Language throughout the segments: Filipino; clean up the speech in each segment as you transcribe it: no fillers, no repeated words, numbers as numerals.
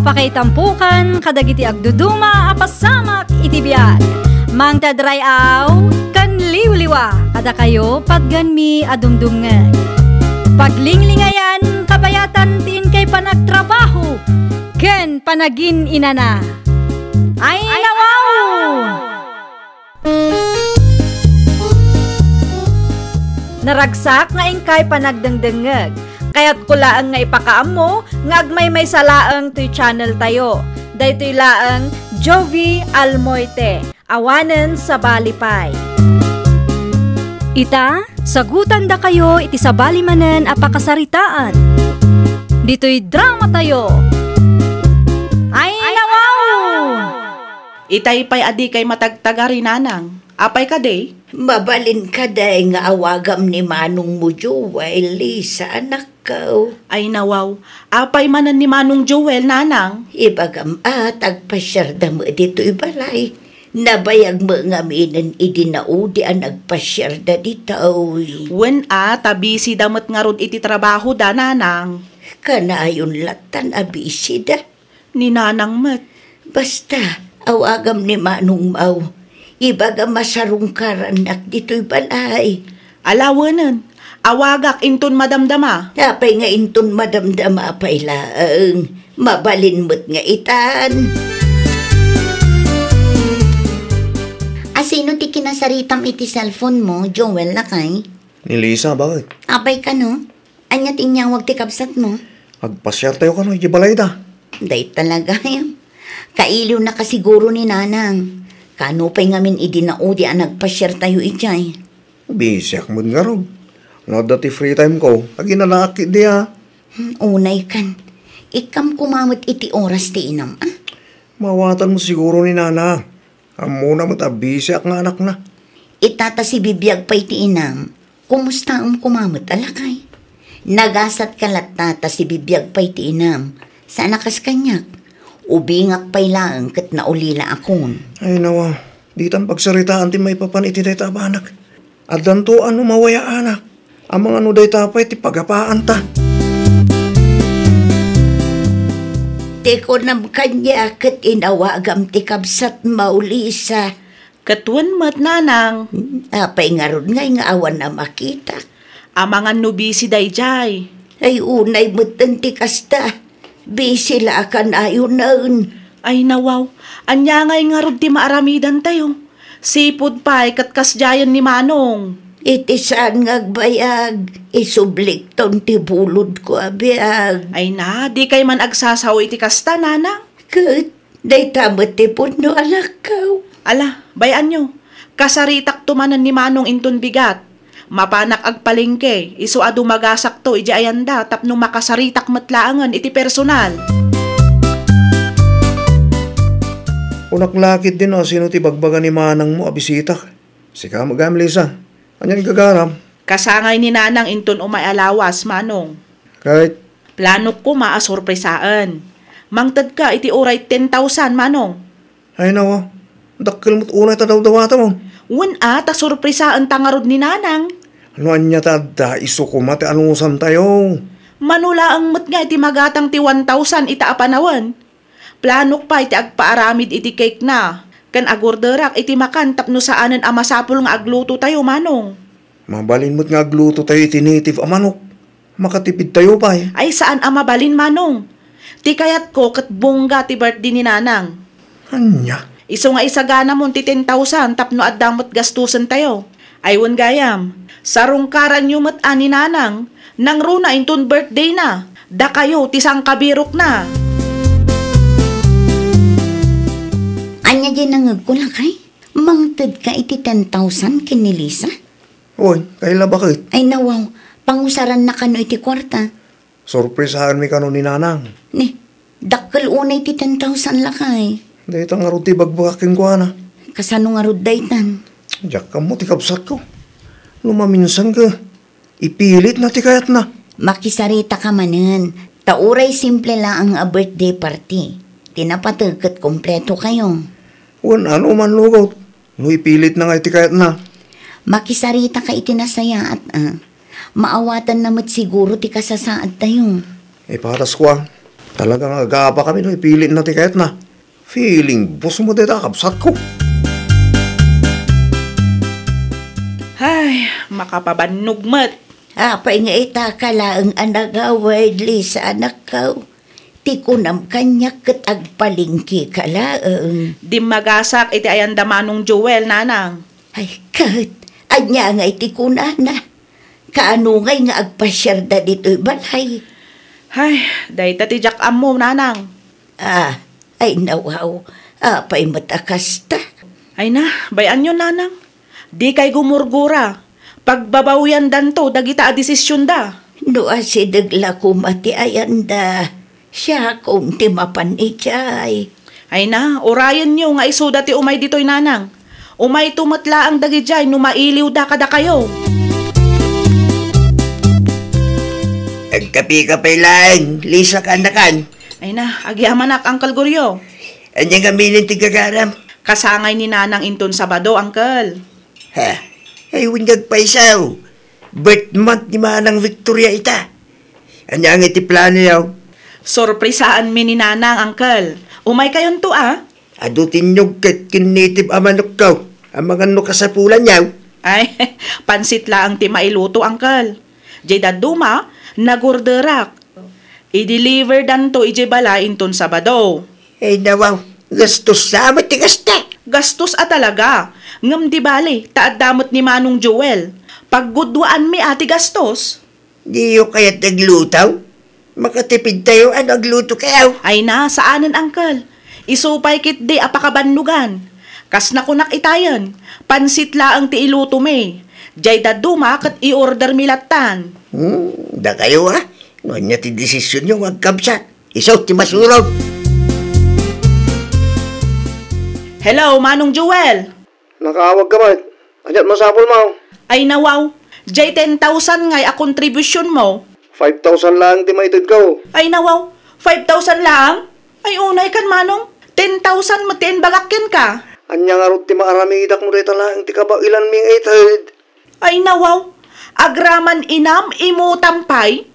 Apakaitampukan kadagiti agduduma apasamak iti biag. Mangtadrayaw kan liwliwa kada kayo pagganmi adumdumngeg. Paglinglingayan kabayatan tiin kay panagtrabaho ken panagin inana. Ay nawaw! Naragsak nga ingkay panagdengdengeg. Kaya't kulaang nga ipakaam mo, nga agmay salaang to'y channel tayo. Dahito'y laang Jovi Almoite, awanen sa balipay. Ita, sagutan da kayo iti sa balimanen apakasaritaan. Dito'y drama tayo. Ay nawaw! Itay pa'y adi kay matagtagari nanang. Apay ka day? Mabalin ka day nga awagam ni Manong mo Joel, sa anak ko. Ay nawaw, apay manan ni Manong Joel nanang. Ibagam agpasyar da mo dito ibalay. Nabayag mo nga minan idinaudi ang nagpasyar da dito. Wen tabisi damot nga rod iti trabaho da nanang. Kanayon latan abisi da. Ni nanang met. Basta, awagam ni Manong Mau. Ibaga masarong karanak dito'y balay. Alawanan, awagak inton madamdama. Apay nga inton madamdama apay laang. Mabalin mo't nga itan. Asino ti kinasaritam iti cellphone mo, Joel, lakay? Ni Lisa, bakit? Apay ka no? Anya tinyawag ti kabsat mo? Agpasyar tayo ka no, ibalay da. Day talaga yun. Kailiw na kasiguro ni nanang. Kano pa'y ngamin idinaudi ang nagpasyar tayo ijay. Bisyak mo nga ron. No, dati free time ko, agi nalaki diya. Unay kan. Ikam kumamot iti oras ti inam, ah? Mawatan mo siguro ni nana. Amo na bisyak nga anak na. Itata si bibiyag pa'y ti inam. Kumusta ang kumamot alakay? Nagasat kalat tata si bibiyag pa'y ti inam. Sana kas kanyak. Ubingak pa'y laang kat naulila akon. Ay nawa, di tan pagsaritaan ti may papaniti day tabanak. At danto ano mawaya anak. Ang mga day tapay ti pagapaan ta. Teko nam kanya kat inawagam ti kabsat maulisa. Katwan mat nanang. Apay nga ron nga awan na makita. Amangan nubisi day jay. Ay unay mo't ti kasta. Busy la akan ayon naun. Ay nawaw, anya ngay nga rod ti maaramidan tayo. Sipod pa'y katkasjayan ni Manong. Iti saan ngagbayag, isublikton ti bulod ko abiyag. Ay na, di kay man agsasaw iti kasta, nanang. Kat, day tamot ti puno alakaw. Ala, bayan nyo, kasaritak tumanan ni Manong inton bigat. Mapanak agpalingke, iso adu magasak to, iji ayanda, tapno makasaritak matlaangan iti personal. Unak lakit din o, sino ti bagbaga ni manang mo abisitak. Sika magam Lisa, anyan gagaram. Kasangay ni nanang inton umayalawas, Manong. Kahit Plano ko maasorpresaan. Mangtad ka iti oray 10,000, Manong. ay nawa, dakil mo't unay tadaw-dawata mo. Wan ta sorpresaan tangarod ni nanang. Ano anya tada, iso ko mati anusan tayo. Manula ang mat nga iti magatang ti 1,000 ita apanawan. Planok pa iti agpaaramid iti cake na. Kan agorderak iti makan tapno saanan amasapol nga agluto tayo, Manong. Mabalin mo't nga agluto tayo iti native amanok. Makatipid tayo pa eh. Ay saan amabalin, Manong? Ti kayat ko kat bongga ti birthday ni nanang. Anya? Iso nga isagana mo ti 10,000 tapno addamot gastusan tayo. Aywan gayam, sarungkaran nyo mat ani nanang, nang runa inton birthday na, da kayo tisang kabirok na. Anya din nangagkulang kay? Mangtad ka iti 10,000 kin ni Lisa? Uy, kaila bakit? Ay nawaw, pangusaran na kano iti kwarta. Sorpresahan mi kano ni nanang. Ni, dakkel unay iti 10,000 lakay. Dahil ang aruti bagbakaking ko na. Kasano nga rod daytan? Diyak ka mo, tikabsat ko. Lumaminsan ka. Ipilit na tikayat na. Makisarita ka manan. Tauray simple lang ang birthday party. Tinapatagkat kompleto kayo. Wan, ano man lugaw. No ipilit na nga tikayat na. Makisarita ka itinasaya at maawatan namat siguro ti kasasaad tayo. Paras ko Talagang agapa kami no, ipilin natin kahit na. Feeling boss mo dito, kapsat ko. Ay, makapabanugmat. Apay nga itakala ang anagaway sa anak ko. Ti kunam kanya ket agpalingki kalaang. Di magasak iti ayanda manong Joel, nanang. Ay kat, anya nga iti kunana. Kaano ngay nga agpasyerda dito'y balay. Ay, dahi ti jak amo, nanang. Ay nawaw. Apay matakas ta. Ay na, bayan yun, nanang. Di kay gumurgura. Pagbabawian danto, dagita a desisyon da. No asidagla kumati ayanda. Siya kung ti mapanichay. Ay na, orayan nyo nga isuda ti umay dito'y nanang. Umay tumatla ang dagijay, numailiw da kada kayo. Agkapi-kapay lang, lisa ka anakan. Ay na, agyamanak, Uncle Goryo. Anyang kami ng tigagaram. Kasangay ni nanang inton Sabado, Uncle. Ha? Ay, wingag paisaw. Birth month ni Manang Victoria ita. Anyang iti plano yaw. Sorpresaan mi ni nanang, Uncle. Umay kayon to, Adutin nyo kat kinative amanok ka. Ang mga nukasapulan yaw. Ay, pansit lang ti mailuto, Uncle. Jay daduma, nagurderak. I-deliver danto ije bala inton Sabado. Ay, nawaw. Gastos sama ti gasta. Gastos talaga. Ngam di bali, taad damot ni Manong Joel. Paggudwaan mi ati gastos. Di yung kaya't naglutaw. Makatipid tayo ang nagluto kayaw. Ay na, saanan, Uncle? Isupay kit di apakabanlugan. Kas nakunak itayan. Pansit laang ti iluto mi. Jay daduma kat i-order mi latan. Da kayo ha. Nganya ti desisyon nyo magkabsat. Isaw ti masurog. Hello, Manong Joel. Nakawag ka man. Anyat masapol mo. Ay nawaw. Jay 10,000 ngay a contribution mo. 5,000 lang di maitid ko. Ay nawaw. 5,000 lang? Ay unay kan, Manong. 10,000 matiin bagakin ka. Anyang arot ti maaramidak mo rita lang. Ti ka ba ilan ming 800? Ay nawaw. Agraman inam imutampay.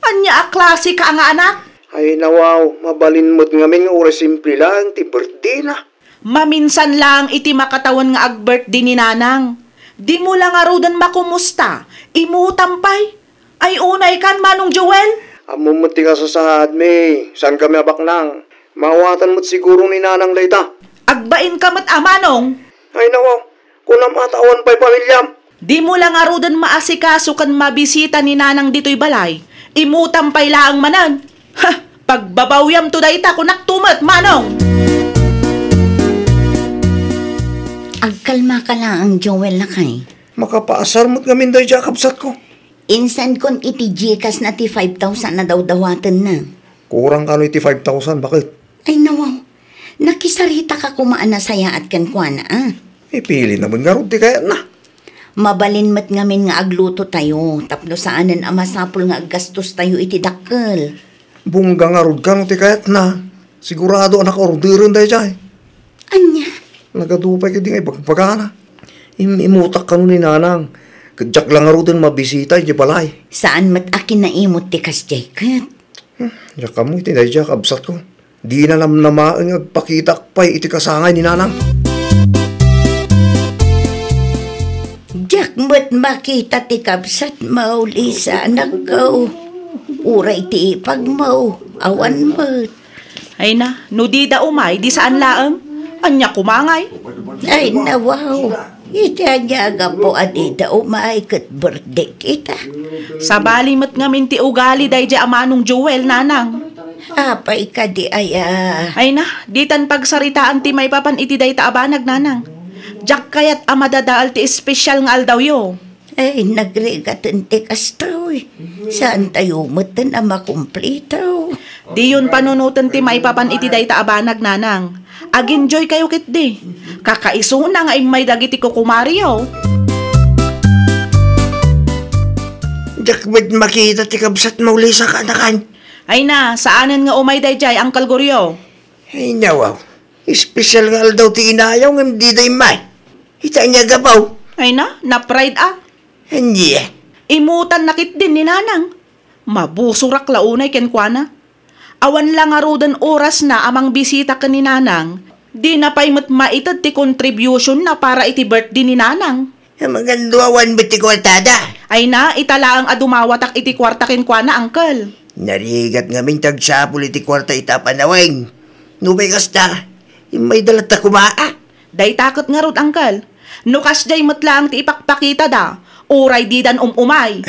Anya a klase ka nga anak. Ay nawaw, mabalin mo't ngamin nga oras simple lang. Ti birthday na. Maminsan lang iti makatawan nga ag-birthday ni nanang. Di mo lang arudan makumusta. Imutampay. Ay unay kan, Manong Joel. Amo mo ti ka sa sahad, me. San kami abak nang? Mawatan mo't siguro ni nanang layta. Agbain ka mat Manong. Ay nawaw, kunam atawan pa'y pamilyam. Di mo lang arudan maasikaso kan mabisita ni nanang dito'y balay. Imutampay laang manan. Ha! Pagbabawyam to dayta kunak tumat, Manong. Agkalma ka lang ang Joel na kay. Makapaasar mo't ngamin dahi jakabsat ko. Insan kon iti Gcash na ti 5,000 na daw dawatan na. Kurang ka no iti 5,000, bakit? Ay nawaw, nakisarita ka kumaan na saya at kankwana Ipili naman nga ron ti kaya na. Mabalin mat ngamin nga agluto tayo, tapno saanan ang masapul nga aggastos tayo iti dakkel. Bungga nga ron ka no ti kaya na. Sigurado anak orderin dahi jay. Anya? Nagadupay ka di nga ipagpagana. Imutak ka no ni nanang. Kadyak lang nga ron mabisita iti balay. Saan mat akin na imot ti kas Jacob? Yak ka mo iti dahi jakabsat ko. Di na namnamaan agpakitak pa'y iti kasangay ni nanang. Jak mo't makita ti kabsat mo, Lisa, anak ko. Uray ti ipag mo, awan mo't. Ay na, no di da umay, di saan laang. Anya kumangay. Ay nawaw, itanyaga po adida umay kat birthday kita. Sa balimat ngamin ti ugali day di Manong Joel, nanang. Apay ka di aya. Ay na, ditan pagsaritaan ti may papan iti day taabanag, nanang. Jak kayat amadadaal ti espesyal nga aldaw yo. Ay nagregatan ti kastraw. Saan tayo matan na makumplito? Di yun panunutan ti may papan iti day taabanag, nanang. Ag-enjoy kayo kit di. Kakaiso na nga may dagiti kukumari yo. Jak ba't makita ti kabsat mo Lisa ka anakan? Ay na, saanan nga umay day jay, Uncle Goryo? Ay nawaw, espesyal nga daw ti inayaw ng di day may. Ita niya gabaw. Ay na, na-pride Hindi Imutan nakit din ni nanang. Mabusurak launay kenkwana. Awan lang arudan oras na amang bisita ka ni Nanang. Di na pa'y maitad ti contribution na para iti birthday ni Nanang. Mga luwawan mo ti kwartada. Ay na, itala ang adumawatak iti kwarta kinkwa na, Uncle. Narigat ngamin tagsapul iti kwarta itapanaweng. Nubay kasta, may dalat na kumaa. Day takot nga rod, Uncle. Nukas day matlang ti ipakpakita da. Uray di dan umay.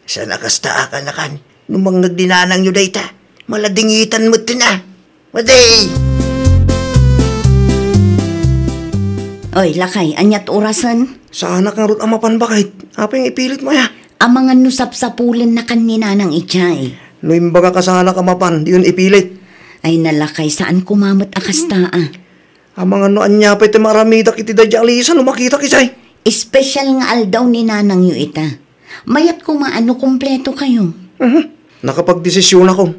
Sana kasta akanakan. Numang nagdinanang nyo day ta. Maladingitan mo na. Maday! Oy, lakay, anyat orasan? Sa anak nga ron amapan bakit? Apa yung ipilit mo ya? Ang mga nusap-sapulan na kanina ng ichay. No imbaga ka sa anak amapan, di yun ipilit. Ay nalakay, saan kumamot akastaa? Ang mga noan niya pa iti maramidak iti dadya alisan, lumakita kisay. Espesyal nga aldaw ni nanang yu ita. Mayat kumaano kumpleto kayo. Nakapagdesisyon ako.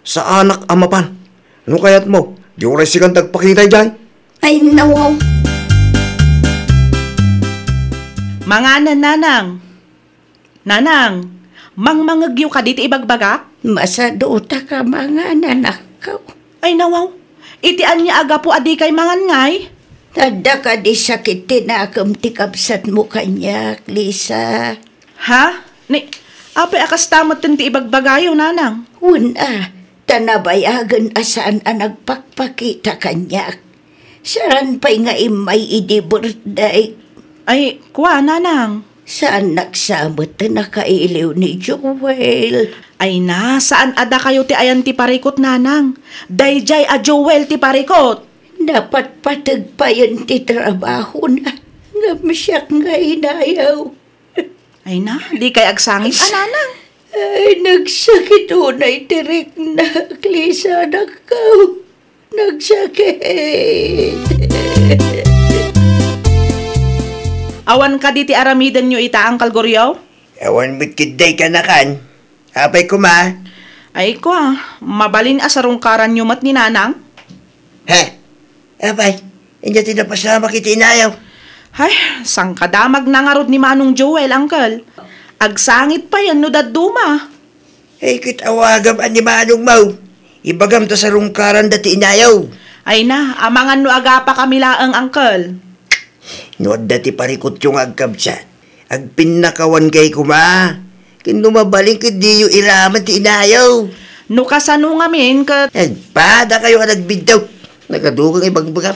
Sa anak amapan. Ano kayat mo? Di oras sigang tagpakita dyan. Ay nawaw. Mga Nanang. Nanang, mangmangagyo ka dito ibagbaga? Masaduta ka mga nanakaw. Ay nawaw, itian niya aga po adi kay mangan ngay. Tada ka di sakit tinakam tikabsat mo kanya, Lisa. Ha? Ni, apay akas tamot ti ibagbagayo, Nanang. Una, tanabayagan asaan ang nagpakpakita kanya. Saan pa'y nga imay idi birthday? Ay, kuwa, Nanang. Saan nagsamot na nakailiw ni Joel? Ay na, saan ada kayo ti ayan ti parikot, Nanang? Dayjay a Joel ti parikot. Dapat patagpayan ti trabaho na. Ngamsyak nga inayaw. Ay na, di kay agsangit, Nanang. Ay, nagsakit unay tirik na. Lisa, nakaw. Nagsakit. Awan ka di ti aramidan nyo ita, Uncle Goryo? Awan mo't kiday ka na kan. Apay kuma. Ay kwa, mabalin asarong karan nyo mat ni Nanang? Ha? Apay, hindi tinapasama kita inayaw. Ay, sang kadamag na nga rod ni Manong Joel, Uncle. Agsangit pa yan no daduma. Ay, kitawagam an ni Manong Mau. Ibagam ta sa rungkaran dati inayaw. Ay na, amangan no aga pa kami laang, Uncle. Nood dati parikot yung agkabsat. Agpinakawan kay kuma. Kinumabaling ka di yung iraman ti inayaw. No kasano nga min ka... Pada kayo ka nagbitaw. Nagadugang ibagbagam.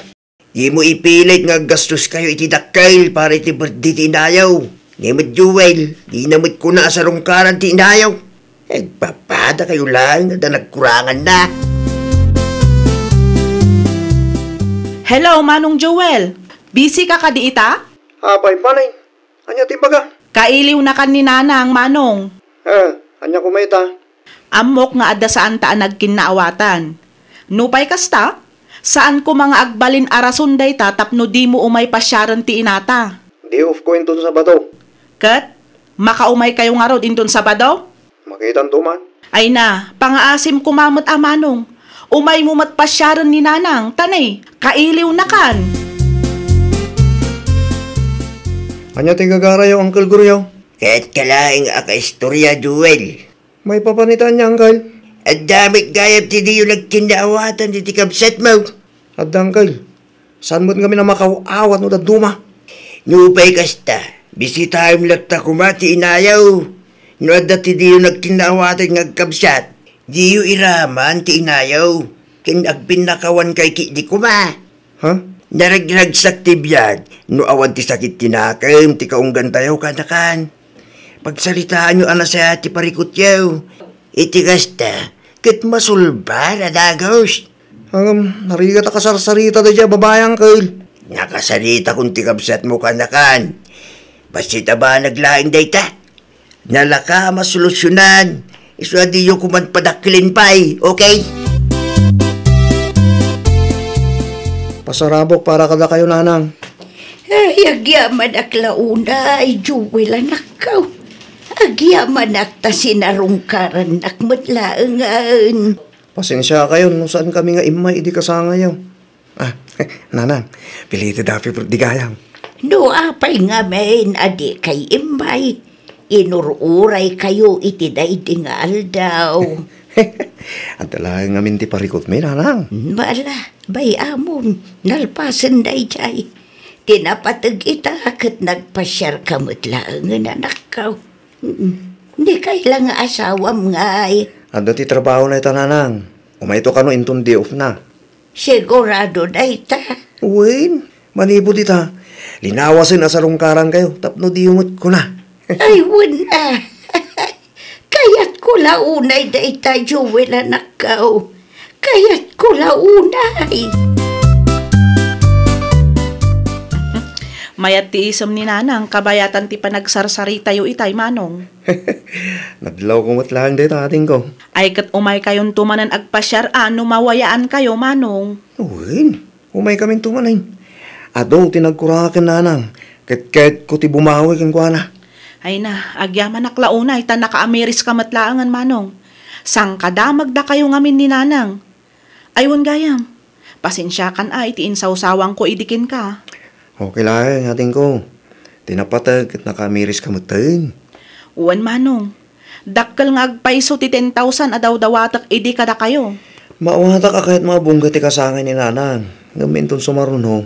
Di mo ipilit nga gastos kayo iti dakil para iti birthday ti inayaw. Di mo't Joel, di namit ko na sa rungkaran ti inayaw. Papada kayo lang na nagkurangan na. Hello, Manong Joel. Busy ka di ita? Apay panay. Anya tibaga? Kailiw na kan ni Nanang, Manong. Anya kumita. Amok nga adda saan taan nagkinaawatan. Nupay kasta? Saan ko mga agbalin arason day ta tapno di mo umay pasyaran ti inata? Di off ko inton sa bato. Kat, makaumay kayo nga rod inton Sabado? Makitan tuman. Ay na, pangaasim kumamot Manong. Umay mo matpasyaran ni Nanang, tanay, kailiw na kan. Anya tigagara yung Uncle Goryo? Kahit kalaing akaistorya, Joel. May papanitan niya, Uncle. At damit gayap ti di yung nagtindaawatan ti kabsat mo. At Uncle, saan mo't kami na makawawat no daduma? Nupay kasta, bisitahin lakta kumati inayaw. No at dati di yung nagtindaawatan ngagkabsat. Di yung iraman ti inayaw. Kinagpinakawan kay ki di kuma. Ha? Naragragsak ti biyag, no awan ti sakit tinakam, ti kaunggan tayo kanakan. Pagsalitaan nyo ana sa ti parikot yaw, iti kasta, kat masulba na dagos. Narigat akasarsarita da dya, babayang Uncle. Nakasarita kung ti kabsat mo kanakan. Basita ba naglaing dayta? Nalaka masolusyonan, iso adi yung kuman padakilin pa'y, okay? Pasarabok para kada kayo, Nanang. Ay, agyaman aklauna ay Joel anakaw. Agyaman akta sinarungkaran nakmatlaangan. Pasensya kayo, no saan kami nga imay, idi kasangayaw. Nanang, pilito dapi di gayam. No apay nga men, adi kay imay. Inururay kayo iti daydingal daw. Ang talagang ngamin ti parikot may nanang. Bala, bay amon, nalpasan day jay. Tinapatag ita kat nagpasyar kamot lang nga nanakaw. Hindi kailang asawam nga ay. Ando ti trabaho na ito nanang. Umayto ka no intun day off na. Sigurado day ta. Uwin, manibo di ta. Linawasin na sa rungkaran kayo, tapno di umot ko na. Ay, wala. Kaya't ko launay day ta, Joel, anakaw. Kaya't ko launay. Mayat ti isam ni nanang, kabayatan ti panagsarsari tayo itay manong. Nadlaw ko matlang day ating ko. Ay kat umay kayon tumanan agpasyar mawayaan kayo manong. Uwin, umay kaming tumanay. Ado, tinagkurakan nanang. Ket ko ti bumawi kang kuana. Ay na, agyaman naklaunay, ta naka-ameris ka matlaangan manong. Sang kadamag da kayo ngamin ni nanang. Aywan gayam, pasensya kan iti insawsawang ko idikin ka. Okay lang, ating ko. Tinapatag at naka-ameris ka matin. Uwan manong, dakkel nga agpaiso ti 10,000 adaw-dawatak idi kada kayo. Mawatak ka kahit mga bungga ti kasangay ni nanang. Gaminton sumaruno,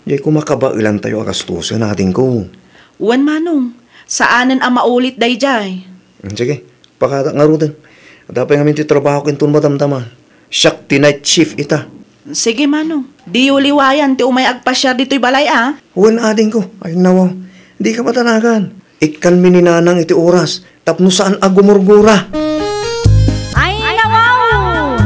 di ko makabailan tayo agastusan natin ko. Uwan manong, saanan ang maulit day jay? Sige, pakata nga rutin. Dapat nga minti trabaho kinton matamtama. Siyak ti night shift ita. Sige manong, di uliwayan ti umay agpasyar dito'y balay Uwan ading ko, ay nawaw. Di ka matanagan. Ikan mi ni nanang iti oras, tapno saan agumurgura. Ay nawaw!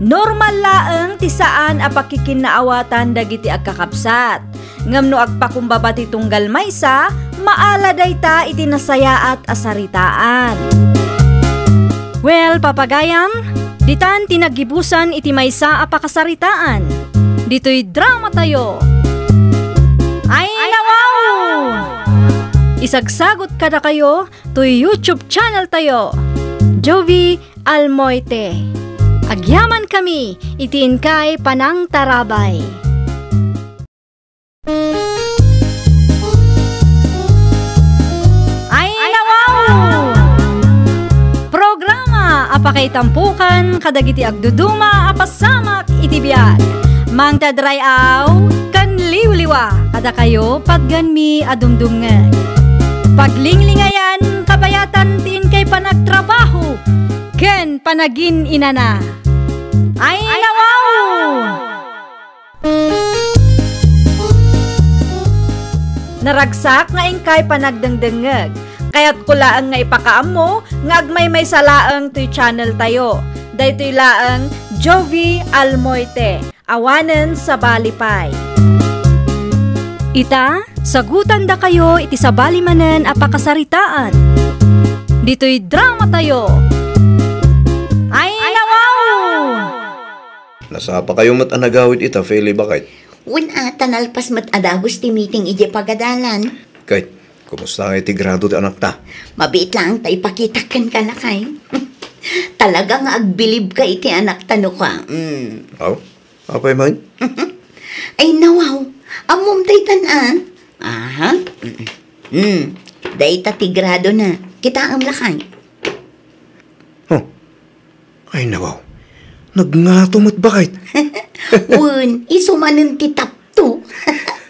Normal laeng ti saan a pakikinaawatan dagiti agkakapsat. Ngamno agpakumbaba ti tunggal maysa, maala dayta iti nasaya at asaritaan. Well, papagayam, ditan tinagibusan iti maysa a pakasaritaan. Dito'y drama tayo. Ay nawaw! Isagsagot kada kayo to YouTube channel tayo. Jovi Almoite. Agyaman kami, itiin kay Panang Tarabay. Ay nawaw! Programa apakay tampukan kadagiti agduduma apasamak iti biag. Mang tadrayaw kan liwliwa kada kayo pagganmi adumdumngeg. Paglinglingayan kabayatan tiin kay panagtrabaho ken panagin inana. Ay nawaw! Naragsak nga ingkay panagdengdengeg. Kaya't kulaan nga ipakaam mo nga agmay may salaang to'y channel tayo. Daytoy laang Jovi Almoite. Awanen sa Balipay. Ita, sagutan da kayo iti sa balimanen apakasaritaan. Dito'y drama tayo. Ay nawaw! Nasapa kayo matanagawid ita, Feli bakit? Wala, tanalpas adagos ti meeting ije pagadalan. Kay, kumusta nga iti grado ti anak ta? Mabiit lang ta ipakitakan ka na kay. Talagang agbilib ka iti anak tano ka. Aw, apay man? Ay nawaw, amom day tanan. Aha. Day ta ti grado na. Kita ang lakay. Ay nawaw, nagngatumot bakit? Un, isumanin ti tapto.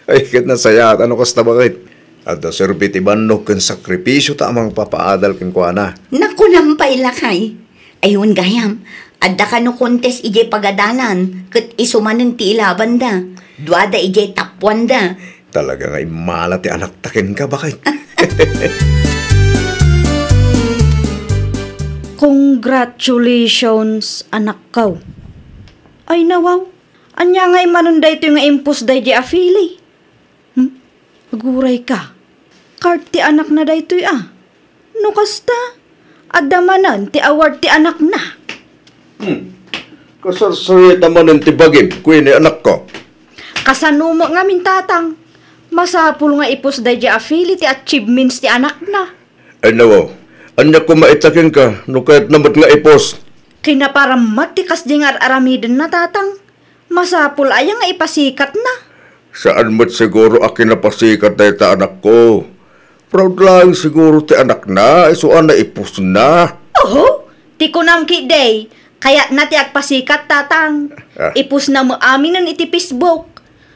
Ay, kat nasaya at ano kasta bakit? At da serbiti banog kan sakripisyo ta amang papaadal kin kuana. Nakulampay lakay. Ayun gayam, adda ka no kontes ije pagadalan, kat isumanin ti ilaban da. Duada ije tapwan da. Talaga nga imala ti anak takin ka bakit? Congratulations, anak kaw. Ay nawaw, anya nga imanunday ito yung impus day di afili. Aguray ka. Card ti anak na day ito No kasta, adamanan ti award ti anak na. Kasarsayet naman ang tibagib, kuya ni anak ko. Kasanumo nga min tatang. Masapul nga ipus day di afili ti achievements ti anak na. Ay nawaw, anya ko maitakin ka, no kahit namat nga ipos. Kina para matikas di nga aramiden na tatang. Masapul ay nga ipasikat na. Saan mo't siguro akin napasikat na ita anak ko? Proud lang siguro ti anak na, isuan na ipos na. Oho, Ti kunam ki day, kaya nati agpasikat tatang. Ipus na mo aminan iti Facebook.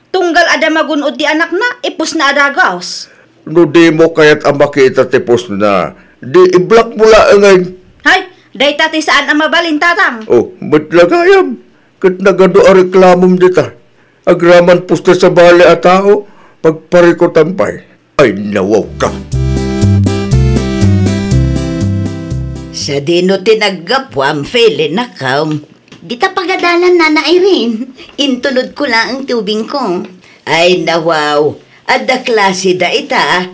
Tunggal ada magunod di anak na, ipus na adagaos. No di mo kaya't ang makita tipos na. Di i-block mo laangay. Hay, day tati saan ang mabalin tatang? Oh, ba't lagayam? Kat nagado a reklamom dita. Agraman pusta sa bali at tao, pagpariko tampay. Ay, nawaw ka. Sa dino tinagapwam, Feli, nakaw. Di ta pagadalan na na Irene. Intulod ko lang ang tubing ko. Ay, nawaw. Adda klase da ita.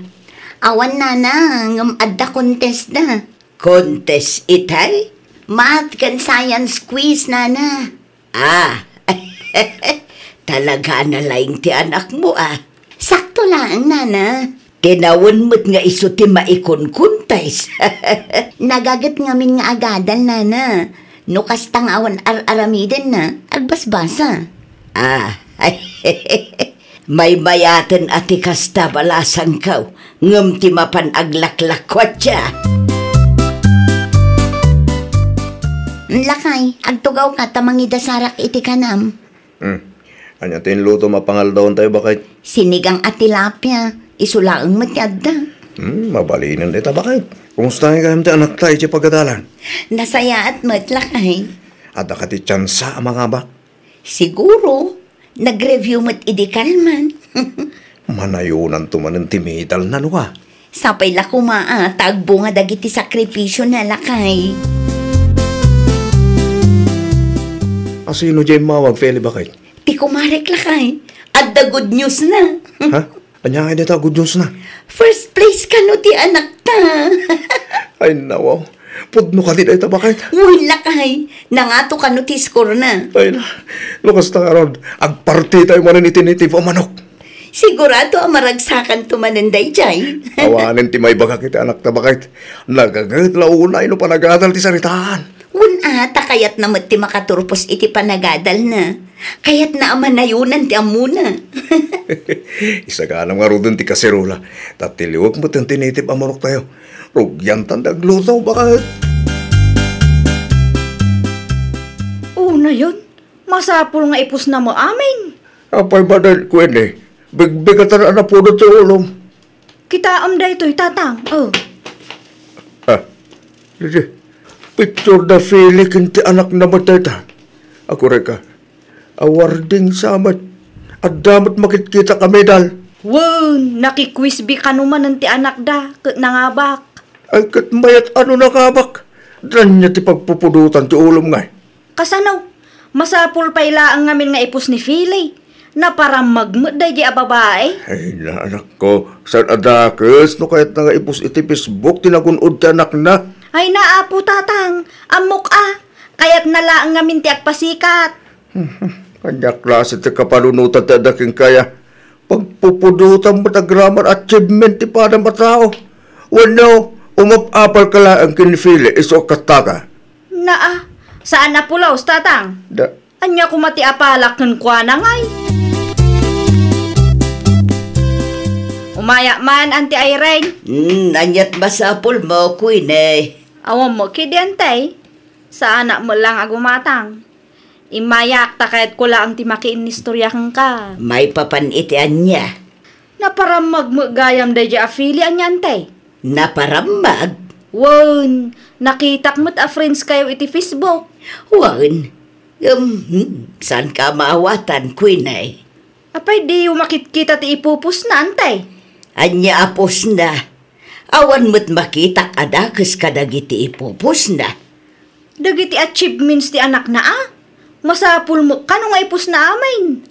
Awan na ngam adda contest na. Contest itay? Math kan science quiz na. Talaga na laing ti anak mo Sakto lang, nana. Tinawon mo't nga iso ti maikon kuntays. Nagagat ngamin nga agadal, nana. Nukas tang awan aramiden na, agbasbasa. May mayaten ati kasta balasang kaw, ngam ti mapan aglaklakwat siya. Lakay, agtugaw ka tamangida sarak iti kanam. Anya tinluto mapangaldaon tayo bakit? Sinigang at tilapia, isulaang matyadda. Mabalinan dito bakit? Kumusta nga kayong ti anak tayo siya pagkadalan? Nasaya at matlakay. At akati tsansa ang mga bak? Siguro, nag-review mo't idikalman. Manayunan tumanan ti metal na nuka. Sapay la kumaa, tagbo nga dagiti sakripisyo na lakay. Asino dyan mawag, Feli bakit? Ti kumarek lakay, at the good news na. Ha? Anya nga dito, good news na. First place ka no ti anak ta. Ay, nawaw. Pudno ka din ito, bakit? Uy, lakay, nangato ka no ti score na. Ay na, lukas na karon. Agparti tayo manin itinitif o manok. Sigurado ang maragsakan tumananday jay. Awanin ti may baga kita anak ta, bakit? Nagagat launay no panagadal ti saritaan. Ata kayat na ti makaturpos iti panagadal na. Kayat na amanayunan ti amuna. Isa ka nang marudon ti kaserula. Tatiliwag mo tang tinitip amarok tayo. Rugyan tandaglusaw bakit? Una yun, masapul nga ipus na mo amin. Apay ba dahil kwen eh? Bigbigatan na po sa ulong. Kita am da ito'y tatang. Sige. Picture na Feli kinti anak na mateta. Ako reka. Awarding samat. At damat makitkita kami dal. Wow, nakikwisbi ka naman ng ti anak da. Nangabak. Ay kat mayat ano nakabak. Dan niya ti pagpupudutan ti ulom nga. Kasanaw, masapul pa ilaang ngamin nga ipus ni Feli. Na parang magmuday di a babae. Ay na anak ko. San adakes no kahit nga ipus iti Facebook tinagunod ti anak na. Ay naapo tatang, amok kayat nalaang ngamin ti agpasikat. Kanya klase ti kapalunutan ti adaking kaya. Pagpupudutan mo ta grammar achievement ti para matao. Wano, umapapal ka lang ang kinifili iso kataka. Saan na pulaw, tatang? Anya kumati apalak ng kwa na ngay. Umaya man, Auntie Irene. Anyat masapul mo, Queen Awam mo, kidiantay. Sa anak mo lang agumatang. Imayak ta kahit ko lang ti makiinistoryahan ka. May papanitian niya. Naparam magmagayam da di afili anyantay. Naparamag? Wan, nakitak mo't a friends kayo iti Facebook. Wan, saan ka maawatan, Queen Apay di yung makitkita ti ipupus na, antay. Anya apos na. Awan mo't makitak adakas kadagiti ipupus na. Dagiti achievements ti anak na Masapul mo ka nung ipus na amin.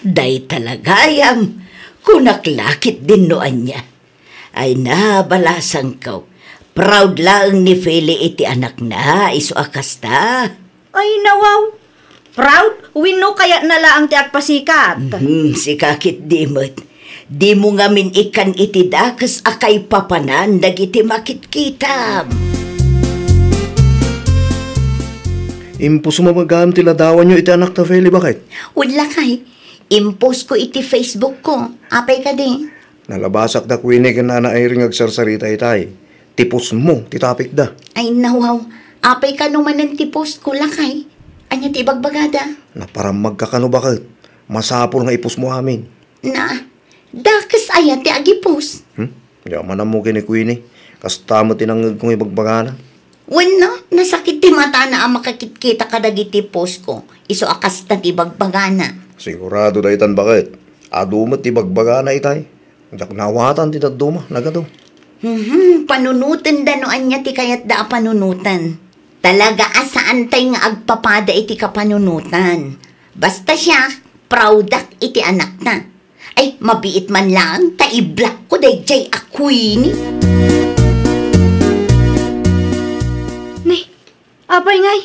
Day talagayam. Kunaklakit din noan niya. Ay nabalasang kaw. Proud lang ni Feli iti anak na. Iso akasta. Ay nawaw. Proud? Wino kaya nalaang ti agpasikat. Sikakit dimot. Di mo ngamin ikan iti dakas akay papanan dagiti makitkitam. Impus mo magam ti ladawan nyo iti anak na Feli bakit? Wala kay. Impose ko iti Facebook ko. Apay ka din. Nalabasak da Queen ka na airing agsarsarita itay. tipos mo, ti topic da. Ay nawaw, apay ka naman ng tipos ko lakay. Anya ti bagbagada. Na parang magkakano bakit? Masapol nga ipos mo amin. Na, dakas aya ti agipos. Yaman na mo kini Queenie. Kasta mo tinangag kong ibagbagana. Wala, nasakit ti mata na ang makakitkita kadagiti tipos ko. Iso akas na ti bagbagana. Sigurado da itan bakit? Adumat ti bagbagana itay. Jak nawatan ti daduma, nagado. Panunutan da no anya ti kayat da panunutan. Talaga asaan tay nga agpapada iti kapanunutan. Basta siya, proudak iti anak na. Ay, mabiit man lang, taiblak ko day jay ako'y ni. Ni, apay ngay.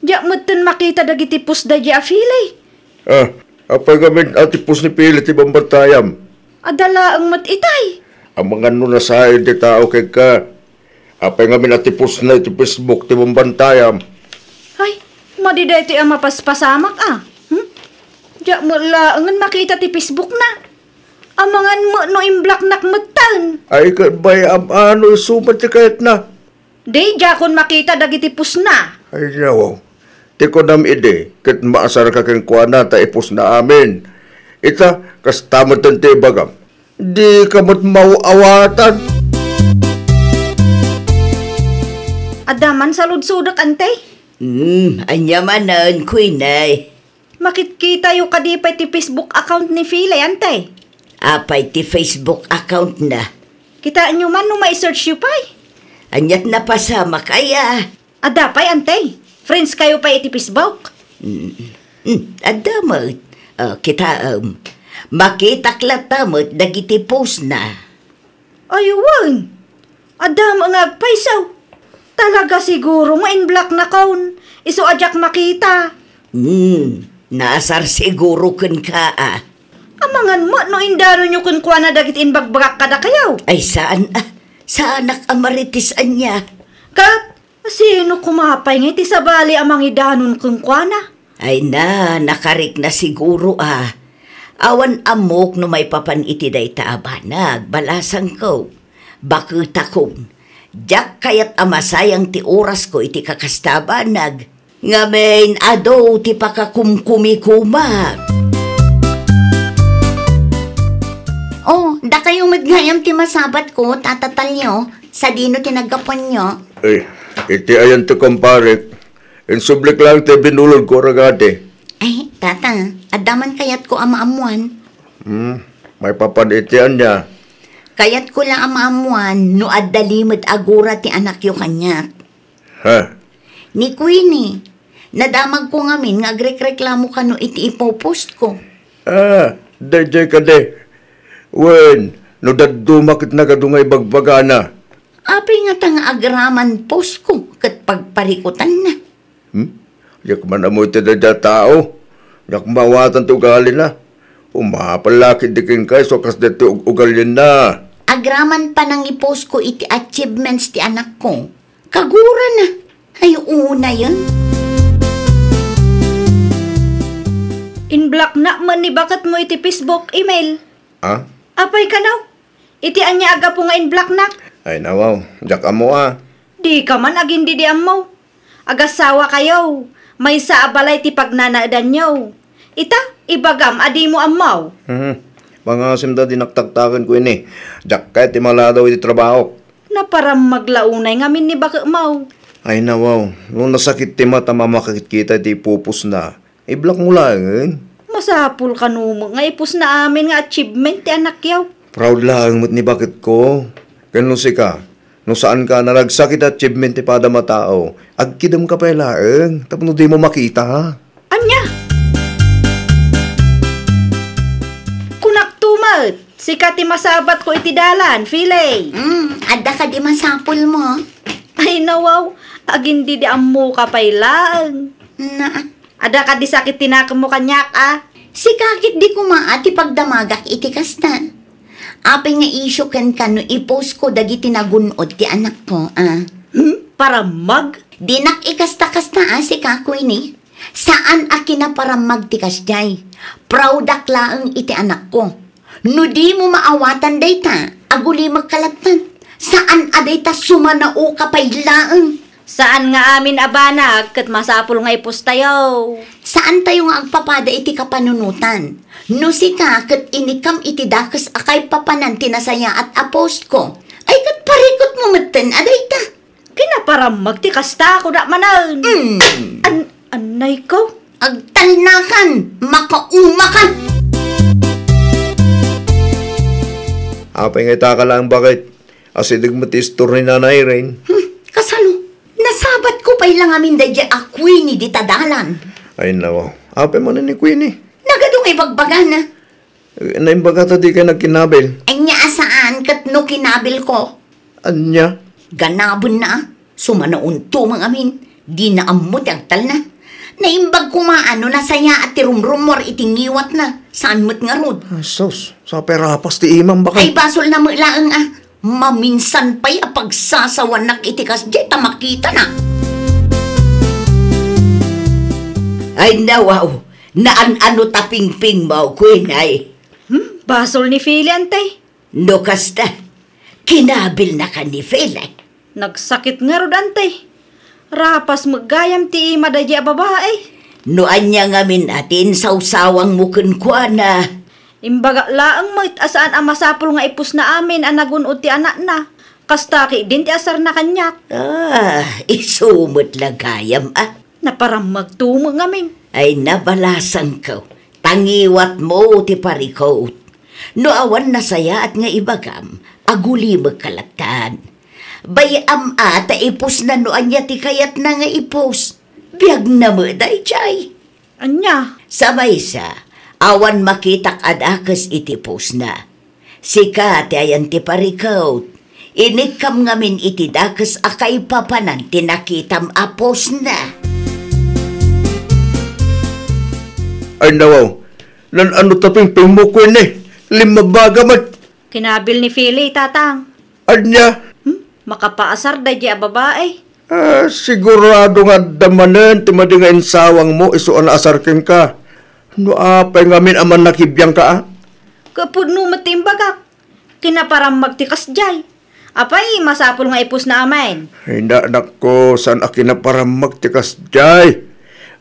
Diyak mo'ten makita dagiti pus da di afilay. Apay gamin atipos ni Pilit ibang batayam. Adala ang mat itay. Ang mga no nasahin di tao kay ka. Apay gamin atipos na iti Facebook ti ibang bantayam. Ay, madida ito ang mapaspasamak Diyak mo laangan makita ti Facebook na. Amangan mo no imblock nakmatan. Ay kabay ano isumat ti kahit na. Di, jakon makita dagiti pus na. Ay nawaw. Ti ko nam ide, kat maasar ka kang kuwana ta ipos na amin. Ita, kastamatan ti bagam. Di ka mat mauawatan. Adaman sa ludsudak ante. Anyamanan, Quinay. Makitkita yung kadipay ti Facebook account ni Philay ante. Apay ti Facebook account na. Kitaan nyo man nung ma-search yu pay. Anyat na pasama kaya. Adapay ante. Friends kayo pa iti Facebook. Adamot. Kita, makita klatamot dagiti post na. Ayun. Adam ang agpaysaw. Talaga siguro ma-in-block na kaun. Iso ajak makita. Naasar siguro kun ka Amangan mo no indaro nyo kun kwa na dagit inbagbagak kada kayaw. Ay saan anak amaritisan niya. Kat, sino kumapay nga iti sabali amang idanon kun kwa na? Ay nakarik na siguro Awan amok no may papan iti day taabanag, balasang ko. Bakit akong, jak kayat amasayang ti oras ko iti kakastabanag. Ngamen ado ti pakakumkumikumak. Oh, da kayong madgayam ti masabat ko, tatatal nyo, sa dino tinagapon nyo. Ay, iti ayan to kumpare. Insublik lang ti binulod ko ragate. Ay, tata, adaman kayat ko amaamuan. May papanitian niya. Kayat ko lang amaamuan, no addalimad agura ti anak yo kanyak. Ha? Ni Queenie, nadamag ko ngamin nga agrek-reklamo ka no iti ipopost ko. Dayjay ka de. Wen, no dadumakit na kadungay bagbagana. Apay nga tanga agraman post ko, kat pagparikutan na. Yak man amoy ti da tao. Yak mawatan ti ugali na. Umapalakit di king kay so kas deti ugalin na. Agraman pa nang ipost ko iti achievements ti anak ko. Kagura na. Ay, una yun. In-block na man ni bakat mo iti Facebook email. Apay ka naw. Iti anya aga po nga in-block na. Ay nawaw, jak amo Di ka man agin di mo. Agasawa kayo. May sa abalay ti pagnanaadan nyo. Ita, ibagam, adi mo amaw. Mga simda dinaktaktakan ko ini. Jak kahit imala daw iti trabaho. Na parang maglaunay ngamin ni baka amaw. Ay nawaw, nung nasakit ti mata mamakakit kita ti pupus na. I-block mo lang. Masapul ka numo nga ipus na amin nga achievement ti anak yaw. Proud lang mo't ni bakit ko. Ganun si ka. Nung saan ka naragsakit achievement ti pada matao. Agkidam ka pa ilaeng. Tapos di mo makita. Anya? Kunak tumat. Sikat ti masabat ko iti dalan, Philay. Adda ka di masapul mo. Ay nawaw, agin di ammo ka pa ilang. Na, Ada ka di sakit tinakam mo kanyak si kakit di kumaati pagdamagak iti kastan. Apay nga isyo kan kano ipost ko dagiti nagunod ti anak ko, Para mag? Dinak ikasta-kasta si kakoy ni. Saan akina para magtikasjay? Proudak laang iti anak ko. No di mo maawatan dayta, aguli magkalagtan. Saan aday ta sumanao kapay laeng? Saan nga amin abanag kat masapul nga ipos tayo? Saan tayo nga agpapada iti kapanunutan? No si ka kat inikam iti dakas akay papanan tinasaya at apost ko. Ay kat parikot mo maten aday ta. Kinaparam magtikasta ako na manan. Anay ko? Agtalnakan, makaumakan. Apay nga itaka lang bakit? Asidig matistor ni Nanay Rain. Kasalo, nasabat ko pa ilang amin dadya ako'y ni ditadalan. Ay nawa, apay mo na ni Queenie. Nagadong ibagbaga na. Naimbaga ta di ka nagkinabil. Ay niya asaan kat no kinabil ko. Anya? Ganabon na, sumanaunto mga amin. Di na amot agtal na. Naimbag kumaano na saya at tirumrumor itingiwat na. Saan mo't nga rod? Sos, sa perapas ti imam baka. Ay basol na mulaang maminsan pa'y apagsasawanak itikas di ta makita na. Ay nawaw, naan-ano taping-ping mo, Queen ay. Basol ni Philly, antay. No kasta, kinabil na ka ni Philly. Nagsakit nga rod, antay. Rapas maggayam ti madadya babae. No anya nga min atin sausawang mukun kwa na. Imbaga laang mo asaan ang masapul nga ipus na amin ang nagunod ti anak na. Kastaki din ti asar na kanyak. Isumot lagayam Naparam magtumo ngamin. Ay nabalasan ko. Tangiwat mo ti parikot. No awan na saya at nga ibagam, aguli magkalatan. Bayam ata ipos na noan niya ti kayat na nga ipos. Biyag na mo day chay. Anya? Sabay sa, awan makitak adakas iti pos na. Sika ti ayan ti parikot. Inikam ngamin iti dakas akay papanan tinakitam apos na. Ay nawaw, nan ano taping mo Queenie? Limabaga mat. Kinabil ni Philly, tatang. Anya? Makapaasar dadya babae. Sigurado nga damanen ti madi nga insawang mo iso an asarkin ka. No apay ngamin aman nakibiyang ka Kapud no matimbagak. Kinaparam magtikas jay. Apay, masapul nga ipus na amin. Ay anak ko, saan akina para magtikas jay?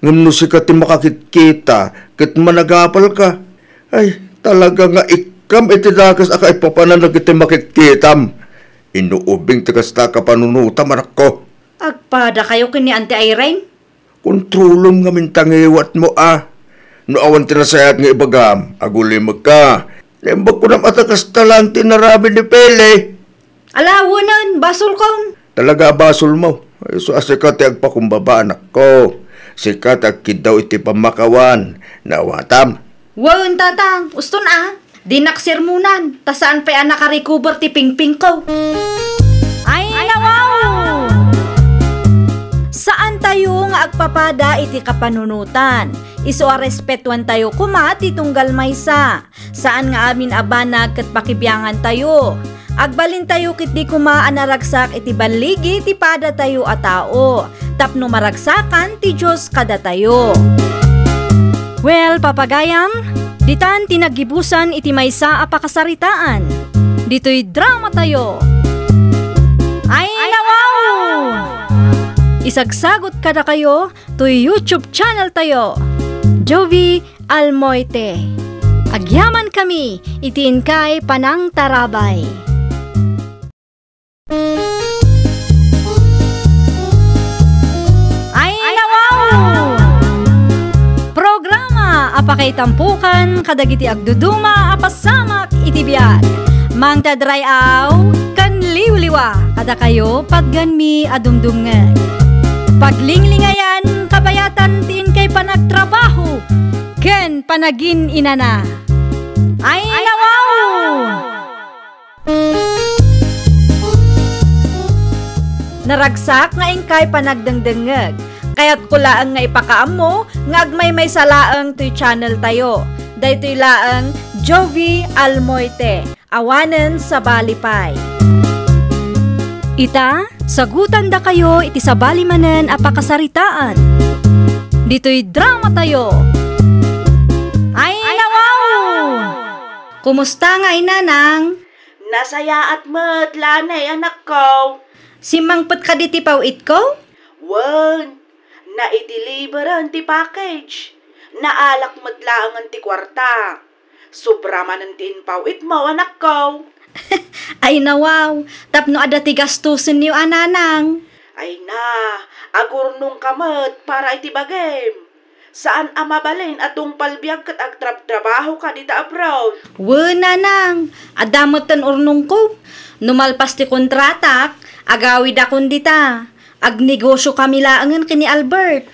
Ngam no si ka ti makakikita, kit managapal ka. Ay, talaga nga ikam iti dakas aka ipapanan na kiti makikitam. Inuubing tikas ta ka panunutam, anak ko. Agpada kayo kini Ante Irene? Kontrolom nga mintangiwat mo No awan tinasayat nga ibagam, aguli magka. Nembag ko na matakas talang tinarami ni Pele. Alawanan, basol kon. Talaga basol mo. Ay, so asikat agpakumbaba, anak ko. Sikat agkidaw iti pamakawan. Nawatam. Wan, tatang. Uston Dinaksirmunan. Tasaan pa nakarecover ti pingping ko. Ay, nawaw! Saan tayo nga agpapada iti kapanunutan? Iso a respetuan tayo kumat itunggal maysa. Saan nga amin abanag kat pakibiyangan tayo? Agbalin tayo kit di kumaan naragsak iti baligi ti pada tayo a tao. Tapno maragsakan ti Diyos kada tayo. Well, papagayam, ditan tinagibusan iti maysa a pakasaritaan. Dito'y drama tayo. Ay, nawaw! Isagsagot kada kayo to YouTube channel tayo. Jovi Almoite. Agyaman kami, itiin kay Panang Tarabay. Ay, nawaw! Programa apakay tampukan kadagiti agduduma apasamak itibiyag. Mang tadrayaw kan liwliwa kada kayo pagganmi adumdumngan. Paglinglingayan kabayatan tiin kay panagtrabaho ken panagin inana. Ay, nawaw! Naragsak nga ingkay panagdengdengeg. Kaya't kulaang nga ipakaam mo nga agmay may salaang to'y channel tayo. Daytoy laang Jovi Almoite. Awanen sa Balipay. Ita, sagutan da kayo iti sa balimanen a pakasaritaan. Dito'y drama tayo. Ay, nawaw! Kumusta nga inanang? Nasaya at matlanay anak ko. Si mangpet ka di ti pawit ko? Wan, na-deliveran ti package. Naalak matlaangan ti kwarta. Sobra man ang tinpawit mo, anak ko. Ay nawaw, tapno ada ti gastusin niyo ananang. Ay na, agurnong kamat para iti bagem. Saan amabalin atong palbiag kat agtrabaho ka dita abroad? Nanang, adamotan urnong ko. Numalpas ti kontratak, agawid akon dita. Agnegosyo kami laangan kini Albert.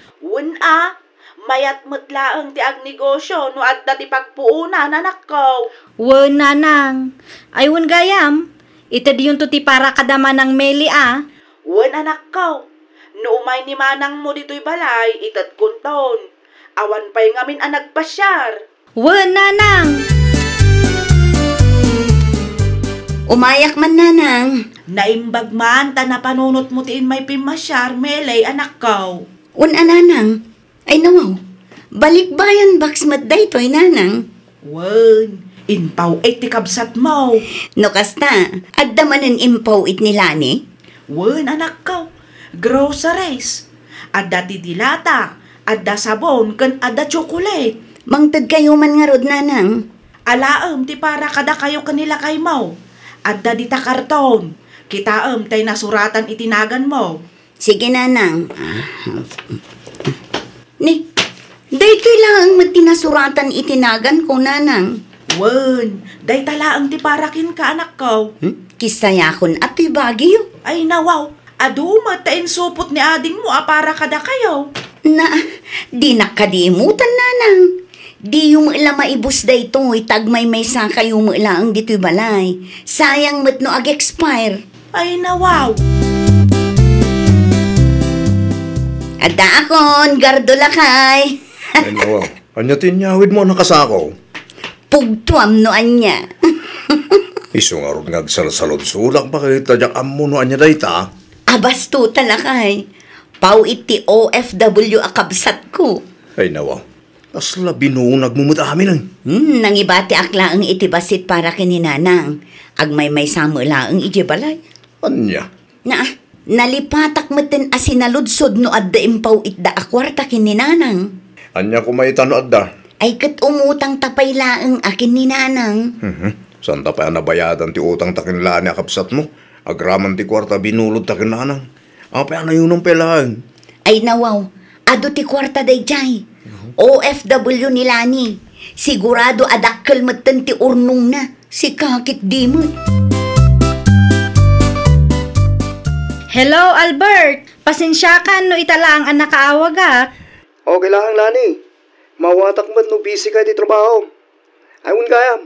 Mayat matlaang ti agnegosyo no adda ti pagpuunan anak ko. Nanang, ay gayam. Ita di yun to ti para kadama ng meli Anak ko, no umay ni manang mo dito'y balay, itad kunton. Awan pa'y ngamin ang nagpasyar. Nanang. Umayak man, nanang. Naimbag man, ta napanunot mo tiin may pimasyar, melay, anak ko. Nanang. Ay nawaw, balikbayan baksmat daytoy, nanang. Inpaw ti kabsat mo. No kasta, adda manen impaw it nila ni? Anak ko, groceries. Adda ti dilata, adda sabon, kan adda chocolate. Mangtad kayo man nga rod, nanang. Alaam ti para kada kayo kanila kay mo. Adda di ta karton. Kitaam tay nasuratan itinagan mo. Sige, nanang. Ni, daytoy lang ang matinasuratan itinagan ko, nanang. Day talaang ti parakin ka, anak ko. Kisayakon at ibagyo. Ay nawaw, aduma tain supot ni ading mo para kada kayo. Na, di nakadimutan, nanang. Di yung ila maibus daytoy, tagmay may sa kayo mo ila ang dito'y balay. Sayang mat no ag-expire. Ay nawaw. Adda akon, gardo lakay. Ay nawaw, anya tinyawid mo nakasako? Pugtuam no anya. Iso nga ron ngagsalsalod sulak ba kayo tadyak amo no anya dayta? Abasto talakay. Pau iti OFW akabsat ko. Ay nawaw, asla binunag mo amin ang. Nangibati akla ang itibasit para kininanang. Agmay may samo laang ijibalay. Anya? Nalipatak matin asinaludsod no adda impaw itda akwarta kininanang. Anya kumaitano adda? Ay kat umutang tapay laang akin ni nanang. Saan pa nabayadan ti utang takin laan ni akapsat mo? Agraman ti kwarta binulod takin nanang. Apa na yun ang pelaan? Ay nawaw, ado ti kwarta day jay. OFW nila ni. Sigurado adakkel matan ti urnong na. Si kakit di mo. Hello, Albert. Pasensya ka no itala ang anak kaawagak. Okay lang, Lani. Mawatak mo't no busy ka di trabaho. Ayun gayam.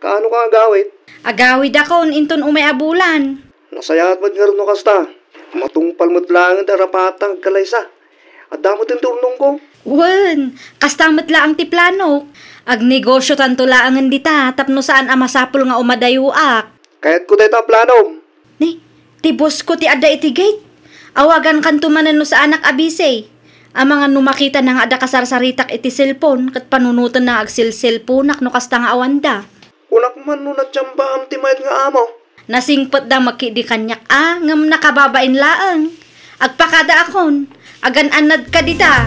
Kaano ka agawit? Agawid ako inton umay abulan. Nasayat mo't nga rin no kasta. Matungpal mo't lang ang darapatang kalaysa. At damot yung turnong ko. Kastamat la ang ti plano. Agnegosyo tanto laangan dita tapno saan amasapul nga umadayuak. Kaya't ko tayo plano. Ni, ti boss ko ti ada itigate. Awagan kan tumanan no sa anak abise. Ang mga numakita na nga ada kasarsaritak iti cellphone kat panunutan na agsil-cellphone no kasta nga awanda. Unak man no natsamba am timayat nga amo. Nasingpot da makidi kanyak ngam nakababain laang. Agpakada akon, agan-anad ka dita.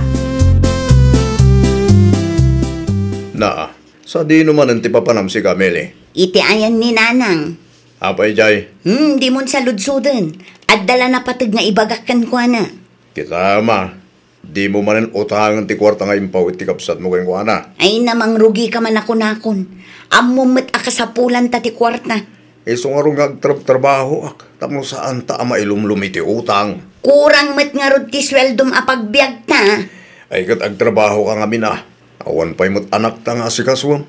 Na, sa di naman ang tipapanam si Kameli. Iti ayan ni nanang. Apay jay. Di mo sa ludsoden. At dala na patag nga ibagakan ko na. Kita ma, di mo manin utangan ti kwarta nga impaw iti kapsat mo kayong kuana. Ay namang rugi ka man ako nakon. Amumit akasapulan ta ti kwarta. Iso nga rin trabaho ak. Tamo saan ta ama ilumlum iti utang. Kurang met nga rod ti sweldom apagbiag ta. Ay kat agtrabaho ka nga mina. Awan pa'y mo't anak ta nga si kaswam.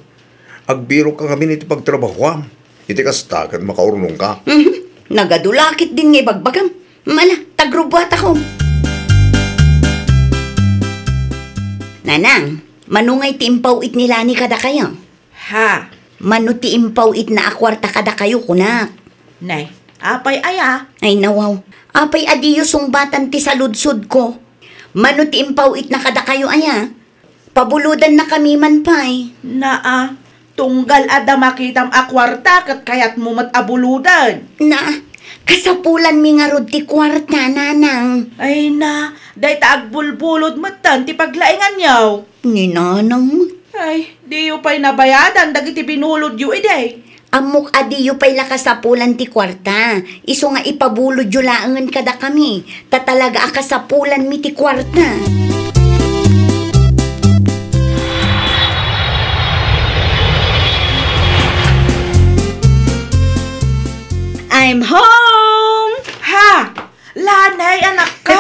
Agbiro ka nga mina iti pagtrabahoam. Iti kasta kat makaurnong ka. Nagadulakit din nga ibagbagam. Mala, tagrubat ako. Nanang, manungay ti impaw it nila ni kada kayo. Ha? Manu ti impaw it na akwarta kada kayo kunak. Nay, apay aya. Ay nawaw, apay adiyo sungbatan ti saludsod ko. Manu ti impaw it na kada kayo aya. Pabuludan na kami man pay. Naa, Tunggal ada makitam akwarta kat kayat mo abuludan. Na, kasapulan mi nga rod ti kwarta, nanang. Ay na, day taagbulbulod matan ti paglaingan yaw. Ni nanang mo. Ay, di yu pa'y nabayadan, dagiti binulod yu iday. Amok adiyo pa'y lakasapulan ti kwarta. Iso nga ipabulod yu laangan kada kami. Tatalaga akasapulan mi ti kwarta. I'm home! Ha? Lanay, anak ko?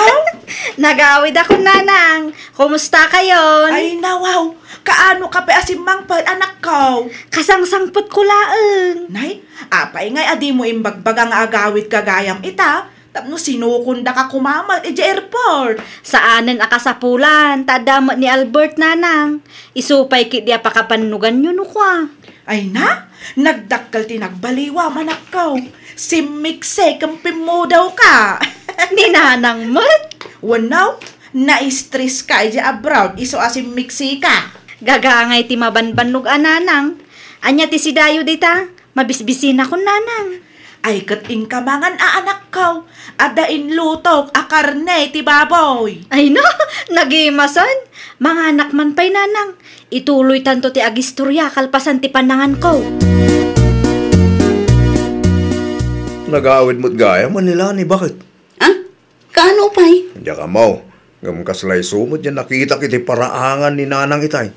Nagawid ako, nanang. Kumusta kayon? Ay nawaw, kaano ka pa asimangpad, anak ko? Kasangsangpot ko laeng. Nay, apay ngay adi mo imbagbagang agawit kagayam ita. Tapno sinukunda ka kumamat iti airport. Saanen akasapulan, tadamot ni Albert, nanang. Isupay kit di apakapanugan yun ukwa. Ay na, nagdakkal tinagbaliwa manak ko. Si Mikse, kampim mo daw ka. Ni nanang mat. Wanaw, na-stress ka iti abroad, iso asim Mikse ka. Gagangay ti mabanbanog ananang. Anya ti si Dayo dita, mabisbisin ako, nanang. Ay kating kamangan anak ko. Adain lutok, akarne ti baboy. Ay no, nagimasan. Mga anak man pa'y nanang. Ituloy tanto ti agistorya kalpasan ti panangan ko. Nag-aawid mo't gaya, Manila ni bakit? Ah? Kaano pa'y? Hindi ka mau. Ngam kaslay sumot yan nakita kiti paraangan ni nanang itay.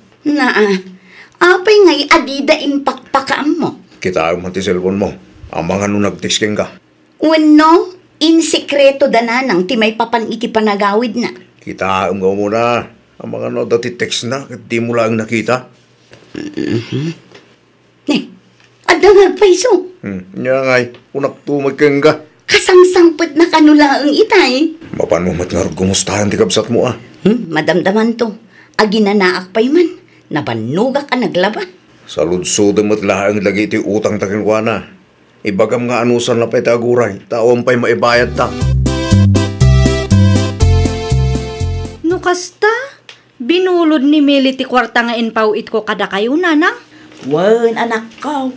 Apay ngay adida impakpakaam mo. Kita mo ti cellphone mo. Ang mga nung nag-texting ka. Uno, in sekreto da nanang ti may papan iti panagawid na. Kita mo muna. Ang mga no dati text na, di mo lang nakita. Ada nga paiso. Nga ngay, unak tumagkang ka. Kasangsangpot na kanulaang itay. Mapanumat nga rin kumustahan ti kabsat mo ah. Madamdaman to. Agi na naak pa'y man. Nabanuga ka naglaban. Sa ludsudang matlaang lagi iti utang takinwana. Ibagam nga anusan na pa'y taguray. Taon pa'y maibayad ta. Nukasta? Binulod ni Mili ti kwarta nga inpawit ko kada kayo, nanang? Wan, anak ko.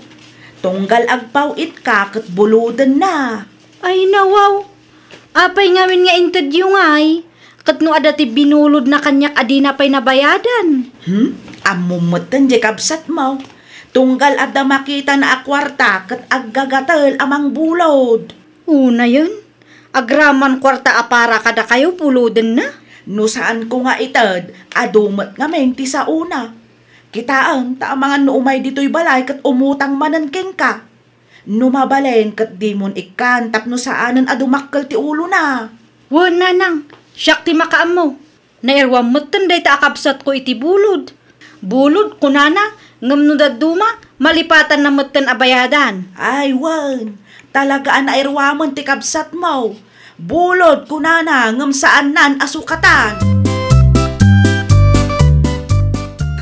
Tunggal agpawit ka, kat buludan na. Ay nawaw. Apay ngamin nga interview ngay. Kat no ada ti binulod na kanyak adi na pa'y nabayadan. Amumutan di kabsat mo. Tunggal ada makita na akwarta, kat aggagatal amang bulod. Una yun. Agraman kwarta apara kada kayo puludan na. No saan ko nga itad, adumat nga menti sa una. Kitaan, ta mga nuumay dito'y balay kat umutang mananking ka. Numabaleng kat di mon ikan, tapno saanan adumakkel ti ulo na. Wan, nanang. Siyak ti makaam mo. Nairwam mo't day ta akabsat ko iti bulod. Bulod, kunana, ngam no daduma, malipatan na mo't abayadan. Ay, wan, talagaan na irwaman ti kabsat mo. Bulod, kunana, ngam saan nan asukatan.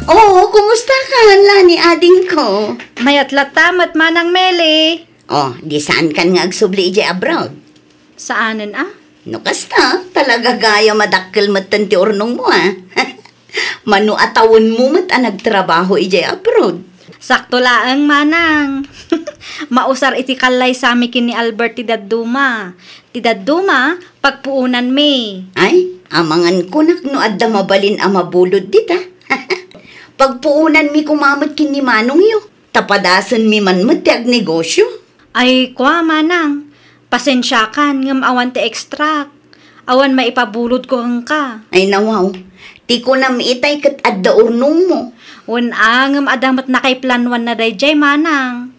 Oo, kumusta ka, Lani, ading ko? Mayatlat tamat manang Meli. Oh, di saan kan nga agsubli ije abroad? Saanan ah? No kasta, talaga gaya madakkel matan ti urnong mo ah. Manu atawon mo mat nagtrabaho ije abroad. Sakto laang manang. Mausar iti kalay sami kin ni Albert ti dadduma. Ti dadduma, pagpuunan mi. Ay, amangan ko no adda mabalin mabulod dita. Pagpuunan mi kumamot kin ni Manong yo. Tapadasan mi man matiag negosyo. Ay, kwa manang. Pasensya kan, ngam awan ti extract. Awan maipabulod ko hangka. Ay nawaw, ti ko na miitay kat adda urnong mo. Wan ngam adamat na kay planwan na dayjay manang.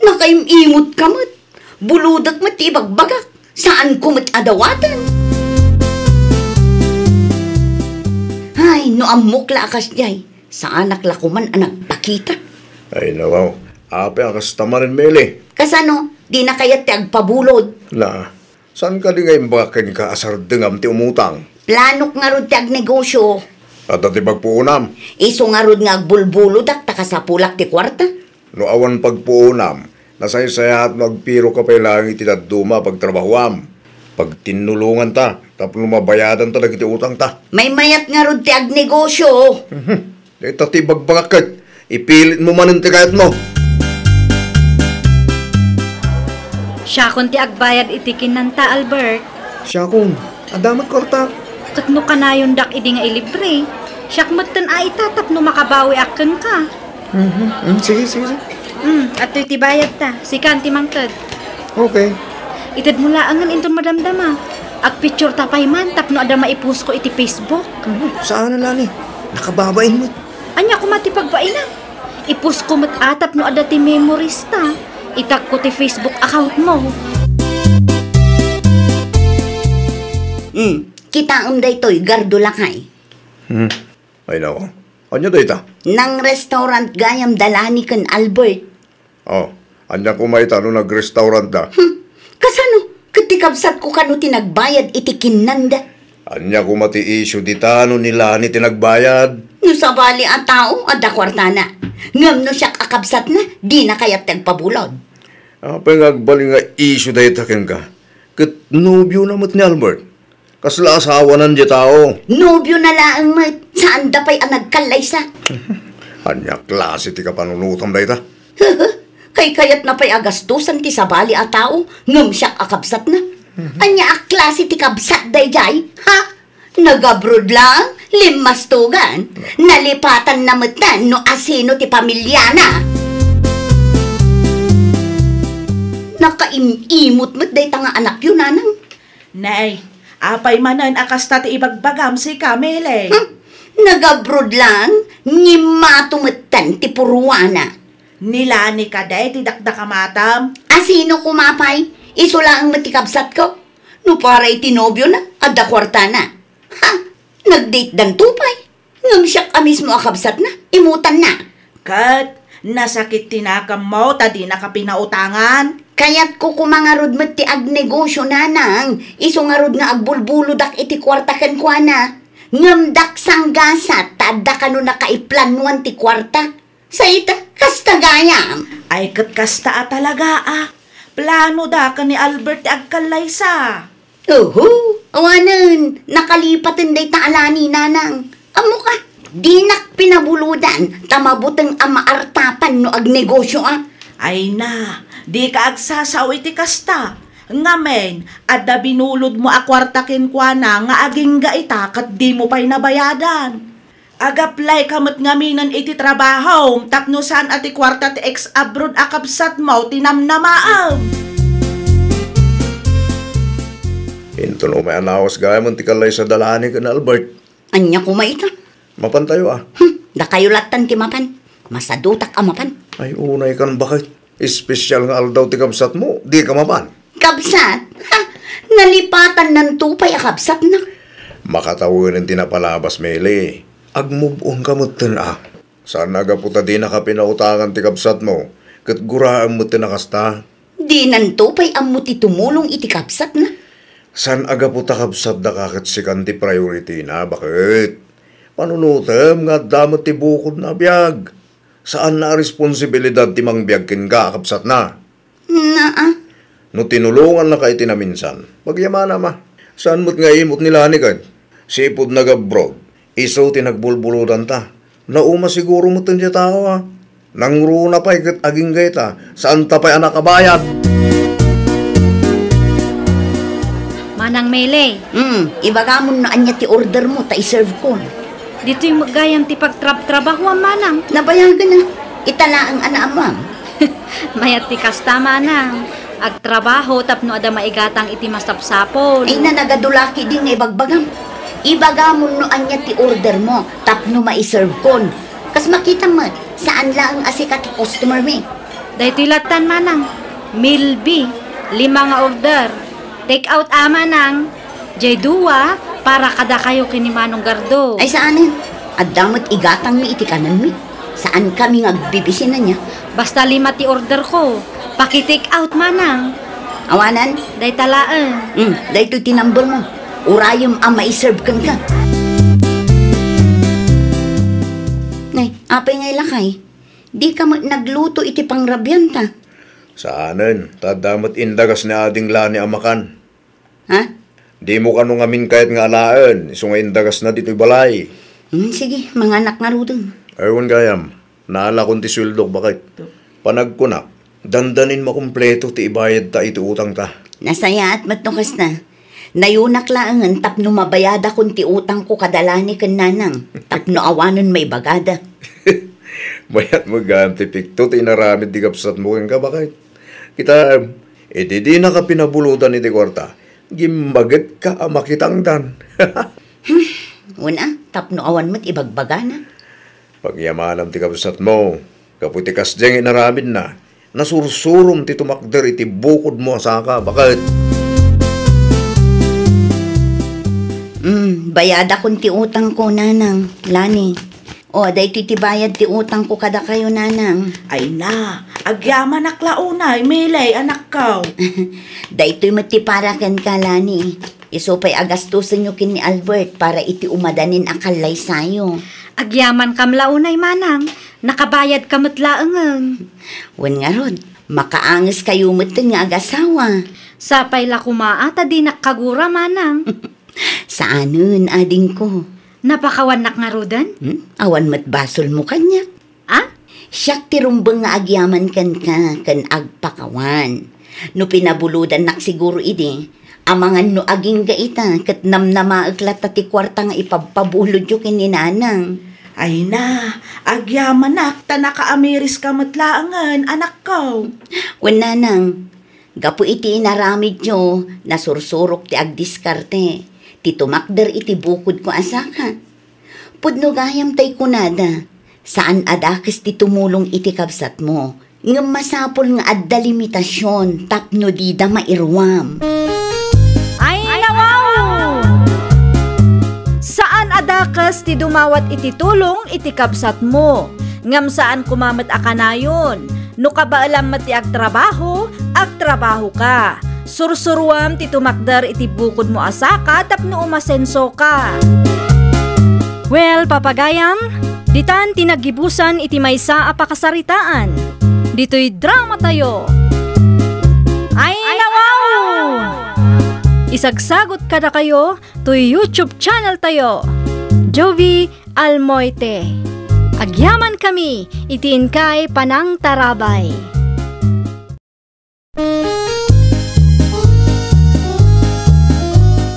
Nakaimimot ka mat. Buludag mat ibagbagak. Saan ko mat adawatan? Ay, no amok lakas jay. Sa anak lakuman nagpakita. Ay nawaw, ape akas tamarin Meli. Kasano, di na kaya ti agpabulod. La, saan ka di ngayon bakakin ka asar dengam ti umutang? Planok nga rod ti agnegosyo. At ati pagpuunam, Iso nga rod nga agbulbulod ak takasapulak ti kwarta. no awan pagpuunam, nasay-sayat magpiro ka pa ilang iti daduma pagtrabahuam. Pag tinulungan ta, tapos mabayadan ta nagiti utang ta. May mayat nga rod ti agnegosyo. Ito ti bagbagakit, Ipilit mo man ang tikayat mo. Siya kung ti agbayad itikin nanta, Albert. Siya kung, adamat kwarta. Katno ka na yung dak idi nga ilibre. Siya kumatan ay itatap no makabawi akin ka. Sige. At ito'y tibayad ta. Si Kanti mangtad. Okay. Itad mo laangan inton madamdama. Ag picture tapay man tapno ada maipus ko iti Facebook. Saan na lani? Nakababain mo. Anya ko matipagbaina. Ipus ko mat atap no ada ti memories ta. Itak ko ti Facebook account mo. Kita day to'y gardo lakay. Ay nako. Anya dahi ta? Nang restaurant gayam dalani kan Albert. Oh, anya ko may tano nag-restaurant da. Kasano? Katikabsat ko kano tinagbayad iti kinanda. Anya ko mati issue di tano nila ni tinagbayad. No sabali ang tao, ada kwartana. Ngam no siya kakabsat na, di na kaya't tagpabulod. Pangagbaling nga issue dahi ta ken ka. Kat nobyo na mat ni Albert. Kasla asawa nan di tao. Nobyo na laang mat, saan da pa'y ang nagkalaysa? Anya klase ti ka panunutam dahi ta. Kay kayat na pa'y agastusan ti sabali a tao, ngam siya kakabsat na. Anya a klase ti kabsat day jay, ha? Nagabrod lang, limastugan, nalipatan na matan no asino ti pamilya na. Nakaimot mat day tanga anak yun, nanang. Nay, apay manan akasta ti ibagbagam si Kamele. Nagabrod lang, ngimatumatan ti puruana. Nilani ka day, ti dakdakamatam. Asino kumapay? Iso lang ang matikabsat ko. No para itinobyo na, adda kwarta na. Ha? Nag-date dan tupay. Ngam siyak amis mo akabsat na, imutan na. Kat, nasakit tinakam mo, tadi nakapinautangan. Kaya't ko kumangarod mat ti agnegosyo nanang. Iso ngarod nga agbulbulo dak iti kwarta ken kwa na. Ngam dak sanggasat, tada ka no nakaiplanuan ti kwarta. Sa ita, kasta gayam. Ay kat kasta talaga Plano da ka ni Albert agkalaysa. Awanan, nakalipatan day taalani nanang. Amo ka, dinak pinabuludan, tamabutang amaartapan no agnegosyo Ay na, di ka agsasaw iti kasta. Ngamen, adda binulod mo akwartakin kwa na nga aging gaita kat di mo pa'y nabayadan. Agaplay kamot ngaminan iti trabaho, tapno saan ati kwarta ti ex-abroad akabsat mo, tinamnamaam. Ito no may anawas gaya mo ti kalay sa dalani ka na Albert. Anya kumaita. Mapantayo Da kayo latan ti mapan. Masadutak amapan. Ay unay kan bakit? Espesyal nga aldaw ti kabsat mo, di ka mapan. Kabsat? Ha? Nalipatan ng tupay akabsat na. Makatawin ang tinapalabas, Mele. Ag-move on ka mo Saan nagaputa di nakapinautangan ti kabsat mo? Kat guraan mo tinakasta. Di nan tupay ang muti tumulong iti kabsat na. Saan agaputa kabsat da kakit si kanti priority na? Bakit? Panunutem nga damot ti bukod na biyag. Saan na responsibilidad ti mang biyag kin ka kabsat na? No tinulungan na ka iti na minsan. Pagyamana ma. Saan mo't nga imot nila ni kad? Sipod nag-abroad. Iso tinagbulbuludan ta. Nauma siguro mo siya tao Nangruna pa'y aging gayta. Saan ta pa'y anak kabayad? Manang Mele, Ibagamon na anya ti order mo, ta iserve ko. dito yung magayam ti pagtrabaho ang manang. Nabayagan na. Itala ang anaamam. Mayat ti kasta manang. Agtrabaho tapno ada maigatang iti masapsapol. Ay na nagadulaki din nga ibagbagam. Ibagamon no anya ti order mo, tapno maiserve kon. Kas makita mo, saan lang ang asikat ti customer me. Dahito latan manang. Milby, 5 nga order. Take out manang. Jay 2 para kada kayo kinimanong gardo. Ay saanin? Adamot igatang mi iti kanan mi. Saan kami ngagbibisin na niya? Basta 5 ti order ko. Paki-take out manang. Awanan? Day talaan. Dahito tinambol mo. Urayom ang maiserve kan ka. Nay, apay ngay lakay. Di ka nagluto iti pangrabyan ta. Saanen? Tadamot indagas ni ading lani amakan. Ha? Di mo kanong amin kahit nga alaan. Iso nga indagas na dito'y balay. Sige, mga anak nga rudong. Ayun gayam. naala kong ti sweldo, bakit? Panag ko na, dandanin makumpleto ti ibayad ta iti utang ta. Nasaya at matnukas na. Nayunak laangan tapno mabayada kung ti utang ko kadalani kan nanang. Tapno awanon may bagada. Mayat mo ganti pikto, tinaramid di kapsat mo ka, bakit? Kita, di na ka pinabulutan iti kwarta. Gimbagat ka makitangdan. Una, tapno awan mo't ibagbagana. Pagyamanam ti kapsat mo, kaputikas diyang inaramid na, nasursurum ti tumakder iti bukod mo asaka, bakit? Bayada kung ti utang ko, nanang. Lani. O, day titibayad ti utang ko kada kayo, nanang. Ay na, agyaman aklaunay, milay anak kaw. Day to'y matiparakan ka, Lani. Isupay agastusin nyo kin ni Albert para iti umadanin akalay sayo. Agyaman kam launay manang, nakabayad kamot laangan. Wan nga rod, makaangas kayo mutin nga agasawa. Sapay la kumaata di nakagura manang. Saanon, ading ko? Napakawanak nga rodan? Awan mat basol mo kanya. Ah? Siyak tirumbang nga agyaman kan ka, kan agpakawan. No pinabuludan nak siguro idi, amangan no aging gaita, kat namnamaaglat ti kwarta nga ipagpabulod yung kininanang. Ay na, agyaman nak, tanaka-amiris ka matlaangan, anak kaw. Wala nang, gapu iti inaramid nyo, nasursurok ti agdiskarte, ti tumakder iti bukod ko asaka. Pudno gayam tay kunada, saan adakis ti tumulong iti kabsat mo, ngam masapol nga adda limitasyon, tapno di da mairwam. Ay, nawaw! Saan adakas ti dumawat iti tulong iti kabsat mo? Ngam saan kumamat akanayon? No kabaalam mati agtrabaho ka. Sursurwam ti tumakder iti bukod mo asaka tapno umasenso ka. Well, papagayam, ditan tinagibusan iti maysa a pakasaritaan. Dito'y drama tayo. Ay, nawaw! Isagsagot kada kayo to YouTube channel tayo, Jovi Almoite. Agyaman kami, itiin kay Panang Tarabay.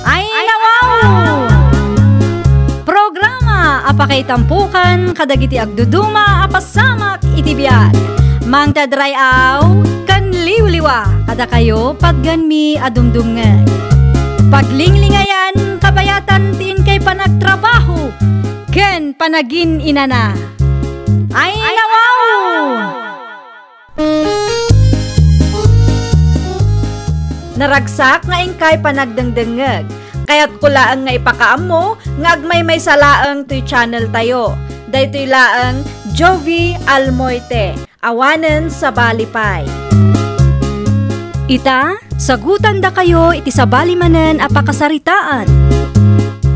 Ay, nawaw! Programa apakay tampukan kadagiti agduduma apasamak itibiyag. Mang tadrayaw kan liwliwa kada kayo pagganmi adumdumngan. Paglinglingayan kabayatan tin kay panagtrabaho ken panagin inana. Ay, nawaw! Naragsak nga ingkay panagdengdengeg. Kaya't kulaang nga ipakaam mo nga agmay may salaang to'y channel tayo. Daytoy laang Jovi Almoite. Awanen sa Balipay. Ita, sagutan da kayo iti sa balimanen a pakasaritaan.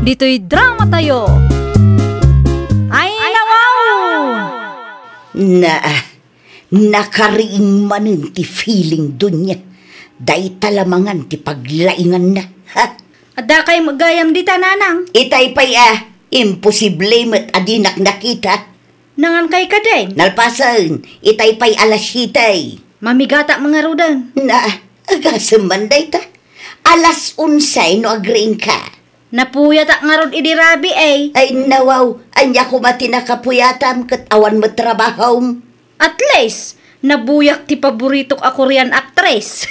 Dito'y drama tayo. Ay, nawaw! Nakariing manin ti feeling dunya. Day talamangan ti paglaingan na. Ha? Ada kay magayam dita, nanang. Itay pa'y imposible mat adinak nakita. Nangan kay ka din. Nalpasan, itay pa'y alasitay. Mamigata mga rudan. Agasamanday ta. Alas 11 no agring ka. Napuyata nga rod idirabi eh. Ay nawaw, anya ko matinakapuyatam kat awan matrabaho. At least, nabuyak ti paboritok a Korean actress.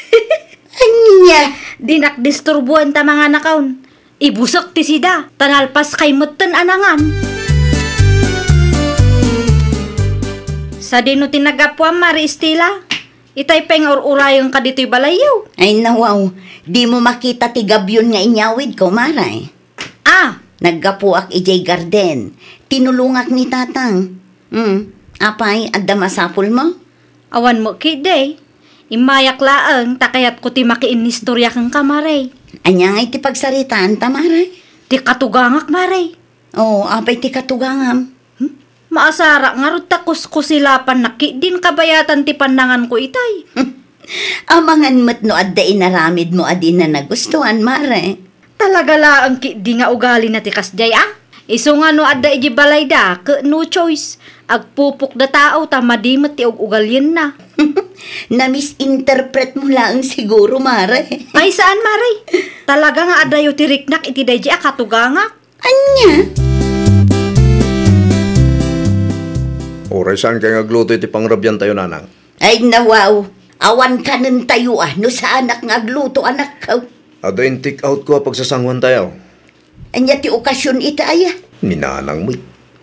Anya? Dinakdisturbuan ta mga nakaon. Ibusok ti sida, tanalpas kay mutten anangan. Sa dino tinagapwa Mari Estela, itay peng urayong ka dito'y balayaw. Ay nawaw, di mo makita ti gabyon nga inyawid ko, Maray. Ah, Naggapuak ijay garden, tinulungak ni tatang. Apay, adda masapul mo? awan mo kiday. Imayak laang takayat ko ti makiinistorya kang kamaray. Anya nga iti pagsaritaan ta, Maray? Ti katugangak, maray. Oo, apay ti katugangam. Maasara nga ro takos ko silapan naki din kabayatan ti pandangan ko itay. Amangan mat no adda inaramid mo adin na nagustuhan, Maray. Talaga laang ki di nga ugali na ti kasjay ah. Iso nga no adda iji balay da, ke no choice. Agpupok da tao ta madimat ti og ugalyen na. Na-misinterpret mo lang siguro, Mare. Ay saan maray? Talaga nga adda yo tiriknak iti dayji akatugangak. Anya? Oray saan kayo ngagluto iti pangrabyan tayo, nanang? Ay nawaw, awan ka nun tayo no sa anak nga agluto anak ka. Ada yung take out ko pagsasangwan tayo. Anya ti okasyon ita aya. Ninanang mo.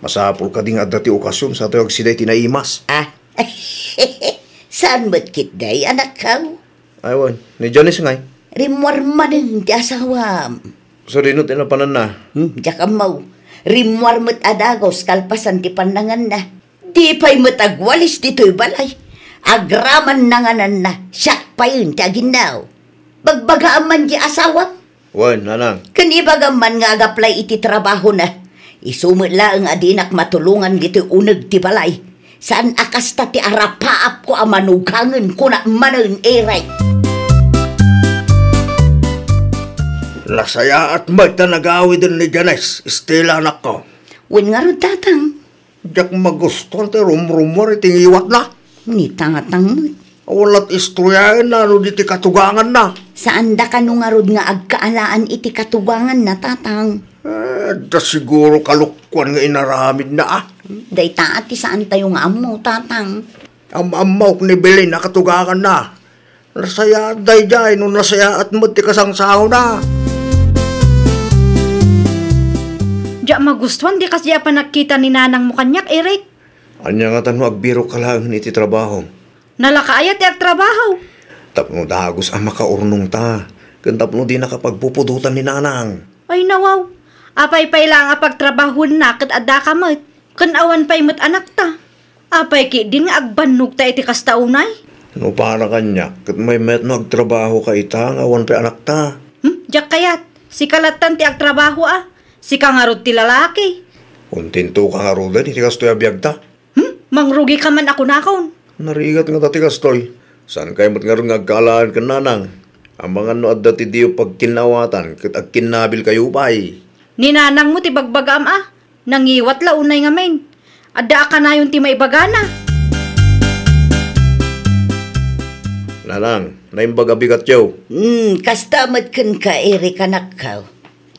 Masapul ka ding adda ti okasyon sa tayo agsiday tinaimas. Ah, saan mo't kitday anak ka? Aywan, ni Janice ngay. Rimwar manin ti asawam. So rinot inapanan na. Diya ka mau. Rimwar mo't adagos kalpasan ti panangan na. Di pa'y mo't agwalis dito'y balay. Agraman nanganan na. Siyak pa yun ti aginaw. Bagbagaan man di asawam. Wan, nanang. Kanibaga man nga agaplay iti trabaho na. Isumit lang ang adinak matulungan dito'y unag ti balay. Saan akasta ti arapaap ko ang manugangan ko na manan eray. Lasaya at magta nag-awi din ni Janice. Estela anak ko. Wen nga rin tatang. Diyak magustuhan tayo rumrumor iting iwat na. Ni tangatang mo. Walat istoryahin na no diti katugangan na. Saan da ka nung arod nga agkaalaan iti katubangan na tatang? Da siguro kalukwan nga inaramid na Day taati saan tayo nga amo tatang? Amaw ni Belen na katugangan na. Nasaya day jay no nasaya at mo ti kasangsaw na. Diya magustuhan di kasi pa nakita ni nanang mo kanyak, Eric. Anya nga tanong agbiro ka lang iti trabaho. Nalakaayat yak trabaho. Tapno dagos ang makaurnong ta. Kan tapno di nakapagpupudutan ni nanang. Ay nawaw. Apay-pay lang ang pagtrabahon na kat adda kamot. Kan awan pa'y mo't anak ta. Apay ki din nga agbannog ta iti kastaunay. No para kanya, kat may met no agtrabaho ka itang awan pa anak ta. Diyak kayat. Si kalatan ti agtrabaho Si kangarod ti lalaki. Kuntinto ka nga rodan, iti kastoy abiyag ta. Mangrugi ka man ako nakon. Narigat nga tati kastoy. Saan kayo mat nga rin agkalaan ka nanang? Ang mga no adda ti diyo pagkinawatan, kat agkinabil kayo pa'y. Ninanang mo ti bagbagam Nangiwat la unay nga men. Adda ka na yung ti maibagana. Nanang, naimbaga bigat yaw. Kastamat kan ka eri kanak ka.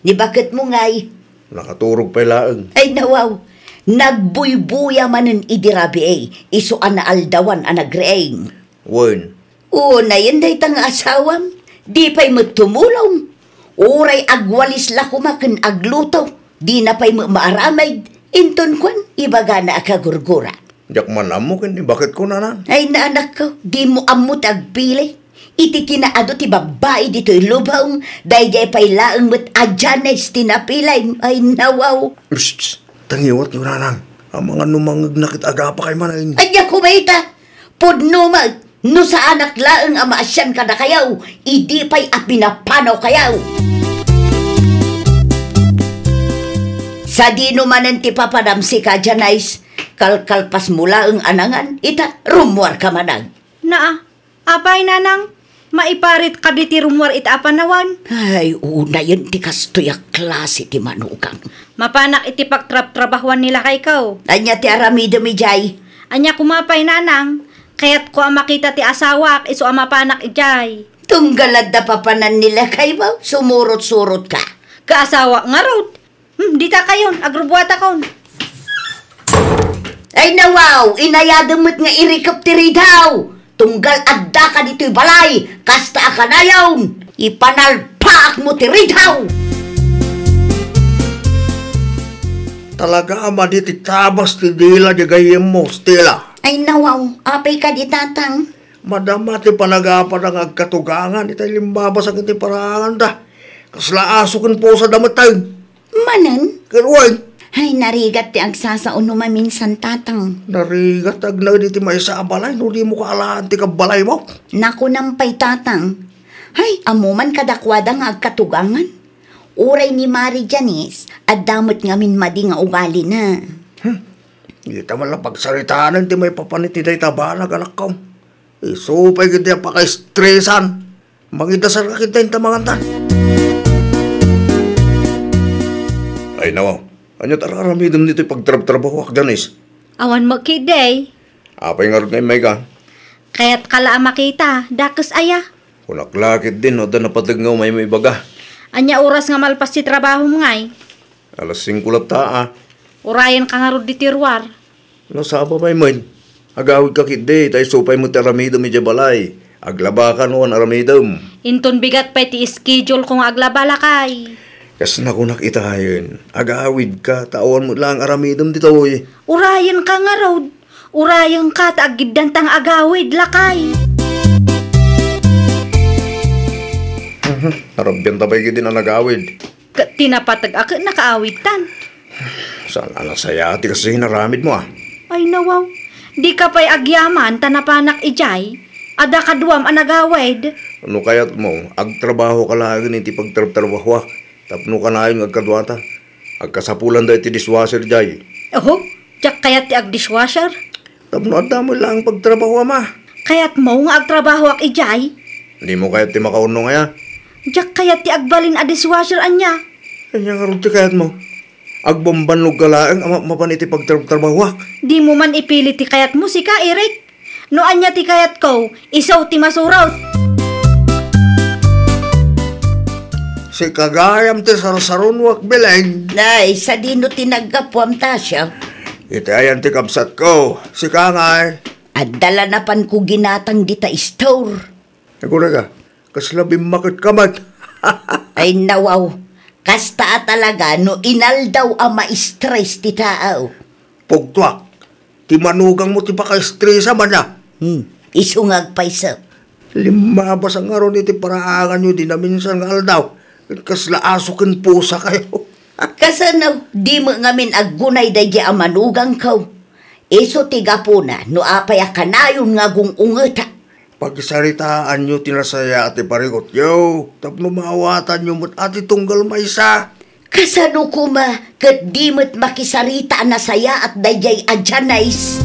Ni bakit mo ngay? Nakaturog pa ilaang. Ay nawaw. Nagbuybuya manen idirabi iso ana aldawan anagreeng. Wen, Oo na yan day tang asawam. Di pa'y magtumulong. Uray agwalis la kumakan agluto. Di na pa'y maaramay. Inton kwan, ibaga na akagurgura. diyak man amo kin, bakit ko nanang? Ay naanak ko, di mo amot agpili. Iti kinaado ti babae dito'y lubaw. Dayjay pa'y laang mo't adyanes tinapilay. Ay nawaw. Psst, tangiwat nyo nanang. Ang mga numangag nakit agapa kay manain. Anya kumaita. Pudnumag. No sa anak laang amaasyan ka na kayaw. Idi pa'y apinapanaw kayaw. Sa di numanan ti papadam si Kajanais, kalkalpas mula ang anangan, ita rumwar ka manag. Naa, apay nanang, maiparit ka di ti rumwar itapanawan. Ay, una yun ti kastoyak klase ti manukang. Mapanak iti pagtrabahuan nila kay kaw. Anya ti aramido mi jay. Anya kumapay nanang, kaya't ko ang makita ti asawak, iso ang mapanak ijay. Tunggalad na papanan nila kay mo, sumurot-surot ka. Kaasawak nga rod. Di ta kayon, agrubuata kaon. Ay nawaw, inayadamot nga irikap ti ridaw. Tunggal adda ka dito'y balay, kasta ka na yawn. Ipanalpaak mo ti ridaw. Talaga ama di ti tabas ti dila di gayem mo, Stella. Ay nawaw, apay ka di tatang. Madama ti panagapan ang agkatugangan, itay limbabas ang iti parangan da. Kasla asukin po sa damatay. Manan? Karuan, Ay, narigat ti agsasaon no maminsan tatang. narigat agna di ti may sa balay, no di mo kaalaan ti kabalay mo. Naku nampay tatang. Ay, amuman kadakwada nga agkatugangan. Uray ni Mari Janice, at damot nga minmadi nga ugali na. Di ta man lang pagsaritanan ti may papanit ti day tabanag anak ko. Isupay kita paka-stressan. Mangidasal ka kita yung tamangantan. Ay nawaw, Anya tararamidam nito'y pagtrabaho ak danis. Awan mo kiday. Apay nga rin ngayon may ka. Kaya't kala makita, dakes aya. Kunaklakit din, o da napatignaw may baga. Anya oras nga malpas si trabaho mo ngay. Alas 5 taa. Urayan ka nga ro di tirwar. Nasaba may man. Agawid ka kide, tayo supay mo taramidam ija balay. Aglabakan o an aramidam. Inton bigat pa ti schedule kung aglabala kay. Kas na ko nakita yun. Agawid ka, tawan mo lang aramidam dito eh. Urayan ka nga ro. Urayan ka ta agiddan tang agawid lakay. Narabyan tabay ka din ang nagawid. Tinapatag ako nakaawid tan. Saan anak saya, ati kasi hinaramid mo ah. Ay nawaw. Di ka pa'y agyaman tanapanak ijay. Ada kaduam ang nagawid. Ano kaya't mo, agtrabaho ka lang iti pagtrabaho. Tapno ka na yung agkadwata. Agkasapulan da iti dishwasher jay. Oho, tiyak kayat ti ag-dishwasher. Tapno at mo lang pagtrabaho ma. Kayat mo nga agtrabaho ak ijay. Hindi mo kaya't ti makaunong kaya. Tiyak kayat ti agbalin a dishwasher anya. Kanya nga rin ti kaya't mo. Agbambanlog ka lang mapan iti pagtrabaho. Di mo man ipilit ti kayat mo si ka, Eric. No anya ti kayat ko, isaw ti masuraw. Si kagayam ti sarsaron wak bileng. Nay, sa dino tinaggapuam ta siya. Iti ayan ti kapsat ko. Si kangay. At dala na pan ko ginatang di ta store. Naguna ka, kaslabing makit kamat. Ay nawaw. Kasta talaga no inaldaw ang ma-stress ti tao. Pugtwak, ti manugang mo ti paka-stressa man na. Isungag pa isa. Limabas ang aron iti paraangan nyo, di na minsan nga aldaw. Kasla asukin pusa kayo. Kasanaw, di mo ngamin aggunay day di ang manugang kaw. Iso tiga po na, no apaya kanayon nga gung ungeta. Pagsaritaan nyo tinasaya ati parigot, yo, tapno maawatan nyo mo't ati tunggal maysa. Kasano kuma, kat di mo't makisarita na saya at dayjay adjanays.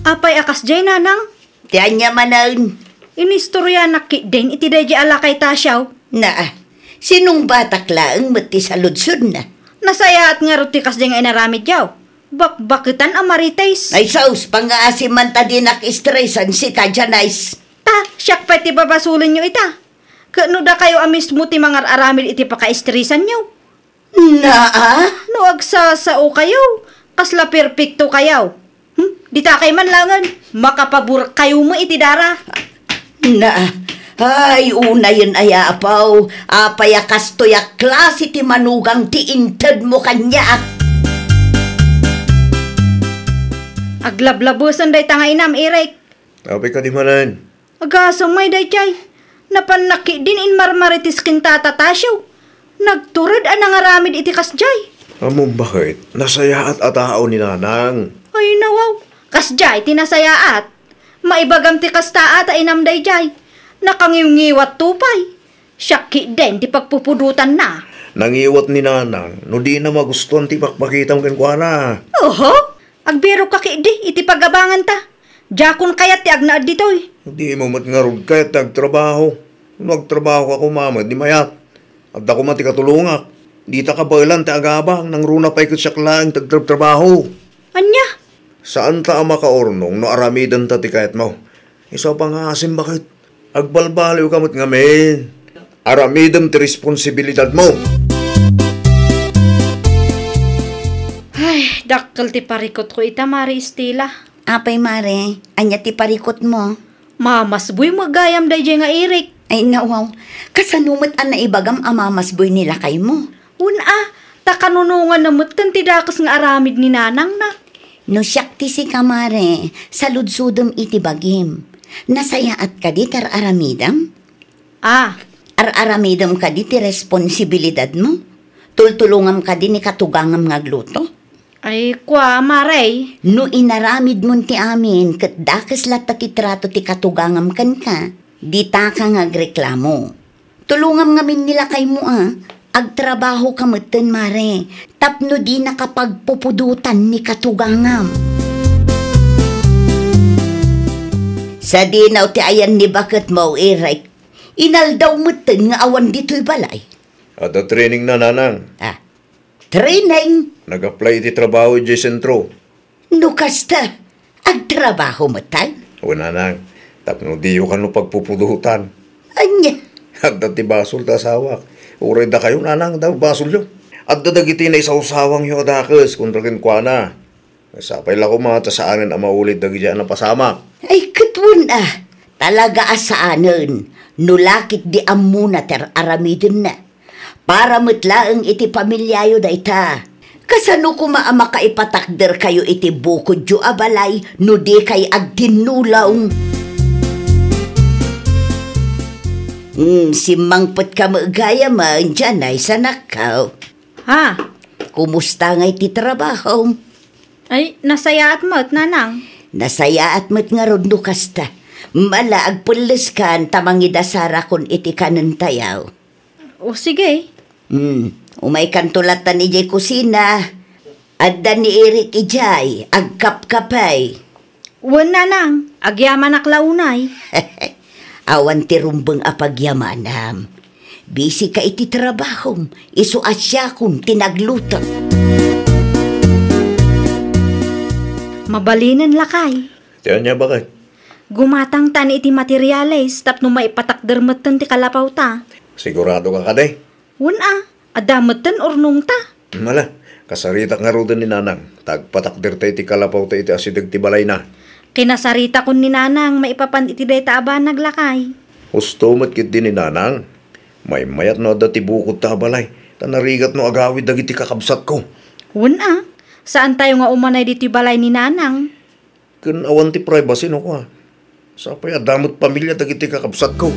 Apay akas jay nanang. Tiyan niya manan. Inistorya nakideng iti dayjay ala kay tasyaw. Na, sinong batak laang mati sa ludsud na? Nasaya at nga ruti kas jay nga inaramid yaw. Bakbakitan ang marites. Ay saus, pang-aasim man ta din nak-stressan si Kajanays. Ta, siyak pa iti babasulin nyo ita. Kano da kayo amis mo ti mga aramid iti paka-estresan nyo. Na, No agsasao kayo. Kasla perpekto kayaw. Dita kay man langan. Makapabur kayo mo iti dara. Na, ay una yun aya apaw. Apaya kastoyak klase ti manugang ti inted mo kanyak. Aglablabusan day tanga inam, Eric. Tapay ka di manan. Agasang may day chay. Napanaki din in marmaritis kintata tasyaw. Nagturad ang nangaramid iti kasjay. Among bakit? Nasaya at atao ni nanang. Ay nawaw. Kasjay, tinasayaat. Maibagam ti kastaat ay inam day jay. Nakangiw-ngiwat tupay. Syaki din ti pagpupudutan na. Nangiwat ni nanang, no di na magustuhan ti pakpakitam kenkwana. Oho. Agbiro ka kiidi, iti pagabangan ta. Jakon kayat ti agnaad ditoy. Di mo matngarod kahit nagtrabaho. Nagtrabaho ako mama, di mayat. At ako mati katulungak. Di ta kabalan ti agabang, nang runa pa'y kutsaklaan tagtrabaho. Anya? Saan ta ang makaornong no aramidan ta ti kahit mo? Isa pa nga asin bakit? Agbalbaliw kamot ngamin. Aramidam ti responsibilidad mo. Ay, dakkel ti parikot ko ita, Mari Estela. Apay mare, anya ti parikot mo. Mamasboy magayam day nga Eric. Ay nawaw, kasanumot ang naibagam ang mamasboy nila kay mo. Una, takanunungan na mutan ti dakas nga aramid ni nanang na. No siyak ti si kamare, saludsudom iti bagim. Nasaya at ka di tar aramidam? Ah, Ar-aramidam ka di ti responsibilidad mo? Tultulungam ka di ni katugangam nga gluto? ay kwa, Maray. No inaramid mo ti amin, kat dakes lat ti trato ti katugangam kan ka, di ta ka nga agreklamo. Tulungam ngamin nila kay mo agtrabaho ka meten mare, tapno di nakapagpupudutan ni katugangam. Sa dinaw ti ayan ni bakit mo, Eric, inaldaw meten nga awan dito'y balay. Ada training na nanang. Training? Nag-apply iti trabaho di sentro. Nukasta, agtrabaho mo tay? O nanang, tapno diyo ka no pagpupudutan. Anya? Adda ti basol ta sawak. Uray da kayo nanang daw basol yo. Adda dagiti na isaw-sawang yo dakes kung rakin kwa na. Sapay lang ko mga tasaanan ang maulit dagi dyan na pasama. Ay, katwan talaga asaanan. Nulakit di amuna ter aramidin na. Para matlaang iti pamilyayo da ita. Kasano kuma makaipatakder kayo iti bukod yu abalay no di kay agtinulaw. Si mangpot ka magaya man dyan ay sanakaw. Ha? Kumusta nga iti trabaho? Ay, nasayaat mo't, nanang. Nasayaat mo't nga ron kasta. Mala agpulis kan tamangidasara kun iti kanon tayaw. O sige. Umay kantulatan ni Jay kusina. Adda ni Eric ijay, agkap-kapay. Wan, nanang. Agyaman aklaunay. Awan ti rumbeng apagyamanam. Busy ka iti trabahom. Isu asya kung tinaglutang. Mabalinan lakay. Tiyan niya bakit? Gumatang tan iti materialis tapno maipatakdermeten ti kalapaw ta. Sigurado ka kaday? Wan adameten ornong ta. Mala, kasarita nga rodan ni nanang. Tagpatakder tayo ti kalapaw tayo iti asidag ti balay na. Kinasarita kun ni nanang maipapan iti day ta aba naglakay. Husto matkit din ni nanang. May mayat no dati bukod ta balay. Tanarigat no agawid dagiti kakabsat ko. Wan saan tayo nga umanay dito balay ni nanang? Kun awan ti privacy no ko Sapay adamot pamilya dagiti kakabsat ko.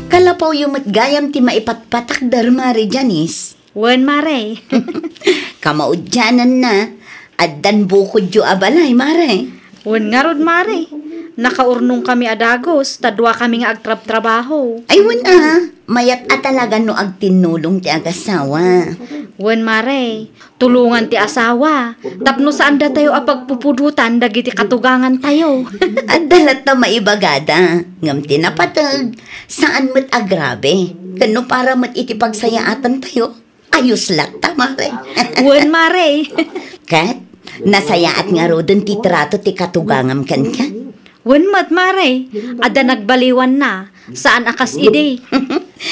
Kalapaw yung matgayam ti maipatpatakdar mare Janice. Wan mare. Kamaudyanan na. Addan bukod yu abalay mare. Wan nga rod mare. Nakaurnong kami adagos, tadwa kami nga agtrab-trabaho. Ay wan mayat talaga no agtinulong ti agasawa. Wan mare, tulungan ti asawa. Tapno saan da tayo apagpupudutan dagiti katugangan tayo. Adalat na maibagada. Ngam tinapatag. Saan mo't agrabe? Kano para mo't itipagsayaatan tayo? Ayos lang mare. Wan mare. Kat, nasayaat nga rodon ti trato ti katugangam kan ka. Wan mat mare, ada nagbaliwan na. Saan akas ide?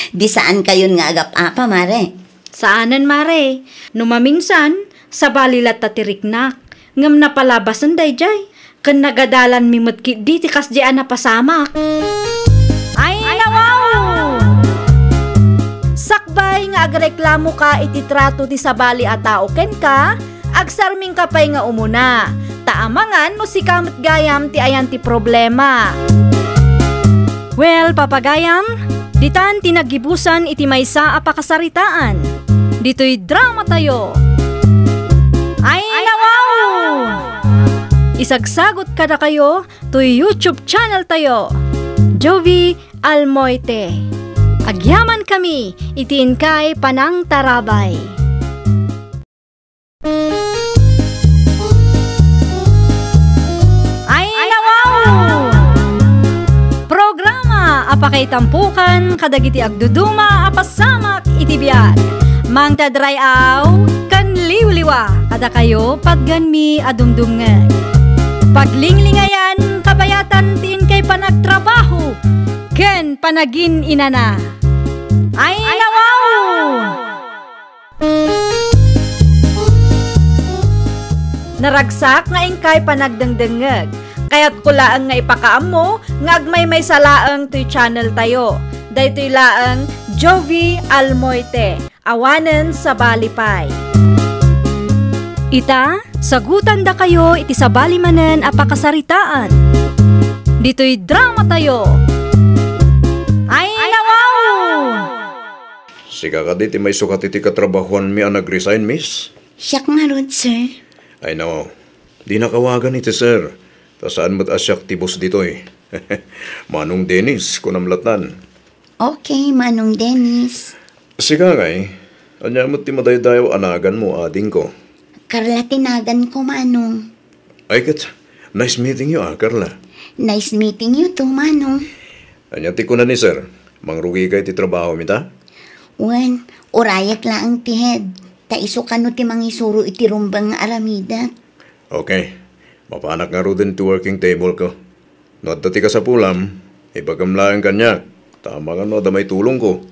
Di saan kayon nga agap-apa, mare? Saanan mare? Numaminsan, sa balilat tatiriknak. Ngam napalabasan day jay. Kan nagadalan mimot di tikas diyan na pasamak. Ay nawaw! Sakbay nga agreklamo ka iti trato ti sabali a tao ken ka, agsarming kapay nga umuna. Taamangan no si kamot gayam ti ayan ti problema. Well, papagayam, ditan tinagibusan iti maysa a pakasaritaan. Dito'y drama tayo. Ay nawaw! Isagsagot kada kayo to YouTube channel tayo. Jovi Almoite. Agyaman kami, itiin kay Panang Tarabay. Apakay tampukan, kadagiti agduduma, apasamak, itibiyag. Mang tadrayaw, kan liwliwa, kada kayo, pagganmi, adumdungan. Paglinglingayan, kabayatan, tiin kay panagtrabaho, ken panagin inana. Ay nawaw! Naragsak nga ingkay panagdangdangag. Kaya't kulaang nga ipakaam mo, nga agmay may salaang to'y channel tayo. Daytoy laang Jovi Almoite, awanen sa balipay. Ita, sagutan da kayo iti sa balimanen apakasaritaan. Dito'y drama tayo. Ay nawaw! Siga ka diti may sukat iti katrabahuan mi ang nag-resign, miss? Siyak nga ron, sir. Ay no, di nakawagan iti sir. Ta saan mo't asyak tibos dito Manong Dennis, kunamlatan. Okay, Manong Dennis. Siga ngay, anya mo't ti madaydayaw anagan mo ading ko. Carla, tinagan ko, Manong. Ay kat, nice meeting you Carla. Nice meeting you too, Manong. Anya ti ko na ni sir, Mangrugi kay ti trabaho mita? Wan, orayak lang ti head. Taiso ka no ti mangisuro iti rumbang nga aramida. Okay. Mapanak nga ro din ti working table ko. No at ti ka sa pulam, ipagamlaan kanya. Tama ka no, damay tulong ko.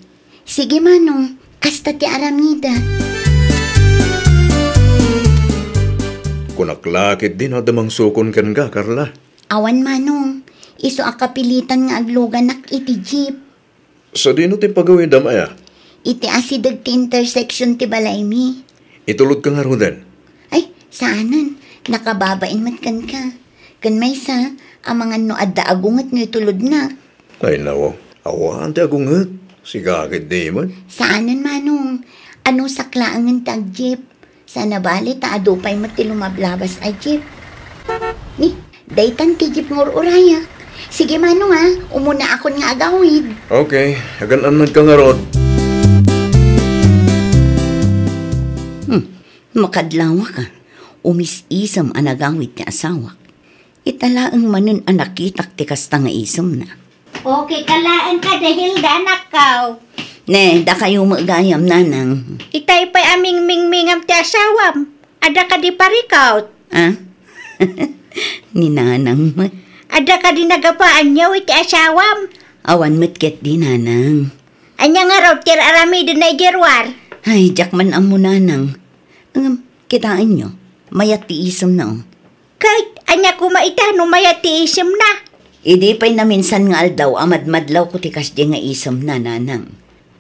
Sige manong, kasta ti aramida. Kunaklakit din damang sukon kan ka, Carla. Awan manong, iso akapilitan nga aglugan nak iti jeep. Sa dino ti pagawin damaya? Iti asidag ti intersection ti balay mi. Itulod ka nga ro din. Ay, saanan? Nakababain matkan ka. Kan may sa, ang mga no adda agungat nga itulod na. Ay nawo, awan ti agungat. Sigakit di man. Saanan manong? Ano saklaangan tag jeep? Sana bali ta adupay mati lumablabas a jeep. Ni, daytan ti jeep ngor urayak. Sige manong ha, umuna akon nga agawid. Okay, agan man ka nga ron. Makadlawa ka. Umis-isam ang nagawid ni asawak. Italaang manun ang nakitak ti kasta nga isam na. Okay, kalaan ka dahil da anak kao. Ne, da kayo magayam nanang. Itay pa'y aming mingmingam ti asawam. Ada ka di parikaut. Ah? Ni nanang mat. Ada ka di nagapaan niyo iti asawam. Awan matket di nanang. Anya nga raw tir arami din na igerwar. Ay, jakman ang mo nanang. Kitaan nyo, mayat ti isam na. Kahit anya kumaita no mayat ti isim na. Idi pa'y naminsan nga aldaw, amad-madlaw ko ti kasdi nga isam na nanang.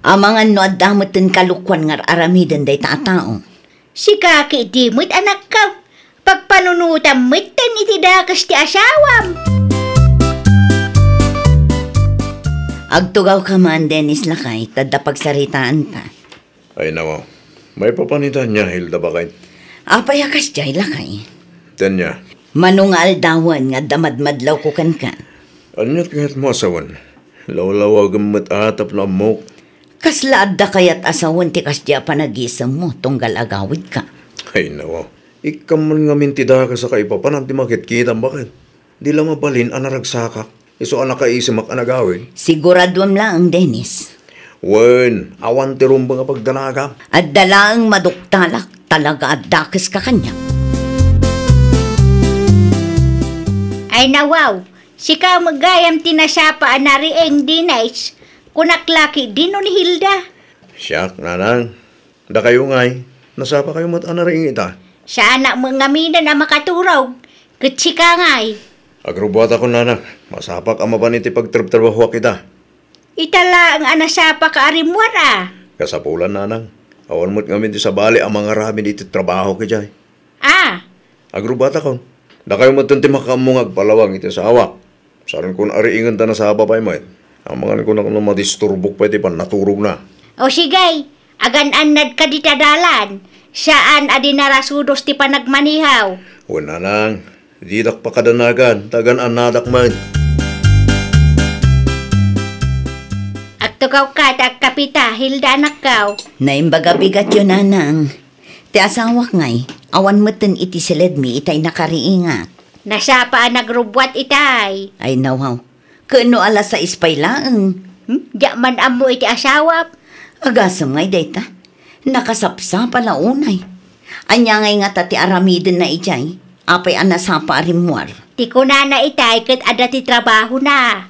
Amangan no at damutin kalukwan nga aramidan day tatao. Si kaki di mo't anak ka. Pagpanunutan mo't tan iti dakas ti asawam. Agtugaw ka man, Dennis Lakay, tadda pagsaritaan ta. Ay nawo, may papanitan niya, Hilda Bakay. Apayakas jay Lakay. Tanya, Manong aldawan nga damadmadlaw ko kan. anyat kahit mo asawan. Lawlaw gamit atap na amok. Kaslaad da kayat asawan ti kasya panagisam mo, tunggal agawid ka. Ay nawo, ikaman nga mintida ka sa kaipapan, di makit-kita bakit? Di lang mabalin ang naragsakak. Iso ang nakaisimak ang nagawin. Siguraduam lang, Dennis. Wen, awan ti rumba nga pagdalaga. At dalaang maduktalak, talaga at dakis ka kanya. Ay nawaw, sika magayam tinasapa anarieng dinays. Kunaklaki dino ni Hilda. Siyak, nanang. Da kayo ngay, nasapa kayo mat anaring ita. Sa anak mga mina na makaturog. Kutsika ngay. Agrubuat ako, nanang. Masapak ang mapaniti pagtrabaho kita. Itala ang anasapa ka arimwara. Kasapulan, nanang. Awan mo't ngamin ti sabali ang mga rami dito trabaho ka jay. Ah, Agrubat ako. Da kayo matunti makamungag palawang iti sa awak. Saran kung ariingan ta na sa ababay mo. Ang mga ko na kung madisturbok pa iti pan naturog na. o sigay, agan-anad ka di tadalan. Saan adi narasudos ti panagmanihaw. O nanang, didak pa kadanagan, tagan anadak man. Agtukaw ka, kapita, Hilda anak kaw. Naimbaga bigat yun, nanang. Ti asawak ngay, awan matan iti siledmi itay nakariingat. Nasapa nagrubwat itay. Ay nawaw, kano alas sa ispay lang. Di man amo iti asawa. Agasam ngay dayta, nakasapsa pala unay. Anya ngay nga tati aramidin na ijay, apay anasapa arimwar. Ti kunana itay ket ada ti trabaho na.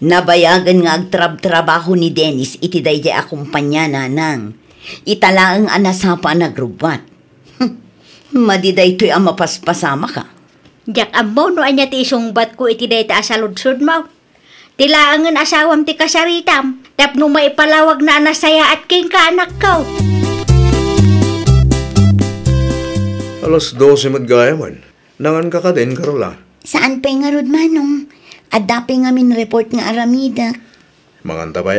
Nabayagan nga agtrab-trabaho ni Dennis iti dayjay akumpanya nanang. Italaang anasapa nagrubat. Madiday to'y ang mapaspasama ka. Jak amo no anya ti isungbat ko iti dayta asaludsod mo. Tilaangan asawam ti kasaritam. Tapno maipalawag na anasaya at king ka anak ko. Alas 12 madgaya man. Nangan ka din, Karola. Saan pa'y nga rod manong? Adapi nga min report nga aramida. Manganta bay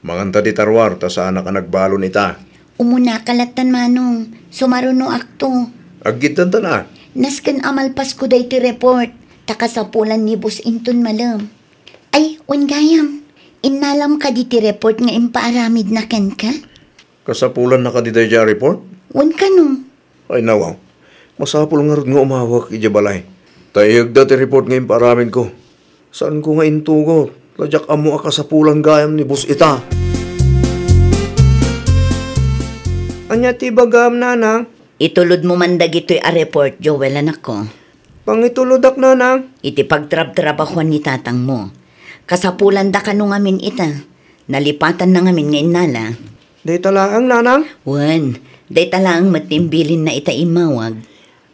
Manganta di tarwar, ta sa anak ang nagbalo nita. Umuna kalatan manong, sumaruno akto. Agitan ta na. Nasken amalpas ko day ti report, takasapulan ni Bus Inton malam. Ay, gayam, inalam ka di ti report nga impaaramid na ken ka? Kasapulan na ka di tayo report? Ka no. Ay nawaw, masapul nga rin nga umawak ija balay. Tayag da ti report ngayon paramin ko. Saan ko nga intugo? Tadyak amo aka sa pulang gayam ni Bus ita. Anya ti bagam nanang? Itulod mo man dagito'y a report, Joel, anak ko. Pangituludak nanang? Iti pagtrab-trabahuan ni tatang mo. Kasapulan da ka nung amin ita. Nalipatan na ngamin ngayon nala. Day talaang nanang? Wan, day talaang matimbilin na ita imawag.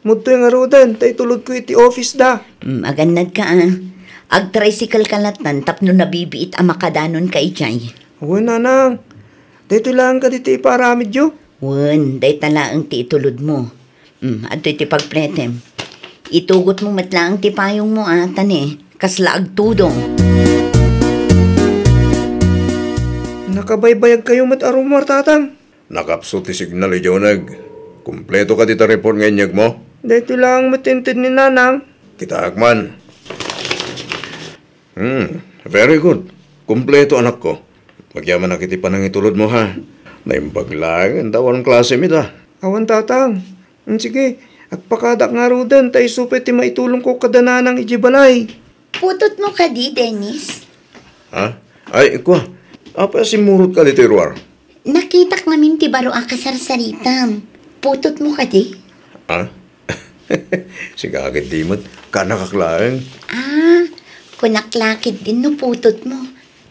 Mudto yung arudan, tay tulod ko iti office da. Aganad ka Ag-tricycle kalatan tapno nabibiit ang makadanon ka ichay. Awan nanang, day lang ka dito iparamid yo. Wan, day talaang ti itulod mo. Ato iti pagpretem. Itugot mo matlaang ti payong mo atan kasla agtudong. Nakabaybayag kayo mat-arumar tatang. Nakapso ti signal ijonag. Kumpleto ka dita report nganyag mo? Dito lang matintid ni nanang. Kita akman. Very good. Kumpleto anak ko. Magyaman na kiti panang itulod mo ha. Naimbag lang, dawan klase mita. Awan tatang. Sige, agpakadak nga rudan, tayo supet ti maitulong ko kada nanang ijibalay. Putot mo ka di, Dennis. Ha? Ay, ikwa. Apa si murot ka dito, Ruar? Nakitak namin ti baro ang kasarsaritam. Putot mo ka di. Ha? Sigagad di mo't kanakaklaang. Kunaklakit din no putot mo.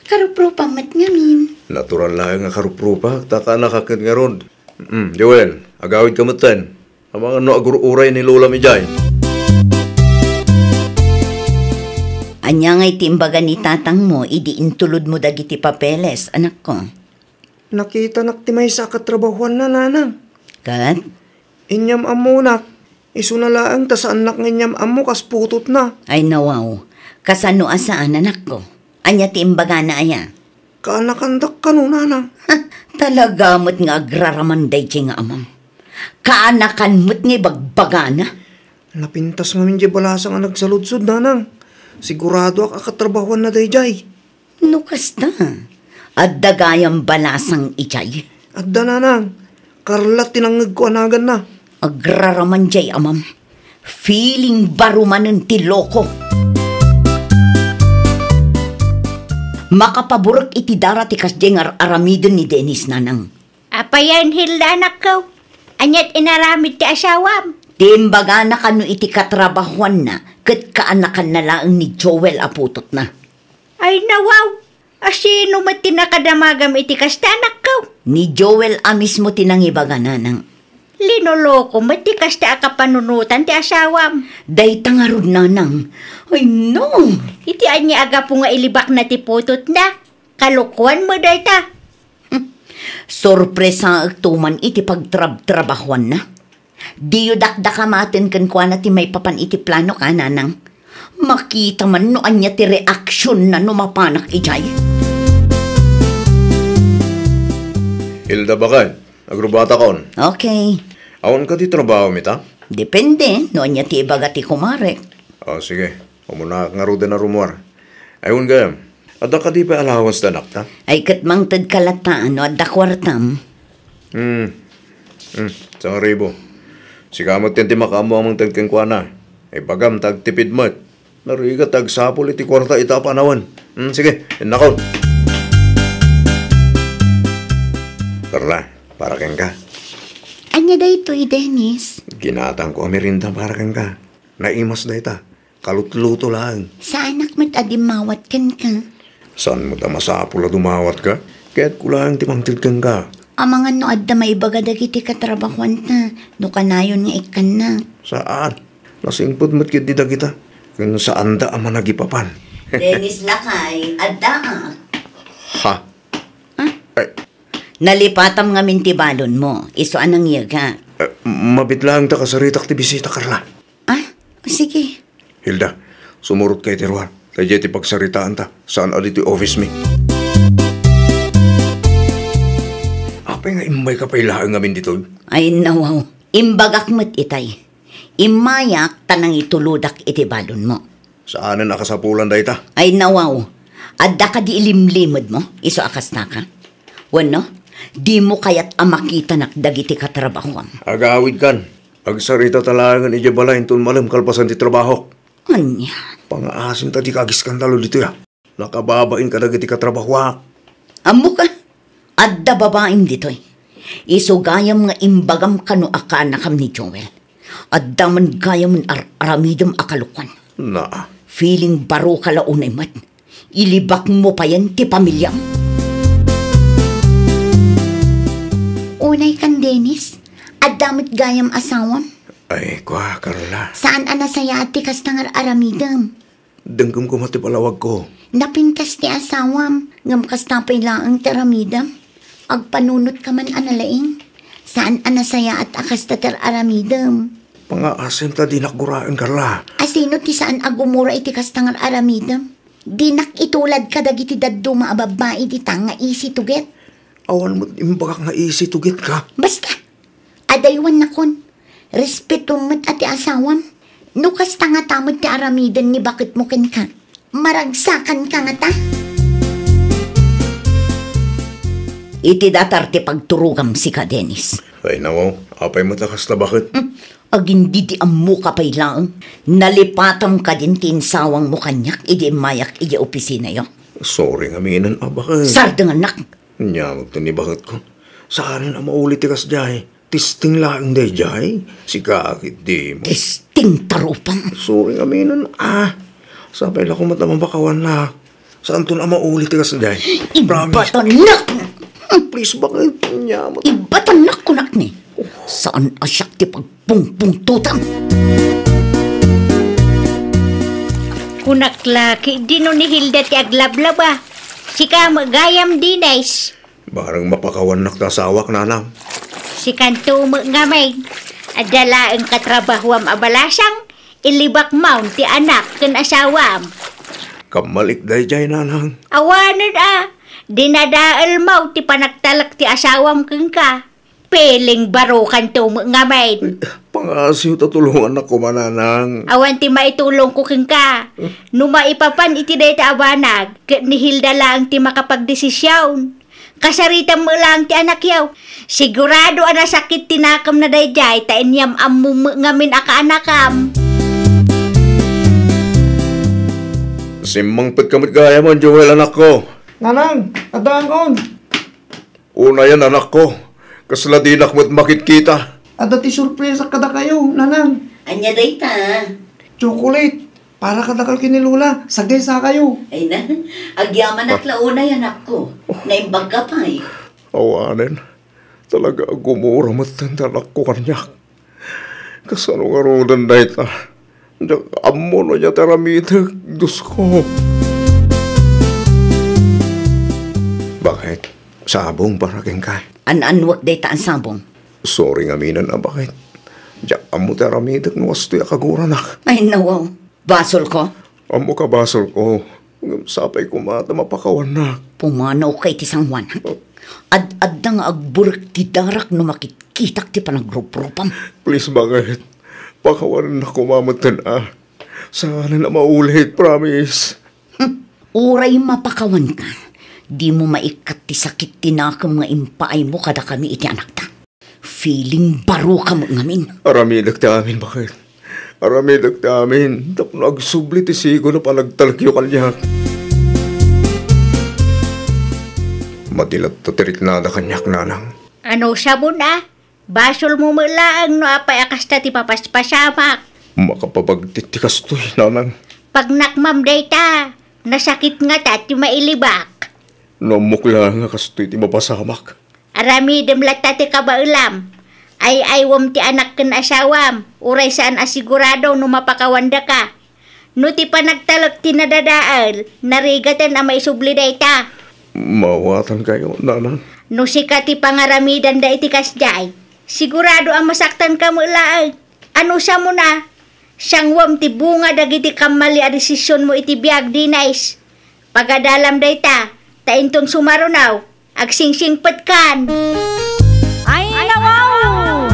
Karupro pamat ngamin. Natural lang nga karuprupa, taka nakakit nga ron. Joel, agawid ka matan. Ang mga agur-uray ni Lola Mijay. Anya nga'y timbaga ni tatang mo, idiin tulod mo dagiti papeles, anak ko. Nakita naktimay sa katrabahuan na nanang. Kat? Inyam amunak. Isunalaang ta sa anak ng amo kas putot na. Ay nawaw, kasano asaan anak ko? Anya timbaga na aya. Kaanakandak ka no nanang. Talaga mo't nga agraramanday nga amam. Kaanakan mo't nga bagbagana. Napintas ngamin di balasang ang nagsaludsod nanang. Sigurado ak akatrabahuan na dayjay. No kasta. At dagayang balasang ichay. Adda nanang. Karlat tinangag ko anagan na. Agraramanday amam. Feeling barumanan ti loko. Makapaburok iti darati kasdeng aramidon ni Dennis nanang. Apayan Hilda anak ko. Anyat inaramid ti asawam. Timbaga na kano iti katrabahuan na, kat kaanakan na lang ni Joel aputot na. Ay nawaw. Asino mat tinakadamagam iti kasta anak ko. Ni Joel mismo tinangibaga nanang. Linoloko mat ti kasta akapanunutan ti asawam. Day tangarod nanang. Ay no! Iti anya aga po nga ilibak na ti putot na. Kalukuan mo day ta. Sorpresa agtuman iti pagtrabahuan na. Diyo dakdakamaten kan kwa na ti may papan iti plano ka nanang. Makita man no anya ti reaksyon na numapanak ijay. Hilda bakay, agrubata kaon. Okay. Awan ka di trabaho mita? Depende, no anya ti ibaga ti kumare. Sige. Umuna nga ruda na rumor. Ayun gayam. Ada ka di pa allowance na nakta? Ay katmang tad kalataan no adda kwartam. Sang ribo. Sigamot yan ti makamo amang tagkang kwa na. Ay bagam tag tipid mat. Nariga tag sapol iti kwarta ita panawan. Sige, nakaw. Karla, para kang ka. Anya da ito, Dennis? Ginatang ko amirinda para kang ka. Naimas da ita. Kalutluto lang. Sa anak mo't adimawat kan ka. Saan mo ta masapula dumawat ka? Kaya't kulang timangtid kang ka. Ang mga no adda maibaga dagiti katrabahuan na. No kanayon nga ikan na. Saan? Lasingpod mo't kit dida kita. Kung saan da ama nagipapan. Dennis lakay, adda. Ha? Ay, Nalipatam nga mintibalon mo. Iso anang yaga. mabit lang ta kasaritak ti bisita, Carla. Sige. Hilda, sumurot kay Tiruan. Kaya ti pagsaritaan ta. Saan adi ti office mi? Apay nga imay ka pailaang ngamin dito. Ay nawaw, imbagak mo't itay. Imayak tanang ituludak iti balon mo. Saanan nakasapulan da ita? Ay nawaw, adda ka di ilimlimod mo, iso akas na ka. Wano, di mo kayat amakita nakdagiti katrabahuam. Agawid kan. Agsarita talangan ijabalain tun malam kalpasan ti trabaho. Anya? Pangaasim ta di kagiskandalo dito ya. Nakababain ka na iti katrabahwak. Amo ka, adda babaeng ditoy. Isugayam nga imbagam kano akana kam ni Joel. Adda man gayam aramidam akalukwan. Na, Feeling baro ka launay mat. Ilibak mo pa yan ti pamilyam. Unay kan Dennis, adamit gayam asawam. ay, kwa, Carla. Saan anasaya ti kastangar aramidam? Denggam ko mati palawag ko. Napintas ti asawam, ngam kastapay laang taramidam. Agpanunot ka man analaing. Saan anasaya at akas tatar aramidam? Pangaasim ta di nakguraan, Carla. Asino ti saan agumura iti kastangar aramidam? Dinak itulad ka dagiti daddo maababae di tanga isi tuget. Awan mo imbagak nga isi tugit ka. Basta, adaywan na kon. Respeto mo't ati asawam. Nukas tanga tamod ti aramidan ni bakit mo ken ka. Maragsakan ka nga ta. Iti datar ti pagturugam si ka, Dennis. Ay, nawaw. Apay mo takas na bakit? Agindi di ammo ka pa'y lang. Nalipatam ka din tinsawang mo kanyak. Idi mayak iji opisina yo. Sorry nga minan, bakit? Sardang anak. Nyamag to ni bakit ko. Saan na maulit tikas jay? Tisting lang day jay? Si kakit di mo. Testing tarupang. Sorry nga minan, Sabay lang kumatamang bakawan na. Saan to na maulit tikas jay? Ibatanak! Please, bakit? Nyamag. Ibatanak ko nak ni. Saan asyak ti pagpungpungtutam? Kunaklaki, di no ni Hilda ti aglablaba. Sika magayam di nice. Barang mapakawan naktasawak, nanang. Si kanto nga may. Adala ang katrabahuam abalasang. Ilibak maun ti anak ken asawam. Kamalik day jay, nanang. Awanan dinadaal mau ti panagtalak ti asawam ken ka. Peling baro kanto nga may. Pangasiw tatulungan ako, mananang. Awan ti maitulong ko ken ka. No maipapan iti dayta abanag. Ket ni Hilda lang ti makapagdesisyon. Kasarita mo lang ti anak yaw. Sigurado ana sakit tinakam na dayjay ta inyam ammo ngamin aka-anakam. Simang pagkamit gaya mo, Joel, anak ko. Nanang, adaan kon. Una yan, anak ko. Kasladinak mo't makit-kita. Ada ti surpresa kada kayo, nanang. Anya day ta. Chocolate. Para kadakal kinilula. Sagay sa kayo. Ay na, agyaman at launay anak ko. Naimbag ka pa eh. Awanin. Talaga gumura mo't anak ko kanyak. Kasano nga rodan na ita. Amo no niya taramita. Diyos ko. Bakit? Sabong para keng ka. An-anwak day ta ang sabong. Sorry nga minan, bakit? Diyak amo taramita no wasto ya kagura nak. Ay nawaw. Basol ko? Amo ka basol ko. Sapay ko mata mapakawan na. Pumanaw kay ti San Juan. Ad-ad nga agburak ti darak no makitkitak ti panagrup-rupam. Please, bakit? Pakawan na kumamatan Sana na maulit, promise. Uray mapakawan ka. Di mo maikat ti sakit tinakam nga impaay mo kada kami iti anak ta. Feeling baro ka mo ngamin. Aramidak ti amin, bakit? Aramidak ti amin. Tapos nagsubli ti sigo na panagtalagyo kanyak. Matilat to tirik na kanyak, nanang. Ano sabon Basol mo lang no apay akas ta ti papaspasamak. Makapapagtitikas to'y, nanang. Pag nakmam dayta, nasakit nga ta ti mailibak. Namukla nga kasto'y ti mapasamak. Arami demlat ti kabaulam. Ay aywam ti anak ken asawam. Uray saan asigurado no mapakawanda ka. No ti panagtalak ti nadadaal, narigatan a maisubli dayta. Mawatan kayo, nanang. No sika ti pangaramidan da iti kasjay. Sigurado ang masaktan ka mo laang. Ano sa mo na? Siyangwam ti bunga dagiti kamali a desisyon mo iti biag di nice. Pagadalam dayta, tainton sumarunaw, agsingsingpet kan. Ay, nawaw!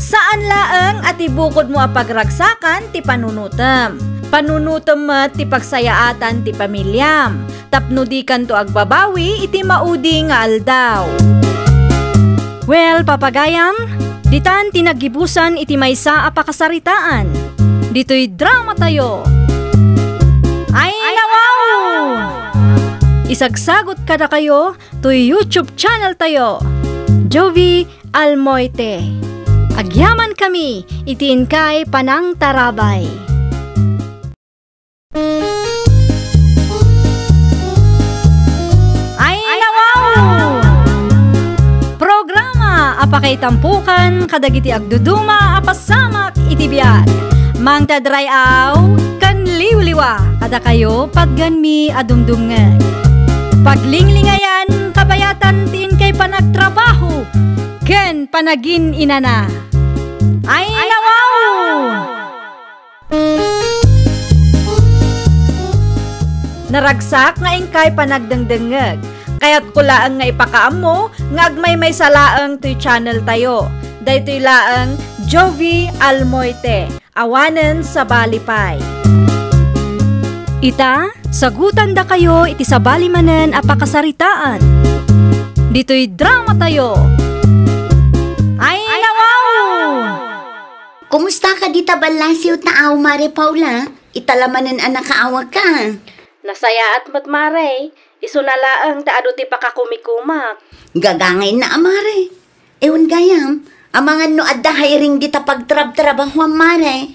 Saan laeng at ibukod mo a pagragsakan ti panunutem. Panunutem met ti pagsayaatan ti pamilyam. Tapno di kanto agbabawi iti maudi nga aldaw. Well, papagayam, ditan tinagibusan iti maysa a pakasaritaan. Dito'y drama tayo. Ay, nawaw! Isagsagot kada kayo to YouTube channel tayo, Jovi Almoite. Agyaman kami, itiin kay Panang Tarabay. Ay nawaw! Programa apakay tampukan kadagiti agduduma apasamak itibiyag. Mang tadrayaw kan liwliwa kada kayo padganmi adumdumngeg. Paglinglingayan kabayatan tiin kay panagtrabaho ken panagin inana. Ay nawaw! Naragsak nga ingkay panagdengdengeg. Kaya't kulaang nga ipakaam mo nga agmay may salaang to'y channel tayo. Daytoy laang Jovi Almoite. Awanen sa balipay. Ita, sagutan da kayo iti sa balimanen apakasaritaan. Dito'y drama tayo. Ay nawaw! Kumusta ka di tabalasiw taaw, Mare Paula? Italamanan ang nakaawag ka. Nasaya at matmaray. Isunalaang taado ti pakakumikumak. Gagangay na, Mare. Ewan gayam, ang mga no adda hiring di tapagtrab-trabaho, Mare.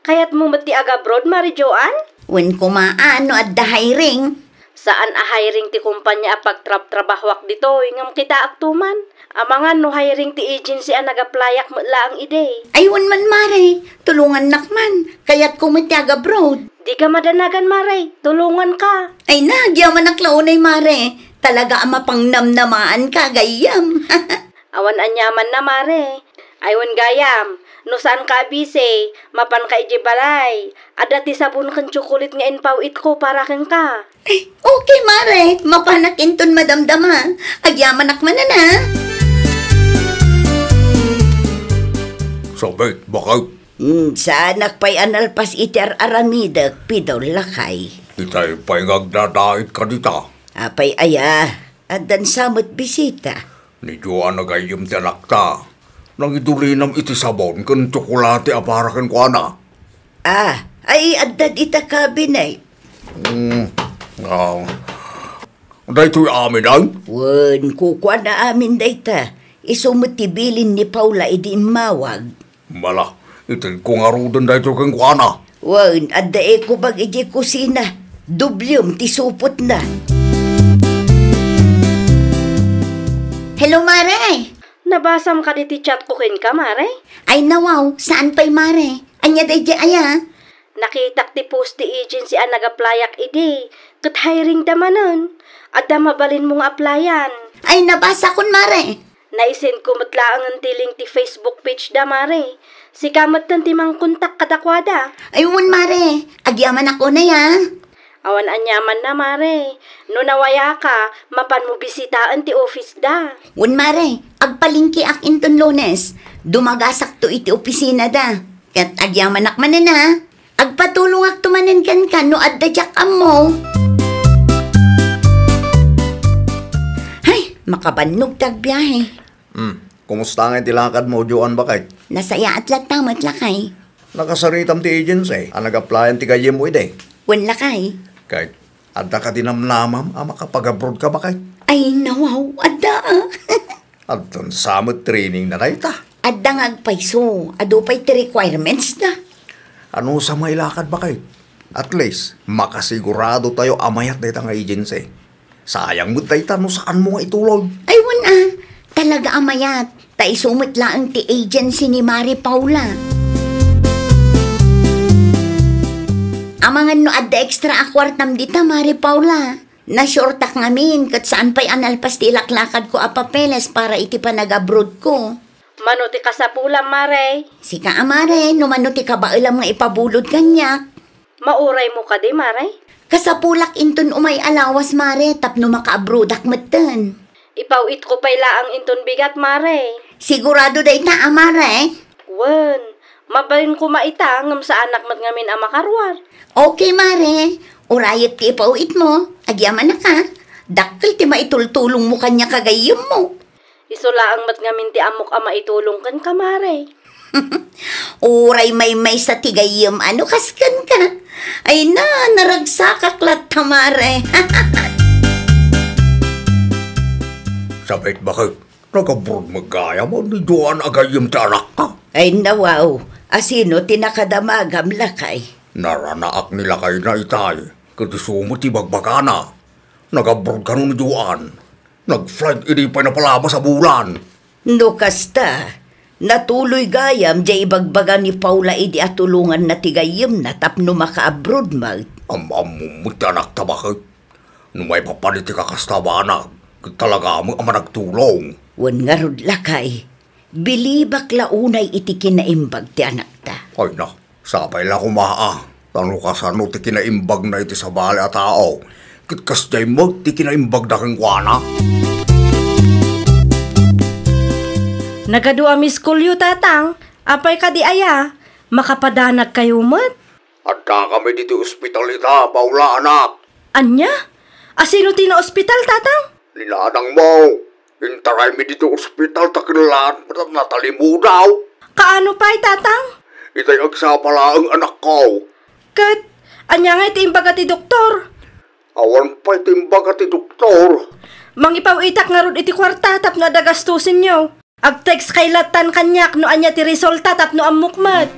Kaya't mo mati agabroad, Mari Joan? Wen kumaan no adda hiring. Saan a hiring ti kumpanya apagtrab-trabahwak dito, ingam kita aktuman. Amangan no hiring ti agency ang nagaplayak mo laang ide. Aywan man, Mare. Tulungan nakman. Kaya't kumiti agabroad. Di ka madanagan, Mare. Tulungan ka. Ay nagyaman naklaunay, Mare. Talaga ang mapangnamnamaan ka, gayam. Awan anyaman na, Mare. Aywan gayam. No saan ka abise, mapan ka ijibalay. Ada ti sabon kan tsukulit nga inpawit ko para kang ka. Ay, okay, Mare. Mapanakin ton madamdama. Agyaman nakman na. Sabit, bakit? Saan nakpay analpas iter aramidag pidaw lakay. Itay pa'y ngagdadait ka dita. Apay aya, adan samot bisita. Ni Joan nagayim ti alakta. Nang idulinam iti sabon kan tsokolate aparakan ko ana. Ay adad ita kabinay. Daytoy amin ay? Wen, kukwa na amin dayta. Isumutibilin ni Paula idi mawag. Mala, itin ko nga rudan daytoy kan ko ana. Wen, adda ko bag iji kusina. Dublum ti supot na. Hello, Mare. Nabasam ka di ti chat ko ken ka, Mare? Ay nawaw, saan pa'y, Mare? Anya day di aya? Nakitak ti post ti agency ang nagaplayak idi. Kat hiring damanon. At mabalin mong applyan. Ay nabasa kun, Mare. Naisend ko matlaang ang tiling ti Facebook page da, Mare. Si kamat ng timang kontak kadakwada. Ayun, Mare. Agyaman ako na ya. Awan anyaman na, Mare. No nawaya ka, mapan mo bisitaan ti office da. Wen, Mare. Agpalingki ak inton Lunes. Dumagasak to iti opisina da. Kat agyaman akman na. Agpatulong ak tumanen kan no adda jak mo. Hay, makabannog tagbiyahe. Kumusta nga itilakad mo, Joan, bakit? Nasaya at latamat lakay. Nakasaritam ti agency. Ang nag-applyan ti kayem mo ide. Wen lakay. Kahit adda ka dinamnamam, makapag-abroad ka bakit? Ay nawaw, adda. At samot training na naita. Adda nga agpayso. Ado pa'y ti requirements na. Ano sa mailakad bakit? At least, makasigurado tayo amayat dahil ang agency. Sayang mo tayo no saan mo nga itulog. Ay wan talaga amayat. Taisumot lang ti agency ni Mari Paula. Amangan no adda extra akwartam dita, Mari Paula. Nasyurtak ngamin kat saan pa'y analpas ti laklakad ko a papeles para iti panag-abroad ko. Manuti ka sa pulang, Mare. Sika Mare, no manuti ka ba ilam nga ipabulod kanyak? Mauray mo ka di, Mare. Kasapulak inton umay alawas, Mare, tapno maka-abroad akmatan. Ipawit ko pa'y laang inton bigat, Mare. Sigurado day ta, Mare? Wen, mabalin ko maita ngam sa anak mat ngamin ang makarwar. Okay, Mare. Urayat ti ipawit mo. Agyaman na ka. Dakkel ti maitultulong mo kanya kagayom mo. Isulaang mat ngamin ti amok ang maitulong kan ka, Mare. Uray may sa tigayom. Ano kaskan ka? Ay na, naragsakak lat ta, Mare. Sabit bakit? Nagabrod magaya mo ni Joan agayim ti anak ka. Ay nawaw, asino tinakadamagam lakay. Naranaak nila kayo na itay. Kasi sumo ti bagbagana. Nagabrod ka nun ni Joan. Nag-flight ini pa na palaba sa bulan. No kasta, natuloy gayam di ibagbaga ni Paula idi atulungan na tigayim na tapno maka-abroad mag. Amumuti anak ta bakit? Nung may papaliti ka kastabanag, talaga mo ang nagtulong. Wan nga rod lakay, bilibak launay iti kinaimbag ti anak ta. Ay na, sabay lang kumaa. Tano ka sa no ti kinaimbag na iti sa bali at tao. Kitkas jay mo ti kinaimbag na kang kuana. Nagadua miskulyo tatang, apay ka di aya, makapadanag kayo mat. At kami dito ospitalita, Paula anak. Anya? Asino ti na ospital tatang? Linanang mo, intaray mi dito ospital takilaan natalimu daw. Kaano pa'y tatang? Itay agsapala ang anak ko. Kat, anya nga iti imbaga ti doktor. Awan pa itimbaga ti doktor. Mangipaw itak nga rod iti kwarta tapno adagastusin nyo. Ag-text kay latan kanyak no anya ti resulta tapno amukmat.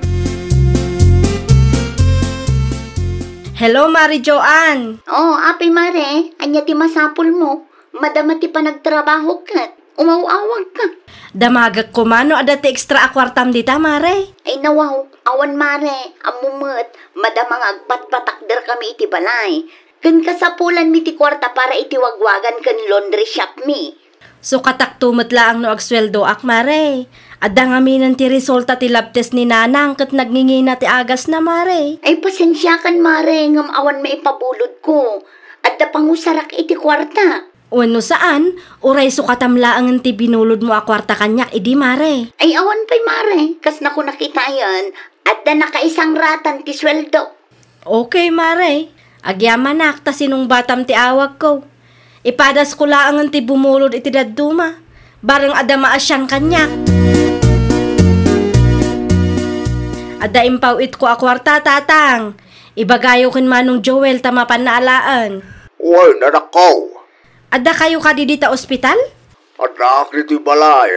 Hello, Mari Joanne. Oh, api mare, anya ti masapul mo. Madama ti panagtrabaho kat. Umawawag ka. Damagak ko mano ada ti extra akwartam dita, Mare. Ay nawaw, awan mare, amumut. Madamang agpat-patakder kami iti balay. Kun kasapulan mi ti kwarta para iti wagwagan kan laundry shop mi. So kataktumot laang no agsweldo ak, Mare. Adda nga minan ti resulta ti lab test ni Nanang kat nagngingina ti agas na, Mare. Ay pasensya kan mare, ngam awan maipabulod ko. Adda pangusarak iti kwarta. Wano saan, uray sukatamlaang ti binulod mo a kwarta kanyak, idi, Mare. Ay awan pa'y mare, kas naku nakita yan. Adda nakaisang ratan ti sweldo. Okay, Mare. Agyaman nakta sinong batam ti awag ko. Ipadas ko laang ti bumulod iti dadduma. Barang ada maasyang kanyak. Ada impaw it ko a kwarta, tatang. Ibagayo kin manong Joel tama panaalaan. Uy, nanak ko. Ada kayo ka di dita ospital? Anak ni ti balay.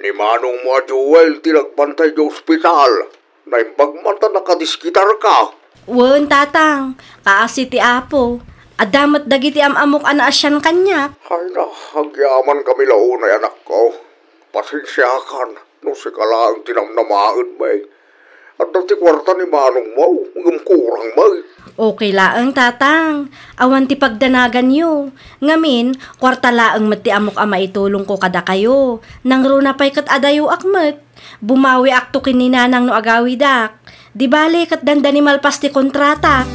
Ni manong mo Joel tinagbantay di ospital. Naimbag man ta nakadiskitar ka. Wen, tatang. Kaasi ti apo. Adamat dagiti amamok ana asyan kanyak. Ay na, hagyaman kami launay anak ko. Pasensyakan, no si kalaang tinamnamaad may. At dati kwarta ni manong mo, kurang may. Okay laang, tatang. Awan ti pagdanagan yo. Ngamin, kwarta laang mati amok ama itulong ko kada kayo. Nang runa pa'y kat adayo akmet. Bumawi akto kin ni Nanang no agawidak. Di bale kat danda ni malpas ti kontrata.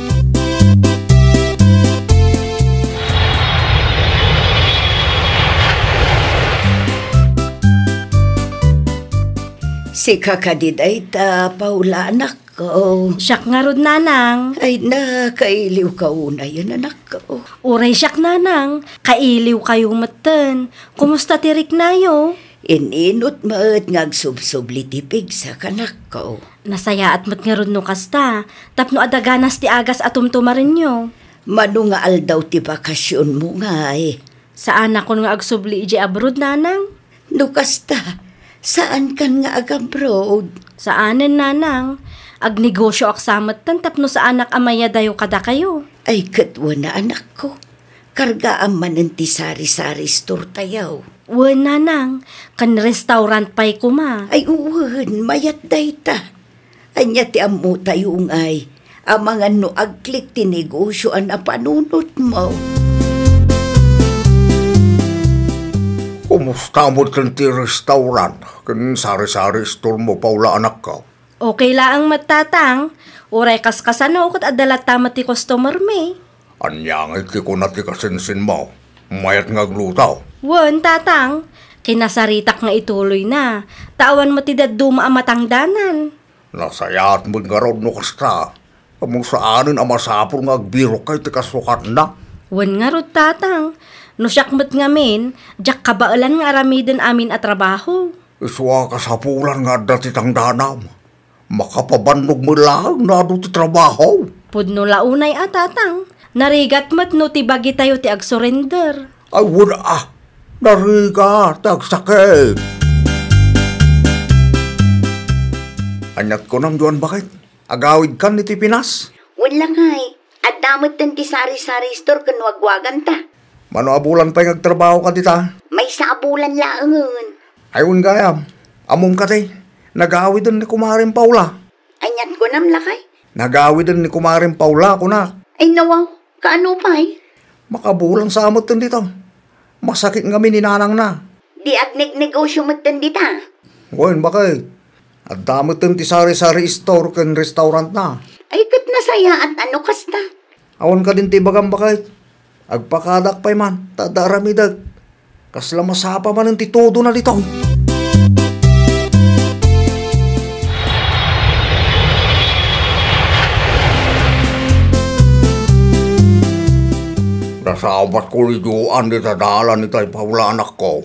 Si kakadiday ta, Paula anak ko. Siyak nga rod, Nanang. Ay nakailiw ka una yun anak ko. Uray siyak, Nanang. Kailiw kayo maten. Kumusta tirik na yo? Ininot maat ngagsubsubli tipig sa kanak ko. Nasaya at mat nga rod no kasta. Tapno adaganas ti agas atumtumarin nyo. Mano nga aldaw ti bakasyon mo nga eh. Saan ako nga agsubli iji abroad, Nanang? No kasta, saan kan nga agabroad? Saanen, Nanang? Agnegosyo aksamat tan tapno sa anak amaya dayo kada kayo. Ay katwa na anak ko. Kargaan man ang ti sari-sari store tayaw. Wen, Nanang, kan restaurant pa'y kuma. Ay uwan, mayat dayta. Anya ti amu tayong ay. Ang mga no agklik ti negosyo ang apanunot mo. Kumusta mo kan ti restaurant? Kan sari-sari store mo, Paula anak ka. Okay laang matatang. Uray kaskasano kat adalat tama ti customer me. Anyang iti ko na ti kasinsin mo. Mayat nga glutaw. Wen, tatang. Kinasaritak nga ituloy na. Tawan mo ti daduma ang matangdanan. Nasayat mo nga raw no kasta. Among saanin ang masapol nga agbiro kay ti kasukat na. Wen nga rod, tatang. No siyakmat nga min, jak kabaalan nga aramiden amin at trabaho. Iswa kasapulan nga dati tangdanam. Makapabannog mo lang na ti trabaho. Pudno launay tatang. Narigat mat no ti bagi tayo ti agsurrender. Ay wala ah. Nariga, tagsakit. Anyat ko nam Juan bakit? Agawid kan iti Pinas. Wala ngay. At damot tan ti sari-sari store kan wagwagan ta. Mano abulan pa yung agtrabaho ka dita? May saabulan laangon. Ayun gayam. Among ka tay. Nagawid din ni Kumaring Paula. Anyat ko nam lakay. Nagawid din ni Kumaring Paula ko na. Ay nawaw, kaano pa'y? Makabulang sa amot din dito. Masakit nga mininanang na. Di agnig negosyo matan dita. Ngayon bakit? At damot din ti sari-sari store kan restaurant na. Ay kat nasaya at ano kasta. Awan ka din ti bagam bakit? Agpakadak pa'y man, tadaramidag. Kasla masapa man ang titudo na dito. Nasabat ko liduan di tadalan ni tay Paula anak ko.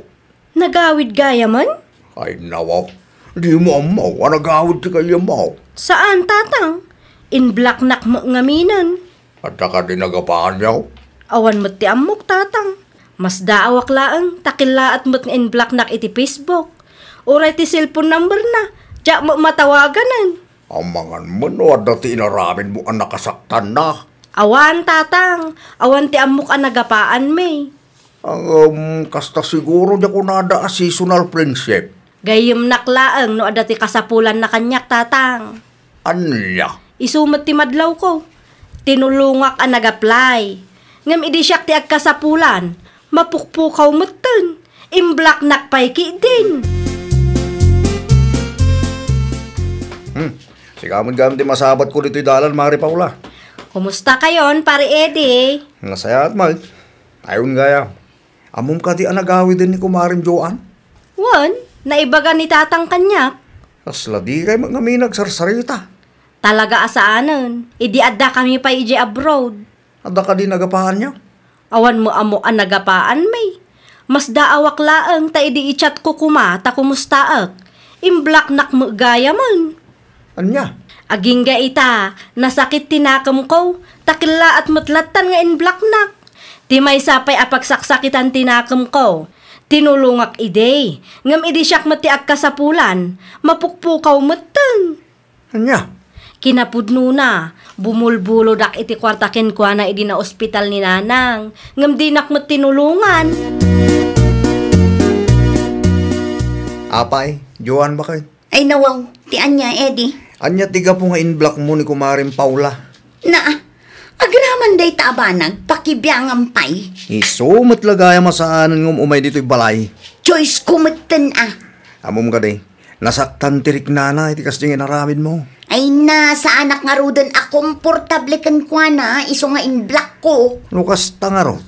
Nagawid gaya man? Ay nawaw, di mo amaw, nagawid ti kayo mo. Saan, tatang? In black nak mo ngaminan. At ka din nagapaan yaw. Awan mo't ti amok, tatang. Mas daawak laang, takilaat mo't in black nak iti Facebook. Uray ti cellphone number na, diyak mo matawaganan. Amangan mo no, at dati inaramin mo ang nakasaktan na. Awan, tatang. Awan ti amok ang nagapaan, may. Kasta siguro di ko nada a seasonal friendship. Gayem naklaang no adati kasapulan na kanyak, tatang. Anya? Isumat ti madlaw ko. Tinulungak ang nag-apply. Ngam idi siyak ti agkasapulan. Mapukpukaw matan. Imblak nakpayki din. Sigamon gamit masabat ko dito'y dalan, Mari Paula. Kumusta kayon, pare Eddie? Nasaya at mag. Ayun gaya. Amom ka di anagawi din ni Kumaring Joan. Wan, naibaga ni tatang kanyak. Kasla di kay mga minagsarsarita. Talaga asaanan. Idi adda kami pa iji abroad. Adda ka di nagapahan niya. Awan mo amo ang nagapaan may. Mas daawak laang ta idi ichat ko kuma ta kumustaak. Imblak nak mo gaya man. Anya? Aging ga ita, nasakit tinakam ko. Takila at mutlatan nga inblak nak. Ti may sapay apagsaksakitan tinakam ko. Tinulungak ide. Ngam idi siyak mati agkasapulan. Mapukpukaw matang. Anya? Kinapudno na. Bumulbulo dak iti kwartakin kwa na idi na ospital ni nanang. Ngam di nak matinulungan. Apay, Joan ba kayo? Ay nawaw, ti anya, Eddie. Anya tiga po nga in-block mo ni Kumaring Paula. Na, agraman day taabanag, pakibyangan pay. Iso, matlagaya masaanan ng umay dito'y balay. Choice kumatan Amom ka day, nasaktan tirik nana, iti kasi nga naramid mo. Ay na, sa anak nga rudan komportable kan kwa na, iso nga in black ko. Lukas tangaro,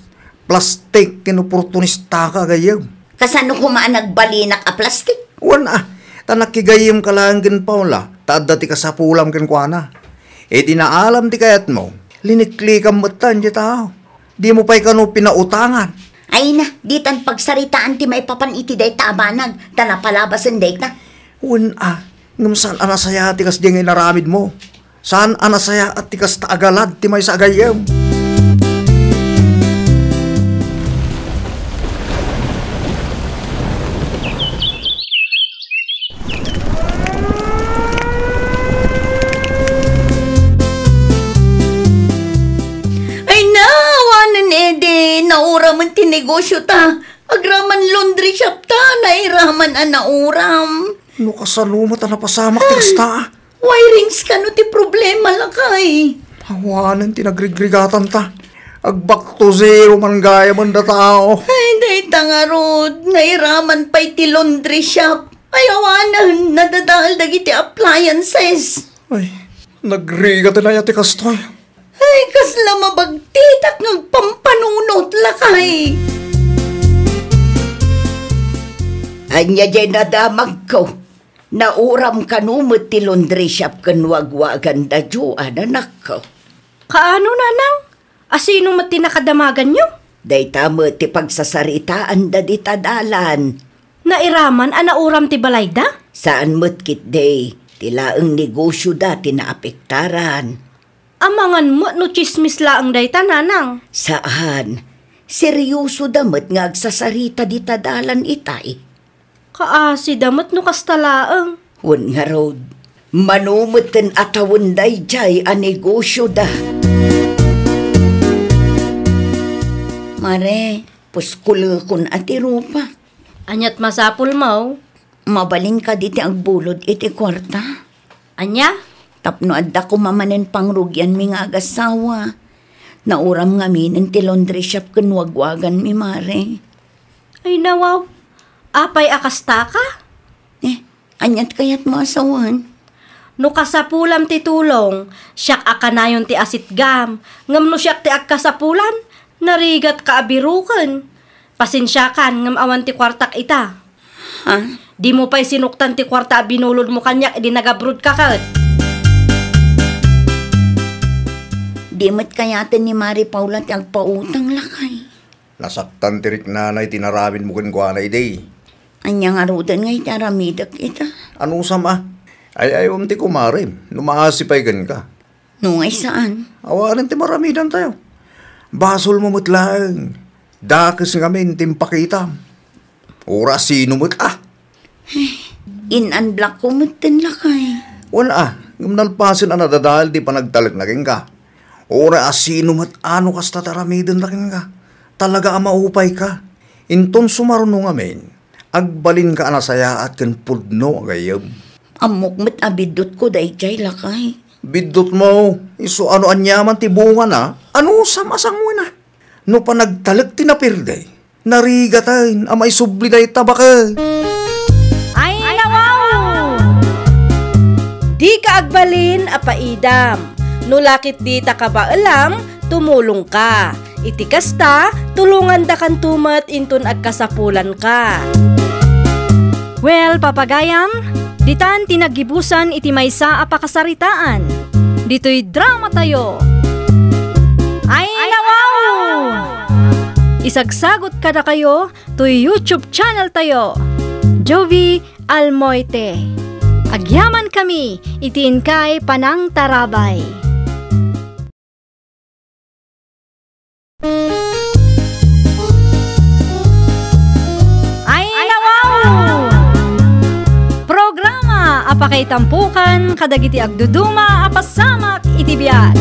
plastik kinuportunista ka gayaw. Kasano kumaan nagbalinak a plastic? Wana, tanakigayim ka lang kin Paula, taadda ti kasapulam kin kwa na. E tinaalam ti kayat mo, liniklikam matan di tao. Di mo pa'y kano pinautangan. Ay na, ditan pagsaritaan ti may papan iti day taabanag, tanapalabasan day na. Wana, ngam saan anasaya ti kas di ngay naramid mo? Saan anasaya at ti kas taagalad ti may sagayam? Nauraman ti negosyo ta. Agraman laundry shop ta. Nairaman ang nauram. No kasalumat na napasamak ti kasta. Wirings ka no ti problema lakay. Hawanan ti nagrigregatan ta. Agbak to zero man gaya man da tao. Ay, day tangarod. Nairaman pa'y ti laundry shop. Ay, awanan. Nadadahal dagiti appliances. Ay, nagrigatan na yati kastoy. Ay, kasla mabagtitak ng pampanunot lakay. Anya dyan nadamag ko. Nauram ka numot ti laundry shop kan wagwagan da Joan anak ko. Kaano nanang? Asino mati nakadamagan nyo? Day tamo ti pagsasaritaan da di tadalan. Nairaman anauram ti balayda? Saan mo't kit day? Tilaang negosyo da tinaapektaran. Amangan mo no chismis laang day tananang. Saan? Seryoso damat nga agsasarita di tadalan itay. Kaasi damat no kastalaang. Wan nga rod, manumutin atawon day jay a negosyo da. Mare, puskulakon ati rupa. Anyat masapul mo. Mabalin ka diti agbulod iti kwarta. Anya? Tapno adda ko mamanen pangrugyan mi nga agasawa. Nauram nga mi ng ti laundry shop kun wagwagan mi mare. Ay nawaw. Apay akasta ka? Anyat kayat mo asawan. No kasapulam ti tulong, siyak akanayon ti asitgam. Ngam no siyak ti agkasapulan, narigat ka abirukan. Pasensyakan ngam awan ti kwartak ita. Ha? Di mo pa'y sinuktan ti kwarta binulod mo kanyak, di nagabrod ka kat. Di mo't kayatin ni Mari Paula ti agpautang lakay. Nasaktan tirik nanay tinaramin mo kuana iday. Anyang arudan nga itaramidak ita. Ano sama? Ay ti kumarim. Numaasipay gan ka. Nungay saan? Awanan ti maramidan tayo. Basol mo mutlang. Dakis ngamin timpakita. Ora sino mo't In-unblock ko mutin lakay. Wala nalpasin ang nadadahal di pa nagtalag na king ka. Ora asino mo't ano kas tataramidan na king ka. Talaga maupay ka. Inton sumarunong ngamin. Agbalin ka anasaya at kan pudno agayam. Amok mo't abidot ko day jay lakay. Bidot mo. Iso ano anyaman ti bunga na. Ano samasang mo na. No pa nagtalag tinapirday. Narigatayin amay subli na itabaka. Ay nawaw! Di ka agbalin apaidam. No lakit di ta ka ba alam, tumulong ka. Iti kasta, tulungan da kan tumat intun agkasapulan ka. Well, papagayam, ditan tinagibusan iti maysa apakasaritaan. Dito'y drama tayo. Ay nawaw! Isagsagot ka na kayo to YouTube channel tayo. Jovi Almoite. Agyaman kami, itiin kay Panang Tarabay. Ay nawaw! Programa apakay tampukan kadagiti agduduma apasamak itibiyag.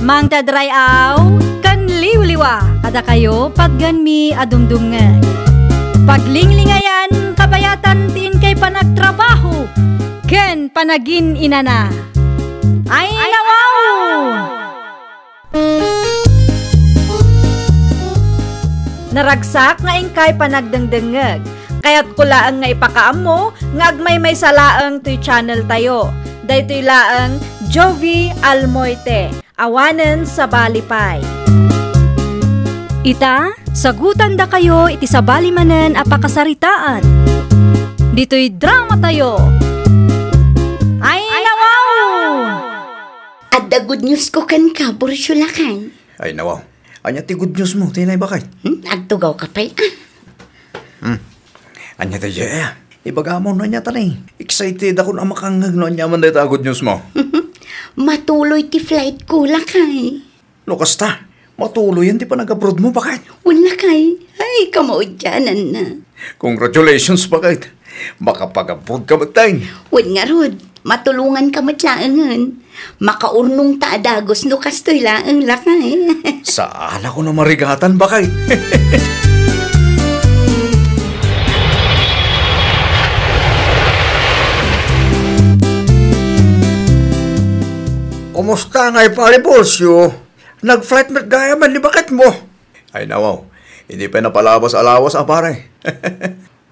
Mang tadrayaw kan liwliwa kada kayo pagganmi adumdumngeg. Paglinglingayan kabayatan tiin kay panagtrabaho ken panagin inana. Ay nawaw! Naragsak nga ingkay panagdengdengeg. Kaya't kulaan nga ipakaam mo nga agmay may salaang to'y channel tayo. Daytoy laang Jovi Almoite. Awanen sa balipay. Ita, sagutan da kayo iti sabali manen apakasaritaan. Dito'y drama tayo. Ay nawaw! At the good news ko kan ka, Borsulakan. Ay nawaw. Anya ti good news mo, tinay bakay? Agtugaw ka pa'y. Anya tayo Ibaga mo na niya tanay. Excited ako na makangag no niya man dahil good news mo. Matuloy ti flight ko, lakay. No kasta, matuloy yan di pa nag-abroad mo, bakit? Wala kay. Ay, kamaudyanan na. Congratulations, bakit? Makapag-abroad ka magtay. Wala nga, Rod. Matulungan ka matlaangan. Makaurnong taadagos no kastoy laang, lakay. Saan ako na marigatan, bakit? Kumusta nga ipalipulsyo? Nag-flight mat gaya man, bakit mo? Ay nawaw, hindi pa napalabas-alawas pare.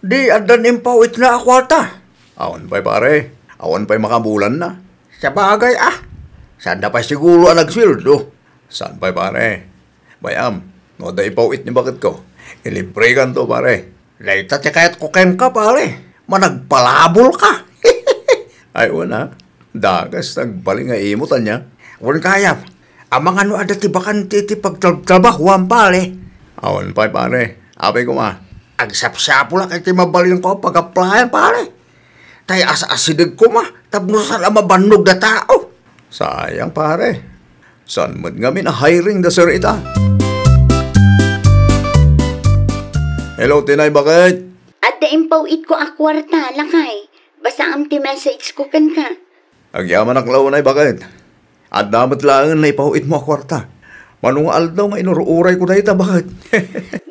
Di adan impawit na akwalta. Awan pa'y pare, awan pa'y makabulan na. Sa bagay saan na pa siguro ang nagswildo? Saan pa'y pare? Bayam, no da ipawit ni bakit ko. Ilibre kan to pare. Laita siya kaya't kukem ka pare. Managpalabol ka. Ay wala. Dagas, nagbaling nga imutan niya. Awan kaya, amang ano ada tibakan titi pagtrabahuan pare. Awan pa'y pare, apay ko agsapsapo lang kay mabaling ko pag-applyan pare. Tay asa-asidig ko tapos na mabanog na tao. Sayang pare, saan mo nga hiring da sir ita? Hello, Tinay, bakit? At daimpaw it ko akwarta, lakay. Basta ang message ko kan ka. Agyaman ang launay, bakit? At damat lang na ipauit mo kwarta. Manungal daw nga inuruuray ko na ita, bakit?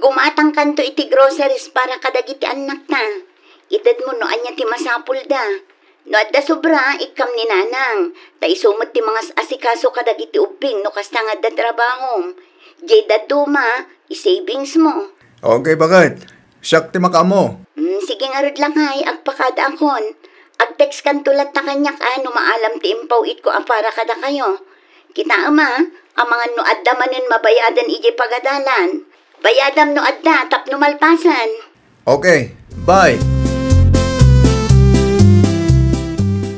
Gumatang kanto iti groceries para kadagiti anak ta. Itad mo no anya ti masapul da. No adda sobra, ikam ni nanang. Ta isumot ti mga asikaso kadagiti uping no kasta nga da trabaho. Jay da duma, i-savings mo. Okay, bakit? Siyak ti makamo. Sige nga rod lang hay, agpakada akon. Ag-text kan tulat na kanyak ano maalam ti impaw it ko para kada kayo. Kita ama, ang mga no adda manin mabayadan iji pagadalan. Bayadam no adda tapno malpasan. Okay, bye.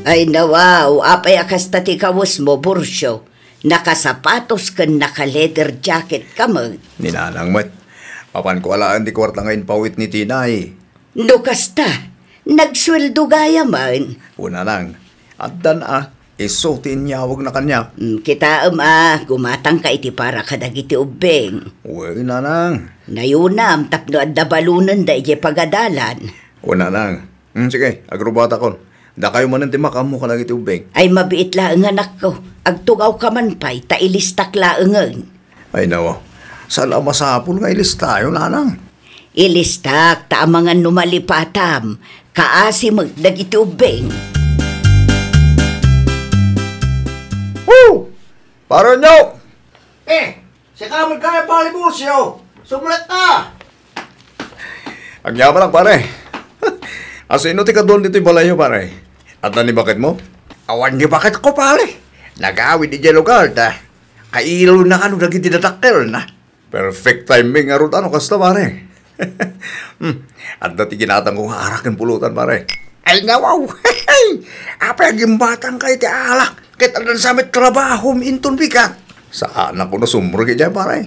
Ay nawaw, apay akas tati kawas mo, Bursyo. Nakasapatos kan naka-leather jacket ka mo. Ninanang mat. Papan ko alaan di kwarta ngayon pawit ni Tinay. No kasta, nagsweldo gaya man. Una lang, at dan isutin niya wag na kanya. Kita gumatang ka iti para kadagiti ubeng. Uy, nanang. Nayunam, tapno at dabalunan da ije pagadalan. Una lang. Sige, agrobata kon. Da kayo man ti makamo ka nagiti ubeng. Ay mabiit laeng anak ko. Agtugaw ka man pa'y, ta ilistak laengen. Ay nawa, sala masapul nga ilistayo, nanang. Ilistak, ta mga numalipatam. Kaasi magdagiti ubeng. Woo! Para nyo! Sa kamag kaya palibursyo. Sumulat ka! Agyaman lang, pare. Asino ti ka doon dito'y balayo, pare? At nani bakit mo? Awan di bakit ko pali. Nagawid di dyan lugar ta. Kailo na kano naging tinatakil na. Perfect timing nga ron, kasta, pare. At dati ginatang kong harakin pulutan, pare. Ay ngawaw. Apa yung batang kay ti alak. Kita dan samit trabaho intun bigat. Sa anak ko na sumuro kaya, pare.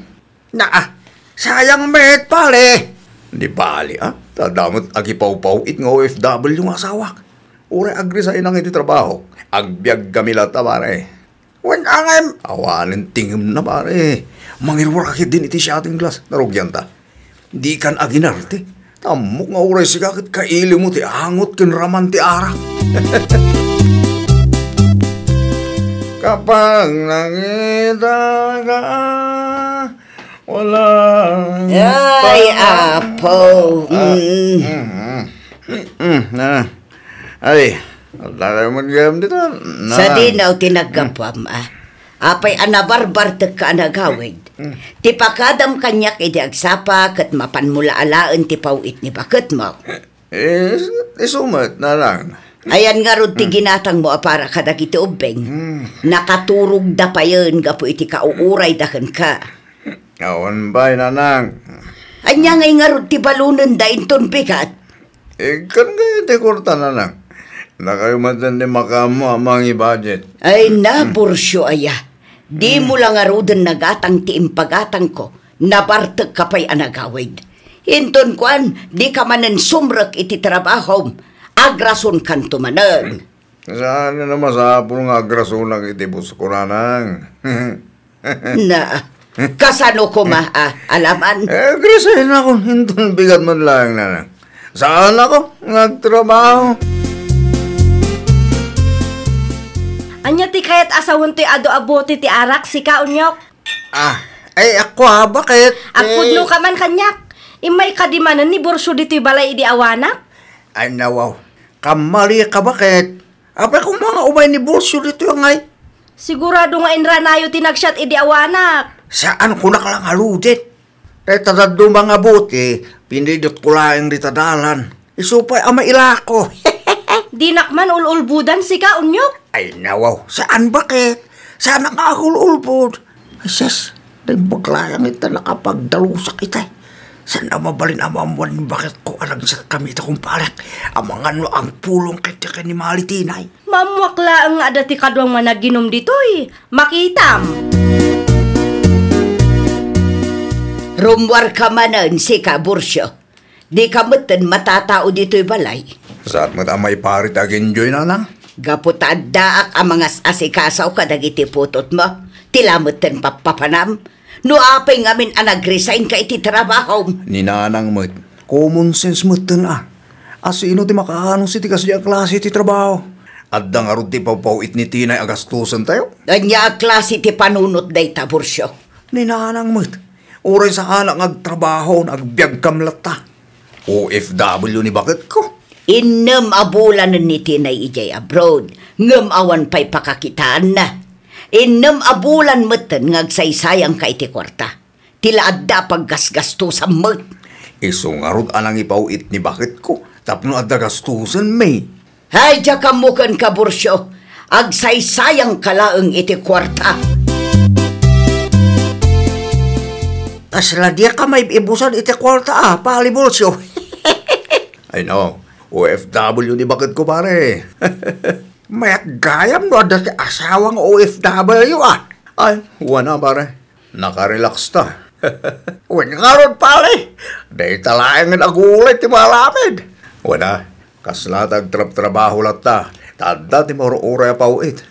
Sayang met pali. Di bali, Tadamot agipaw-paw it nga OFW nga asawak. Ure agri sa inang iti trabaho. Agbiag gamilata, pare. Wen angem. Awanin tingim na, pare. Mangirwarakit din iti siya ating glass. Narugyan ta. Di kan aginarte. Tamok nga uray sigakit kaili mo ti angot kinraman ti arak. Kapag nakita ka, walang Ay, apo. Ay, talaga mo gayam dito. Sa dinaw tinagapam, apay anabarbar ka anagawid. Ti pakadam kanyak iti agsapa kat mapanmulaalaan ti pawit ni bakit mo. Isumat na lang. Ayan nga ron ti ginatang mo para kadagiti ubeng. Nakaturog da pa yun gapo iti kauuray dahan ka. Awan ba'y nanang? Anya nga ron ti balunan da inton bigat. Kan nga iti kurta nanang. Nakayumatan ni makamo amang i-budget. Ay na, Bursyo aya. Di mo lang arudan nagatang ti impagatang ko. Nabartag ka pa'y anagawid. Hinton kwan, di ka manan sumrak iti trabaho. Agrason kan tumanan. Saan na masapul nga agrason lang iti buso ko nanang? Na, kasano ko alaman? Agrason ako, hinton bigat man lang nanang. Saan ako nagtrabaho? Anya ti kayat asawon ti ado-abote ti arak si kaunyok. Ay ako bakit? Agpudno ka man kanyak. Imay kadimanan ni Bursyo dito'y balay di awanak. Ay nawaw. Kamali ka bakit? Apa kung mga umay ni Bursyo dito yung ay? Sigurado nga inranayo tinagsyat idi awanak. Saan ko nakalang haludit? Tadado mga buti, pinidot ko lang ritadalan. Isupay ama ilako. Dinakman ululbudan si kaunyok. Ay nawaw, saan bakit? Saan nakahululbod? Ay sis, nagbaglayang ita nakapagdalusak ita. Saan na mabalin amamuan ni bakit ko alam sa kami ita kong palak? Ang mga ang pulong kita ka ni Malitinay. Mamwakla ang adati kadwang managinom dito'y. Makitam. Rumwar ka manan si ka, Bursyo. Di ka matan matatao dito'y balay. Saat mo tamay parit ag-enjoy nanang? Gaputad daak ang mga asikasaw kadagiti putot mo. Tilamutan papapanam. No apay ngamin ang nag-resign ka iti trabaho. Ninanang mo, Common sense mo Asino ti makaanong si ti kasi ang klase ti trabaho. At dangarod ti pawpawit ni Tinay agastusan tayo. Anya klase ti panunot day tabursyo. Ninanang mo't. Uray sa anak agtrabaho na agbyag kamlata. OFW ni bakit ko? Innem abulan ni Tinay ijay abroad. Ngem awan pa'y pakakitaan na. Innem abulan meten ngagsaysayang ka iti kwarta. Tila adda paggasgastusan mo't. Isungarod anang ipawit ni bakit ko. Tapno adda gastusan may. Hay, diya kamukan ka, Bursyo. Agsaysayang kalaang iti kwarta. Asla diya ka may ibusan iti kwarta pali Bursyo. Ay no, OFW ni bakit ko pare. Mayat gayam no ada asawang OFW Ay, wala pare. Nakarelax ta. Wan nga ron pali. Day talayan nga nagulit ti malamid. Wala. Kaslatag trabaho lata. Tanda ti moro oray pawit.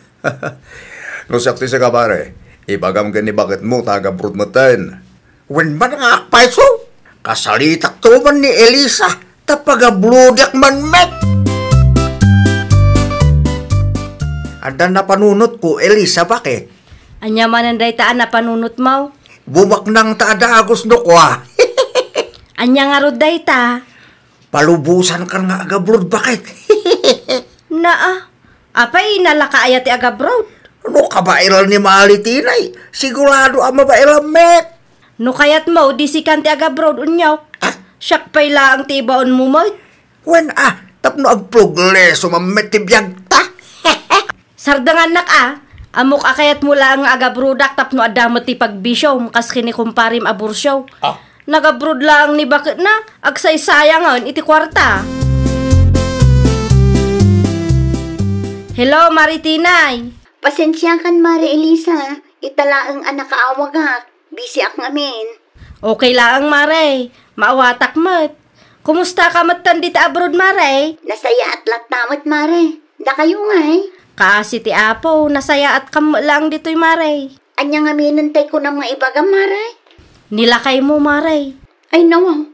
No sakti sa kapare, ibagam gani bakit mo taga-brood maten. Wen ba nga akpay so? Kasalitak to man ni Elisa, tapagabludak man met. Ada na panunot ko, Elisa, bakit? Anya man ang daytaan na panunot mo? Bumak nang taada gusto ko Anya nga rod dayta? Palubusan ka nga agabrod, bakit? Apay nalakaaya ti agabrod. No kabairal ni Mali Tinay, sigurado ang mabairal met. No kayat mo, disikan ti agabrod unyaw. Siyak pa'y laang ti ibaon mo mo. Wen tapno agprogleso mamet ti biyag ta. Sardangan nak amok akayat mo lang ang agabrodak tapno adamot ti pagbisyo, kas kini kumparim abursyo. Nagabrod lang ni bakit na, agsaysayangan iti kwarta. Hello, Maritinay. Pasensya kan, Mari Elisa. Italaang anak kaawag Busy ak ngamin. Okay lang, Mare. Maawatak mat. Kumusta ka matan dito abroad, Mare? Nasaya at latnamot, Mare. Da kayo nga Kasi ti Apo, nasaya at kam lang dito'y, Mare. Anya nga minantay ko ng mga ibagam, Mare. Nilakay mo, Mare. Ay, nawaw.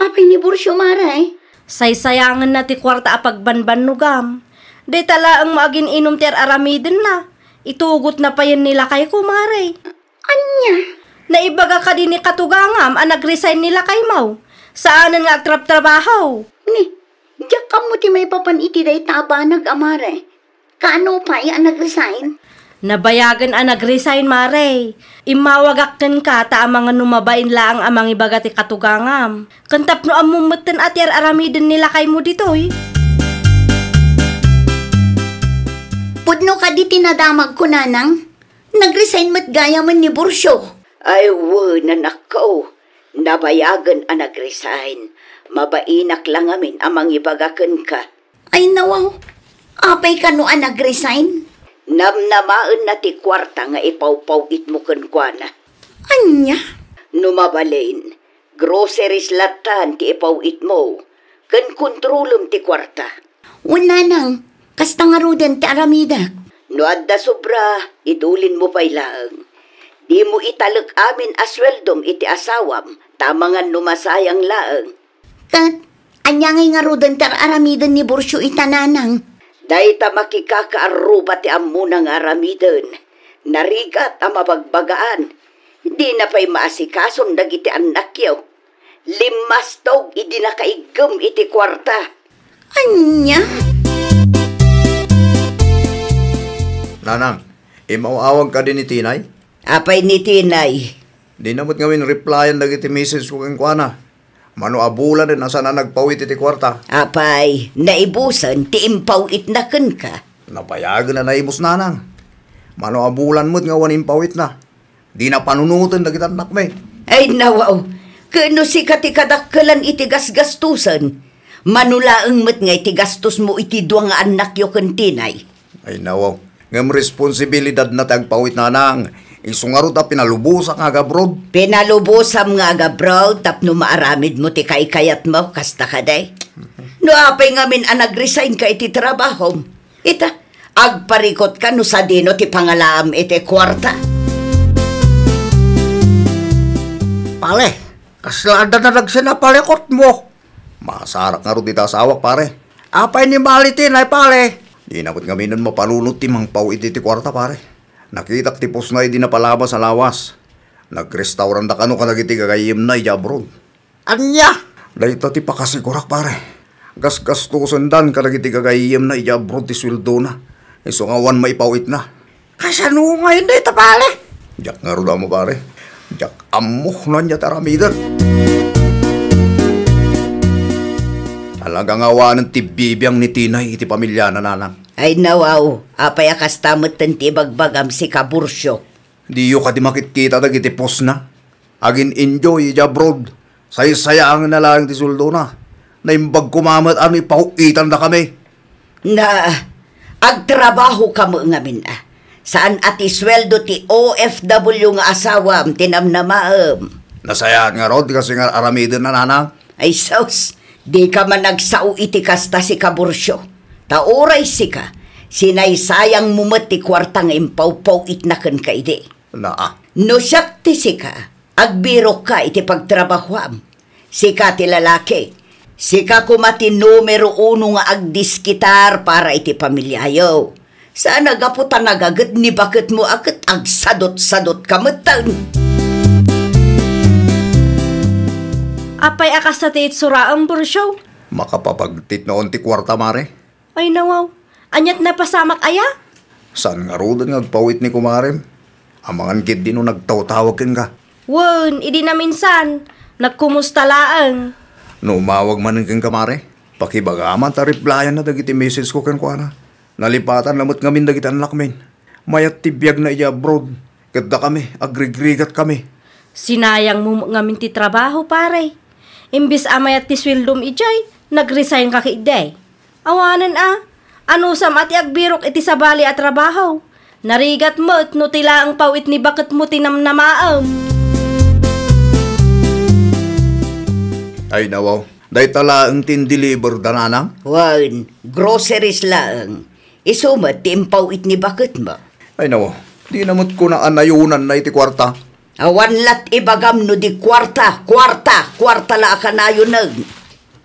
Apay ni Bursyo, Mare. Saysayangan na ti kwarta apagbanban nugam. Day tala ang maagin inom ti aramidin na. Itugot na pa yan nilakay ko, Mare. Anya? Naibaga ka din ni katugangam nag-resign nila kay Mau. Saanan nga agtrap-trabaho? Ni, diyak ka mo ti may papaniti day tabanag, Mare. Kaano pa nag-resign? Nabayagan nag-resign, Mare. Imawagakten ka ta ang mga numabain lang amang ibaga ti katugangam. Kantap no amumutin at aramidin nila kay mo ditoy. Pudno ka di tinadamag ko, nanang. Nag-resign mat gaya man ni Bursyo. Ay, nanak ko. Nabayagan nag-resign. Mabainak lang amin amang ibagakan ka. Ay, nawaw. Apay ka no nag-resign? Namnamaan na ti kwarta nga ipawpawit mo kankwana. Anya? Numabalain, groceries latan ti ipawit mo. Kan kontrolum ti kwarta. Wala nang, kasta nga ruden ti aramidak. No adda sobra, idulin mo pa'y laang. Di mo italak amin asweldom iti asawam, tamangan numasayang laang. Kat, anya nga ruden ti aramidan ni Bursyo itananang. Day ta makikakaaruba ti amuna nga aramidon. Narigat ang mabagbagaan. Di na pa'y maasikason dagiti anak yaw. Limas tog idi na kaigam iti kwarta. Anya? Nanang, imawawag ka din ni Tinay? Apay ni Tinay. Di namot ngawin replyan dagiti message ko kang kuana. Mano abulan din nasa na nagpawit iti kwarta. Apay, naibusan ti impawit na ken ka. Napayagan na naibos nanang. Mano abulan mo't nga wanin pawit na. Di na panunutan dagiti anak me. Ay nawaw, kano si katikadakkelan iti gasgastusan. Manulaang mo't nga iti gastos mo iti duwa nga anak yo ken Tinay. Ay nawaw, ngam responsibilidad na tagpawit nanang. Isungarot na pinalubusak nga agabrod. Pinalubusam nga agabrod tapno maaramid mo ti kaikayat mo kasta ka day. No apay ngamin nag-resign ka iti trabaho. Ita, agparikot ka no sa dino ti pangalaam iti kwarta. Pale, kaslada na nagsinapalekot mo. Masarak nga ro di tasawak, pare. Apay ni malitin, ay pare. Di napot kami nun mapalunod timang pauit iti kwarta, pare. Nakitak tipos na di napalabas sa lawas. Nag-restaurant da kano ka nagiti gagayim na abroad. Anya? Dahito ti pakasigurak, pare. Gas-gastusan dan ka nagiti gagayim na abroad ti sweldo na. Iso nga wan maipawit na. Kasano ngayon dito, pare? Jak nga ro mo, pare. Jak amuh na niya taramidan. Talaga nga wanan ti bibiyang ni Tinay iti pamilya na nanang. Ay nawaw, apay akastamot ti bagbagam si Kabursyo. Diyo ka di makitkita dagiti pos na. Agin enjoy abroad. Say-sayang na lang ti suldo na. Naimbag kumamat ano ipauitan na kami. Na, agtrabaho ka mo ngamin Saan ati sweldo ti OFW nga asawam tinamnamaam. Nasayaan nga rod kasi nga aramidin na nanang. Ay sos, di ka man nagsao iti kasta si Kabursyo. Tauray si ka, sinaysayang mumat ti kwarta nga impaw-paw itnakan ka iti. No siyak ti si ka, agbiro ka iti pagtrabahuam. Si ka ti lalaki, si ka kumati numero 1 nga agdiskitar para iti pamilyayo. Saan nagaputan nagagat ni bakit mo akit agsadot-sadot kamatan. Apay akas na ti itsura ang Bursyo. Makapapagtit noon ti kwarta, mare. Ay nawaw, anyat na pasamak aya? Saan nga rodan nga agpawit ni kumarem? Amangan kid din no nagtawtawag ka. Wen, idi na minsan. Nagkumusta laang. No umawag man kang kamare. Pakibagaman ta replyan na dagiti message ko ken kuana. Nalipatan lamot ngamin dagiti anak men. Mayat tibiyag na iya abroad. Kadda kami, agrigrigat kami. Sinayang mo ngamin ti trabaho, pare. Imbis amayat ti swildom ijay, nag-resign ka kiday. Awanan ano sam ati agbirok iti sabali at trabaho. Narigat mo't no tila ang pawit ni bakit mo tinamnamaam. Ay nawaw, day tala ang tin-deliver dananang? Wan, groceries lang. Isumat timpaw it ni bakit mo. Ay nawaw, di namot ko na anayunan na iti kwarta. Awan lat ibagam no di kwarta la akanayo nag.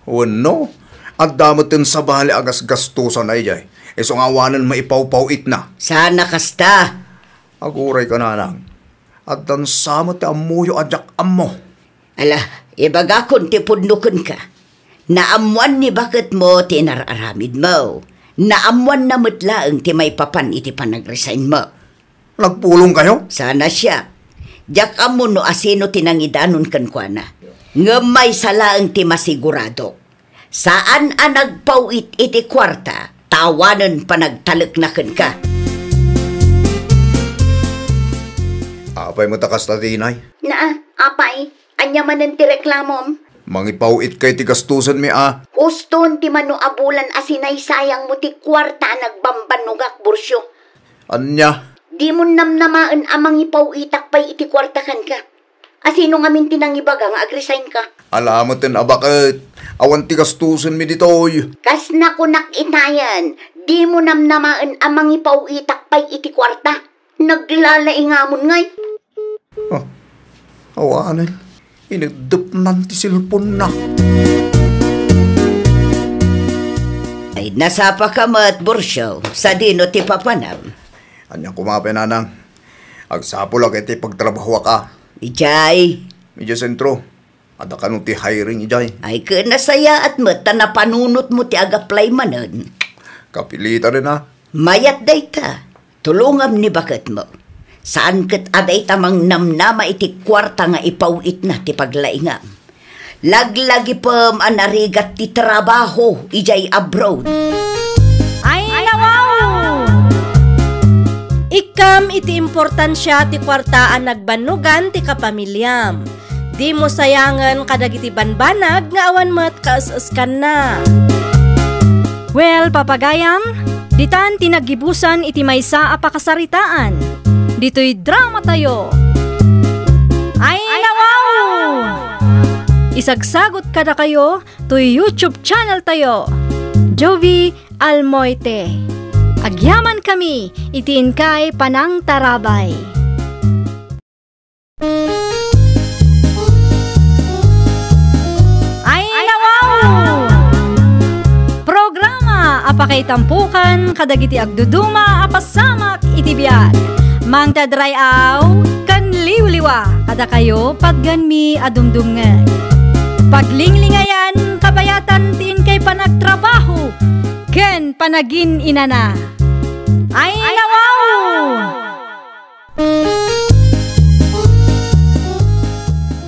No, at damotin sa bali agas gastusan ay jay. Isong awanan maipaw-paw it na. Sana kasta. Aguray ka nanang. At dan samot ti amuyo adyak ammo. Ala, ibagakon ti pudnukon ka. Naamuan ni bakit mo tinararamid mo. Naamuan na mutlaang ti may papan iti panag-resign mo. Nagpulong kayo? Sana siya. Diyak amo no asino tinangidanon kan kwa na. Ngamay salaang ti masigurado. Saan ang nagpawit iti kwarta, tawanan panagtalak na kan ka. Apay mo takas na tinay? Apay, anya manan ti reklamom. Mangipawit kay ti gastusan mi Uston ti mano abulan asinay sayang mo ti kwarta nagbambanugak Bursyo. Anya? Di mo namnamaan amang ipawitak pa'y iti kwarta kan ka. Asino nga minti nang ibaga nga agresign ka. Alamat na bakit? Awan ti gastusan mi ditoy. Kas na ko nakitayan, di mo namnamaan amang ipawitak pa'y iti kwarta. Naglalaingamon ngay. Awanan. Inagdap nanti silpon na. Ay nasapa ka mat Bursyo, sa dino ti papanam. Anyang kumapay nanang. Agsapo lang iti pagtrabaho ka. Ijay. Medyo sentro. Ada ka ti hiring ijay. Ay kanasaya at mat na panunot mo ti agaplay manan. Kapilitan rin Mayat day ta. Tulungam ni bakit mo. Saan kat aday tamang namnama iti kwarta nga ipawit na ti paglaingam. Laglagi pam anarigat ti trabaho ijay abroad. Ay nawaw! Ikam iti importansya ti kwartaan nagbanugan ti kapamilyam. Di mo sayangan kadagiti banbanag nga awan mat kaas-askan na. Well, papagayam, ditan tinagibusan iti maysa a pakasaritaan. Dito'y drama tayo. Ay nawaw! Isagsagot kada kayo to YouTube channel tayo. Jovi Almoite. Agyaman kami, itiin kay Panang Tarabay. Ay nawaw! tampukan kadagiti agduduma apasamak itibiyag. Mang tadrayaw kan liwliwa kada kayo pagganmi adumdumngeg. Paglinglingayan kabayatan tiin kay panagtrabaho ken panagin inana. Ay nawaw!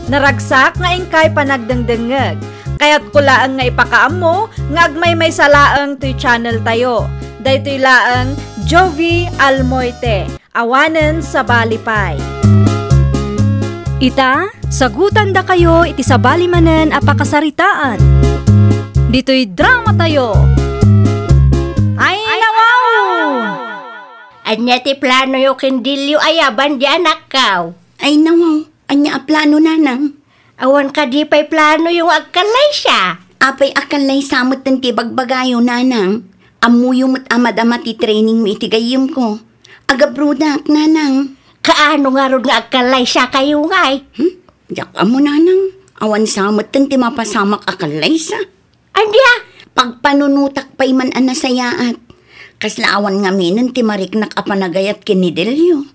Naragsak nga ingkay panagdengdengeg. Kaya't kulaang nga ipakaam mo, nga agmay may salaang to'y channel tayo. Daytoy laang Jovi Almoite, awanen sa Balipay. Ita, sagutan da kayo iti sa balimanen apakasaritaan. Dito'y drama tayo. Ay nawaw! Anya ti plano yo kendilyo ayaban di anak kaw. Ay nawaw, anya a plano nanang. Awan ka di pa'y plano yung agkalay siya. Apay akalay samot ng tibagbagayo nanang. Amuyo mo't amad-amat ti training mo itigayim ko. Agabrudak nanang. Kaano nga ron nga agkalay siya kayo ngay? Diyak amo nanang. Awan samot ng timapasamak akalay sa. Andya? Pagpanunutak pa'y man anasayaat. Kaslaawan nga minin timariknak apanagayat kinidelyo.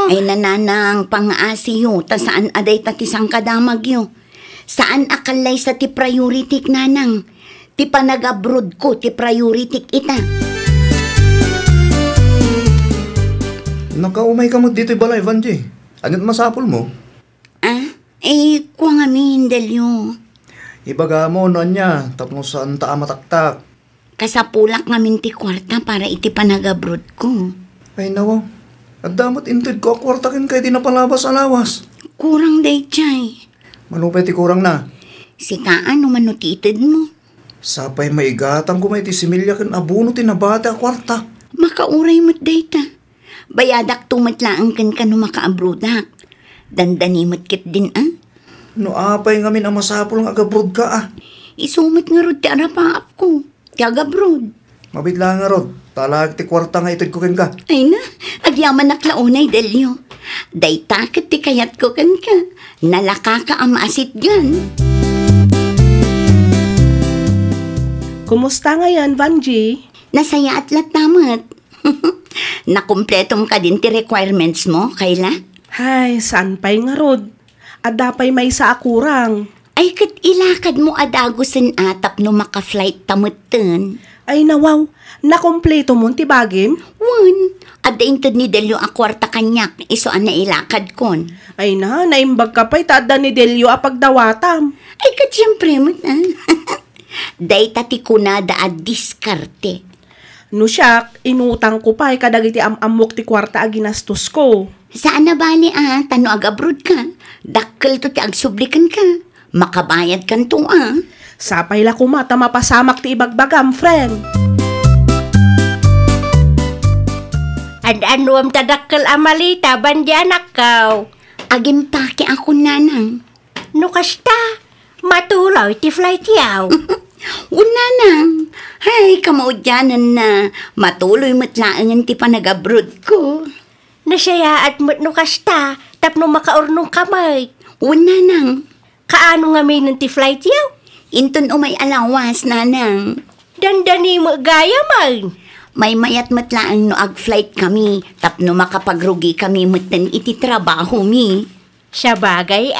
Ay nananang pangaasiyo, ta saan aday tatisang kadamagyo. Saan akalay sa ti priority nanang? Ti panagabroad ko, ti priority ita. Nakaumay ka mo dito'y balay, Vanji. Anit masapol mo? Kuha nga mindelyo. Ibaga mo na niya, tapos saan taa mataktak. Kasapulak nga minti kwarta para iti panagabroad ko. Ay nawaw. At damot intid ko akwartakin kay di napalabas alawas. Kurang day chay. Manupay ti kurang na. Sikaan no manutitid mo. Sapay maigatang ko may ti similya kan abuno ti nabate akwarta. Makauray mo't day ta. Bayadak tumatlaang kan no makaabrodak. Dandanimot kit din No apay nga min amasapol nga agabrod ka Isumit nga rod ti arapaap ko. Ti agabrod. Mabitla nga rod. Talag ti kwarta nga itid ko ken ka. Ay na, agyaman naklaunay delyo. Day takit ti kayat ko ken ka. Nalaka ka amasit gan. Kumusta ngayon, Vanji? Nasaya at latamat. Nakumpletong ka din ti requirements mo, Kayla? Hay, saan pa'y nga rod? Adapay may sa akurang. Ay kat ilakad mo adagusin atap no maka-flight tamutin. Ay nawaw, nakompleto mo ti bagim? Adaintad ni Delio a kwarta kanyak, isoan na ilakad kon. Ay na, naimbag ka pa'y taada ni Delio a pagdawatam. Ay kat siyempre mo Day tati kunada a diskarte. No siyak, inutang ko pa'y kadagiti amok ti kwarta a ginastos ko. Saan na bali tano ag-abroad ka? Dakkel to ti agsublikan ka. Makabayad kan to Sapay la kumata mapasamak ti ibagbagam, friend. Anuam tadakkel amalita, bandi anak kaw. Agimpake ako nanang. No kasta, matulaw ti flight yaw. Nanang, hay kamaudyanan na matuloy matlaangan ti panagabroad ko. Nasaya at no kasta, tapno makaurnong kamay. Nanang. Kaano nga may ti flight yaw? Inton umay alawas, nanang. Dandani mo gaya man. May mayat matlaang no ag-flight kami, tapno makapagrugi kami mutan iti trabaho mi. Sa bagay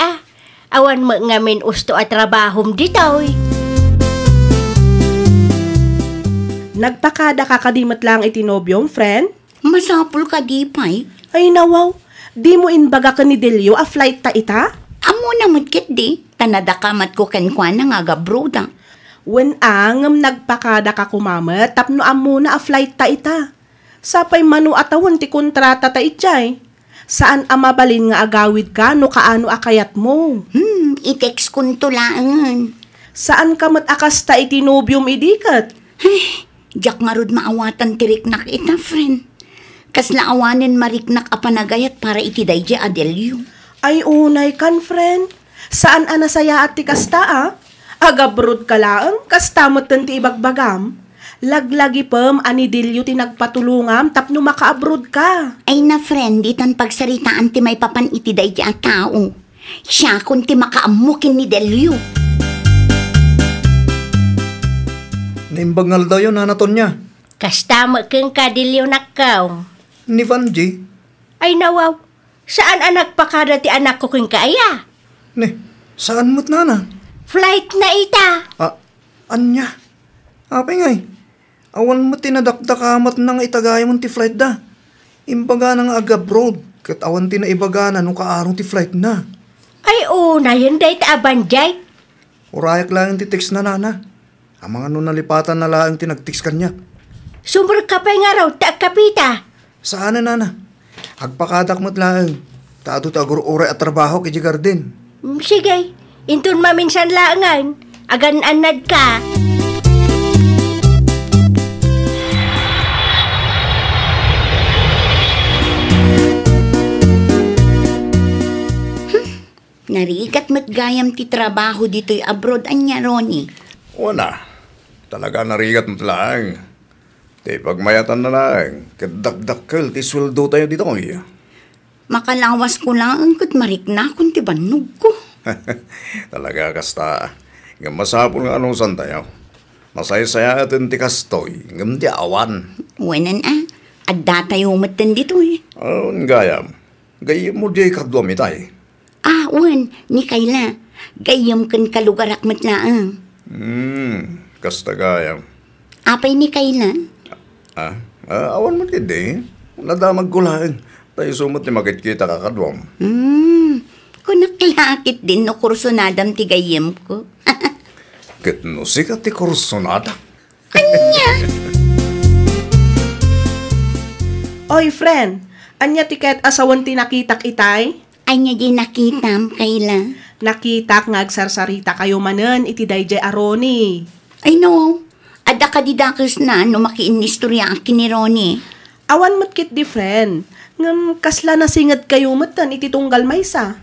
awan mo nga min usto at trabahom ditoy. Nagpakada ka kadimot lang itinobyong, friend? Masapul ka di pa'y. Ay nawaw, di mo inbaga ka ni Delio a flight ta ita? Amo na mudkit di, tanadakamat ko kankwa na nga gabroda. When angam nagpakada ka kumamat, tapno amo na a flight ta ita. Sapay manu atawon ti kontrata ta itjay. Saan amabalin nga agawid ka no kaano akayat mo? I-text kun tulangan. Saan ka mat akas ta itinobyom idikat? Diyak nga rod maawatan tiriknak ita, friend. Kasla awanin mariknak apanagayat para itiday di Adelio. Ay unay kan, friend. Saan anasaya at ti kasta Agabrod ka laang, kasta mo ti ibagbagam. Laglagi pam ani Delio ti nagpatulungam tapno makaabroad ka. Ay na friend, ditan pagsaritaan ti may papan itiday di a tao. Siya kun ti makaamukin ni Delio. Naimbangal daw yun, nanaton niya. Kastama kang kadilyo nakaw. Ni Vanji. Ay nawaw, saan anak pakada ti anak ko kung kaya? Ne, saan mo't nana? Flight na ita. Anya? Apay ngay. Awan mo tinadakdakamat nang itagay mo ti flight da. Imbaga nang agabroad. Kat awan tinaibaga na nung kaarong ti flight na. Ay na yun day ta abanjay. Urayak lang ti text na nana. Ang mga nung nalipatan na lang tinag-text kanya. Sumber ka pa nga raw, ta kapita. Saan na nana? Agpakadak mo't lang. Tato tagur oray at trabaho kay Garden. Sige, intun maminsan laangan. Agan-anad ka. Narigat mat gayam ti trabaho dito'y abroad anya, Ronnie. Wala. Talaga narigat mo lang. Di pagmayatan na lang. Kadakdakkel, ti sweldo tayo dito kong iya. Makalawas ko lang ang marik na kung ti banog ko. Talaga kasta. Ngam masapol nga anong san tayo. Masaya-saya atin ti kastoy. Ngam ti awan. Wanan adda tayo matan dito eh. Gayam. Gayam mo di kadwam itay. Wan, ni Kayla. Gayam kan kalugarak matlaang. Kasta gayam. Apay ni Kayla? Awan mo kidi. Nadamag ko lang. Tayo sumot ni makikita kakadwam. Kunaklakit din no kursunadam ti gayam ko. Kitno sikat ti kursunada. Anya? Oy, friend. Anya tiket asawan ti nakitak itay? Anya di nakitam, Kayla. Nakitak nga agsarsarita kayo manen iti dayjay Aroni. Ay no, ada ka didakas na no makiinistorya ang kinironi. Awan mo't kit di friend. Ngam kasla na singad kayo matan iti tunggal maysa.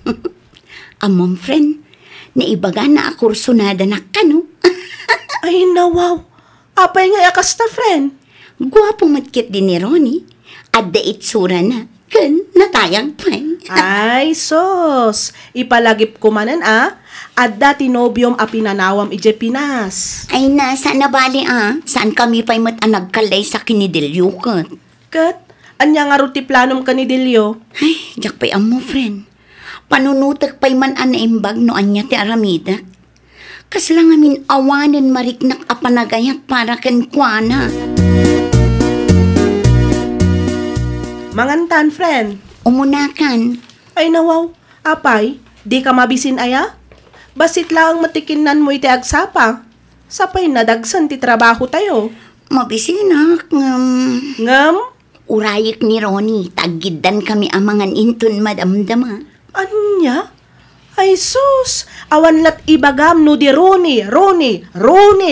Amom friend, naibaga na akursunada na ka no? Ay nawaw, apay nga akasta friend. Guwapo matkit din ni Ronnie. Adda itsura na. Kan natayang pa. Ay sos, ipalagip ko manan adda tinobyom a pinanawam ije Pinas. Ay nasa nabali saan kami pa'y nagkalay sa kinidilyo kat. Kat, anya nga ruti planom kanidilyo? Ay, jak pa'y amo friend. Panunutag pa'y man anaimbag no anya ti aramidak. Kaslang amin awanan mariknak a panagayak para ken kuana. Mangantan, friend. Umunakan. Ay nawaw, apay, di ka mabisin aya? Basit lang matikinan mo iti agsapa. Sapay nadagsan ti trabaho tayo. Mabisinak, Ngam? Urayik ni Ronnie, tagidan kami amangan intun madamdama. Anya? Ay sus, awan lat ibagam no di Ronnie,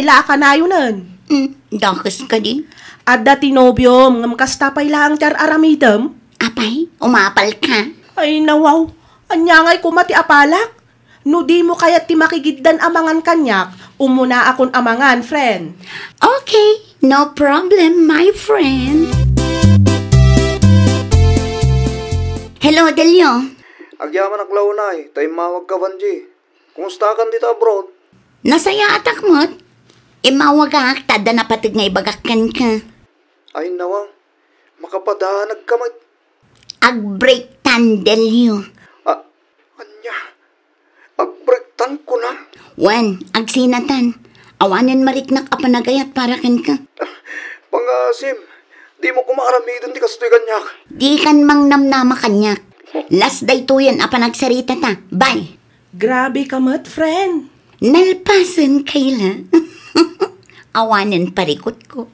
laakanayonan. Dakas ka di? Adda tinobyom, ngam kastapay lang tar aramidam. Apay, umapal ka. Ay nawaw, anya ngay kumati apalak. No di mo kaya ti makigiddan amangan kanyak, umuna akon amangan, friend. Okay, no problem, my friend. Hello, Delio. Agyaman ak launay, tayo mawag ka Vanji. Kumusta kan dito abroad? Nasaya atak mo't. Imawagak, tada na patig nga ibagakan ka. Ay nawang, makapadanag ka mat. Ag-break tan, Delio. Anya, agbrektan ko na. Wan, agsinatan. Awanan mariknak apanagayat para kan ka. Pangasim, di mo kumaaramidon di kastoy kanyak. Di kan mang namnama kanyak. Last day to yan apanagsarita ta. Bye. Grabe ka mat, friend. Nalpasan, Kayla. Awanan parikot ko.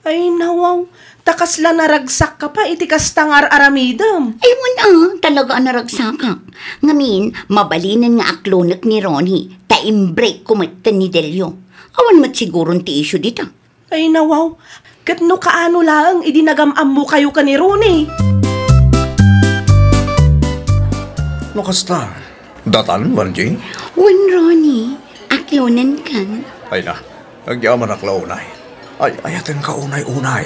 Ay nawaw, takasla naragsak ka pa iti kastangar aramidam. Ay talaga naragsakak. Ngamin, mabalinan nga aklonak ni Ronnie. Ta-imbreak kumatan ni Delio. Awan mat sigurong ti issue dito. Ay nawaw, katno kaano lang idinagam-am mo kayo ka ni Ronnie. No kasta, datan Vanji? Wan Ronnie, aklonan kan. Ay na, agyaman ak launay. Ay, ayatin ka unay-unay.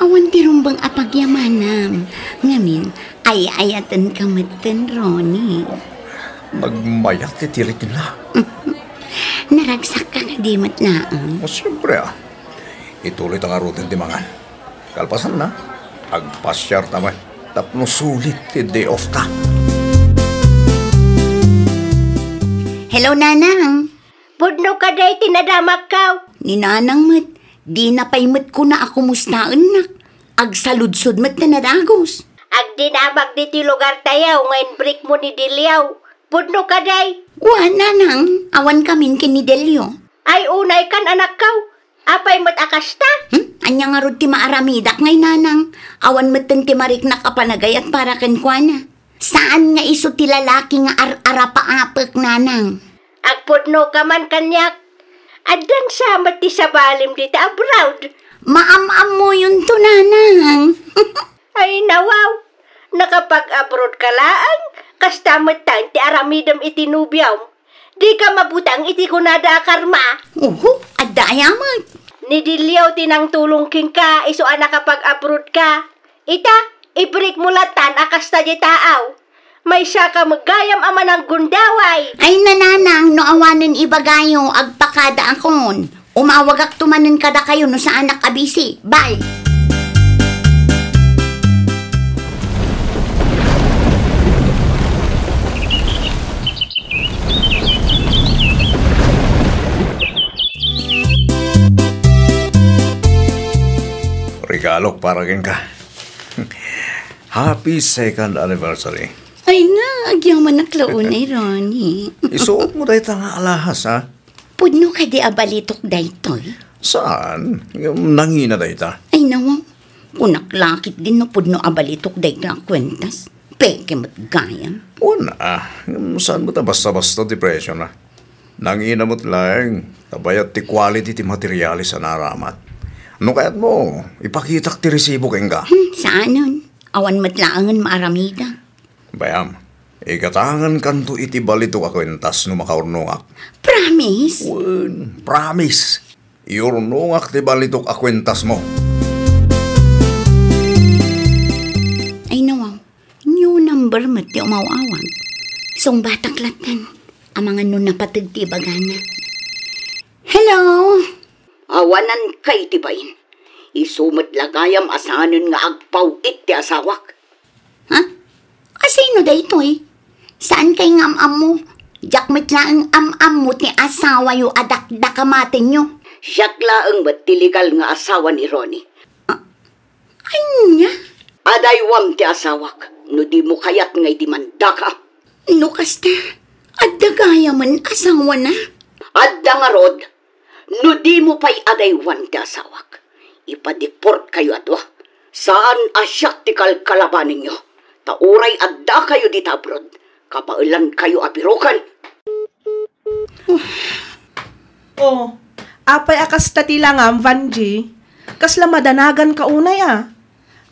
Awan tirumbang apagyamanam. Ngamin, ay ayatan kamatan, Ronnie. Nagmayat titirik nila. Naragsak ka kadimat na. O siyempre ituloy ang arutin timangan. Kalpasan na, agpasyar naman. Tapno sulit ti day off ta. Hello, Nanang. Pudno ka day tinadamak ka. Ni Nanang mat, di napaymit ko na ako mustaan nak. Agsaludsod mat na nadagos. Ag dinamag diti lugar tayaw, ngayon break mo ni Dilyaw. Pudno ka day. Wa, Nanang, awan kamin kinidelyo. Ay unay kan anak kaw. Apay mo't akasta? Anya nga rod ti maaramidak ngay, Nanang. Awan mat ti marik na kapanagayat para kenkwana. Saan nga iso ti lalaki nga arapaapak, Nanang? Agpudno ka man kanyak. Adan samat ti sabalim dita abroad. Maam-am mo yun to, Nanang. Ay nawaw. Nakapag-abroad ka laang. Kastamat tan ti aramidam iti nubyaw. Di ka mabutang iti kunada akarma. Adayamat. Ni Dilyaw tinang tulong king ka. Iso nakapag-abroad ka. Ita, i-break mo latan akasta di taaw. May siya ka magayam ama ng gundaway. Ay, Nanang, no awanan ibagayo, agpakada akon. Umawag ak tumanin kada kayo no sa anak abisi. Bye! Regalok para kin ka. Happy second anniversary. Ay na, agyaman naklaunay, Ronnie. Isuot mo dahi nga alahas, ha? Pudno ka di abalitok daytoy. Saan? Yung nangina dahi ta. Ay nawaw, kunaklakit din no pudno abalitok dayto ang kwentas. Peke mo't gayam. Una, saan mo ta basta-basta depression, ha? Nangina mo't lang, tabayat ti quality ti materialis sa naramat. Ano kaya't mo, ipakitak ti resibo keng ka? Saan nun? Awan matlaangan maaramida. Bayam, ikatangan kanto iti balito ka kwentas no makaurnungak. Promise? Promise. Iurnungak ti balitok akwentas mo. Ay nawaw, new number mo ti umawawag. Song bataklatan, ang mga nun napatag ti bagana. Hello? Awanan kay ti bayin. Isumat lagayam asanan nga agpaw ti asawak. Ha? Asino da ito eh? Saan kay ngam-am mo? Jakmet lang ang am-am mo ti asawa yu adak-dakamatin nyo. Siyak laang ba't tiligal nga asawa ni Ronnie? Anya? Adaywam ti asawak, no di mo kayat ngay di mandaka. No kasta, adagaya man asawa na? Adda nga rod, no di mo pa'y adaywan ti asawak. Ipadiport kayo adwa. Saan asyak ti kalkalabanin nyo? Tauray adda kayo di tabrod. Kapailan kayo apirukan. Apay akas tatilangam, Vanji. Kasla madanagan ka unay,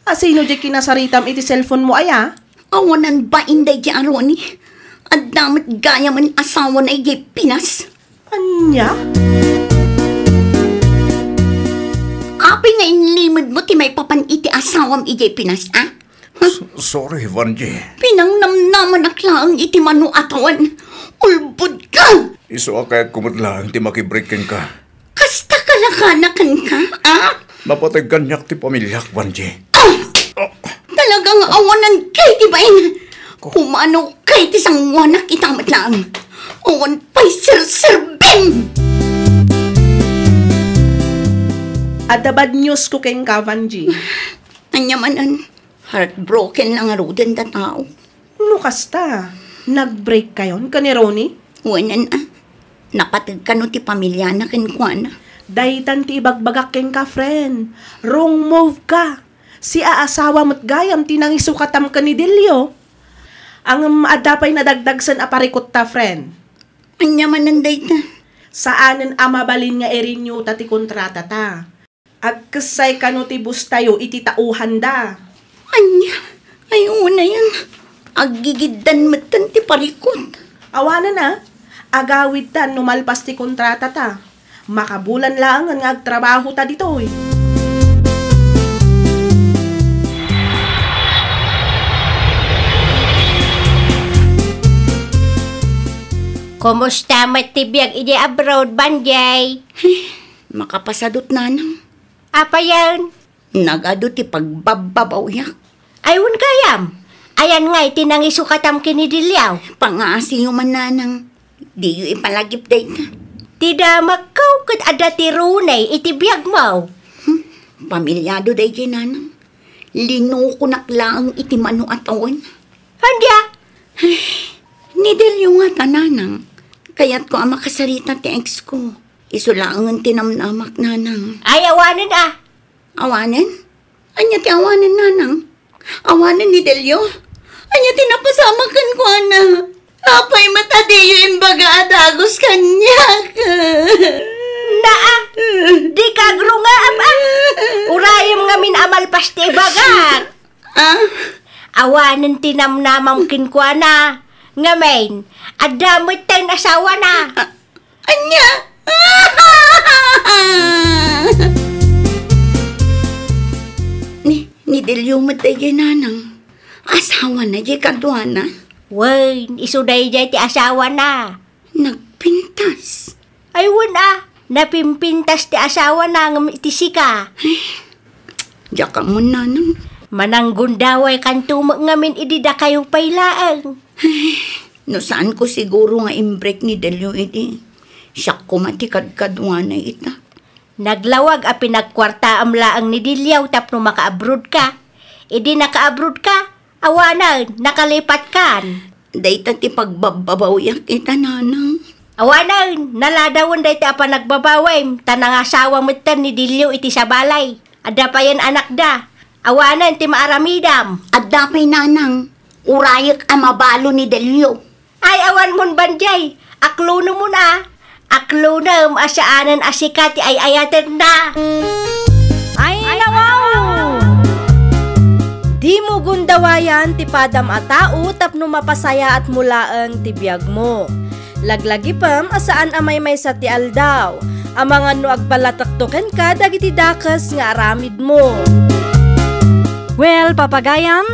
Asino di kinasaritam iti cellphone mo, aya? Awanan ba inday di aroni? Adamit gaya man asawa na iyay Pinas. Anya? Api nga inlimod mo ti may papan iti asawam iyay Pinas, Sorry, Vanji. Pinangnamnaman aklang iti manu atawan. Ulbud ka! Iso akayat kumutlang ti makibreakin ka. Kasta kalakanakan ka, Mapatag kanyak ti pamilyak, Vanji. Talagang awanan kay ti bain. Kumano kay ti sangwanak itamat lang. Awan pa'y sir-sirbin! Ada bad news ko keng ka, Vanji. Anyamanan, heartbroken lang arudan da tao. No kasta, nag-break kayon ka ni Ronnie? Wanan napatag ka no ti pamilya na kinkwana. Daytan ti ibagbagak keng ka, friend. Wrong move ka. Si aasawa mo't gayam tinang isukatam ka ni Dilyo. Ang adapay nadagdagsan aparikot ta, friend. Anyamanan dayta. Saanen amabalin nga erinyo ti kontrata ta. Agkasay ka no ti bus tayo iti tauhan da. Anya, ay una yan. Agigidan matan ti parikot. Awana na, agawid tan numalpas ti kontrata ta. Makabulan lang nga agtrabaho ta dito eh. Kumusta matibiyag iti abroad, Banjay? Makapasadot nanang. Apa yan? Nagado ti pagbababaw yak. Ayun kayam. Ayan nga, tinangisukatam kinidilyaw. Pangasi yung mananang. Di yung ipalagip day ka. Tida makaw kat adati runay itibiyag mo. Pamilyado day kinanang. Linukunak lang iti mano atawan. Handya? Nidil yung nga tananang. Kaya't ko ang makasarita ti ex ko. Isulaangan tinamnamak nanang. Ay, awanan ah. Awanan? Anya ti awanan nanang? Awanan ni Delio? Anya tinapasamakan ko na. Apay matadeyo imbaga adagos kanyak. Naa, di kagro nga ama. Urayam nga min amal pasti bagat. Awanan tinamnamang kinkwana. Ngamen, adamit tayong asawa na. Anya? Ni Delio matay nanang. Asawa na di kadwa na. Wen, isuday jay ti asawa na. Nagpintas. Ayun ah, napimpintas ti asawa na ng itisika. Diya ka mo nanang. Mananggundaway kan tumak ngamin idida kayo pailaan. No saan ko siguro nga imbrek ni Delio iti. Siya kumatikad-kadwa na ita. Naglawag a pinagkwarta amlaang ni Dilyaw tapno maka-abroad ka. Idi naka-abroad ka, awanan, nakalipat kan. Dayta ti pagbababawiyak ita nanang. Awanan, naladawan dayti apa nagbabaway, tanang asawa mutan ni Dilyaw iti sa balay. Ada pa yan anak da. Awanan ti maaramidam. Adda pa'y nanang. Urayak ang mabalo ni Delio. Ay awan mon banjay, aklo na mo na. Aklo na asaanan asikati ay ayaten na. Ay, nawaw! Di mo gundawayan ti padam a tao tapno mapasaya at mulaang ti biyag mo. Laglagi pam asaan amay may sa ti aldaw. Amangan no agpalataktoken ka dagiti dakas nga aramid mo. Well, papagayam,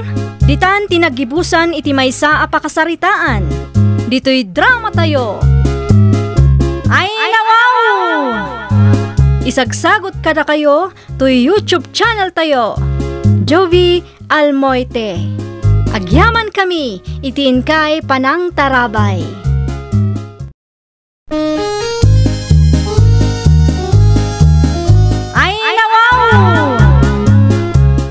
ditan tinagibusan iti maysa a pakasaritaan. Dito'y drama tayo. Ay, nawaw! Isagsagot ka na kayo to YouTube channel tayo, Jovi Almoite. Agyaman kami, itiin kay Panang Tarabay. Ay, nawaw!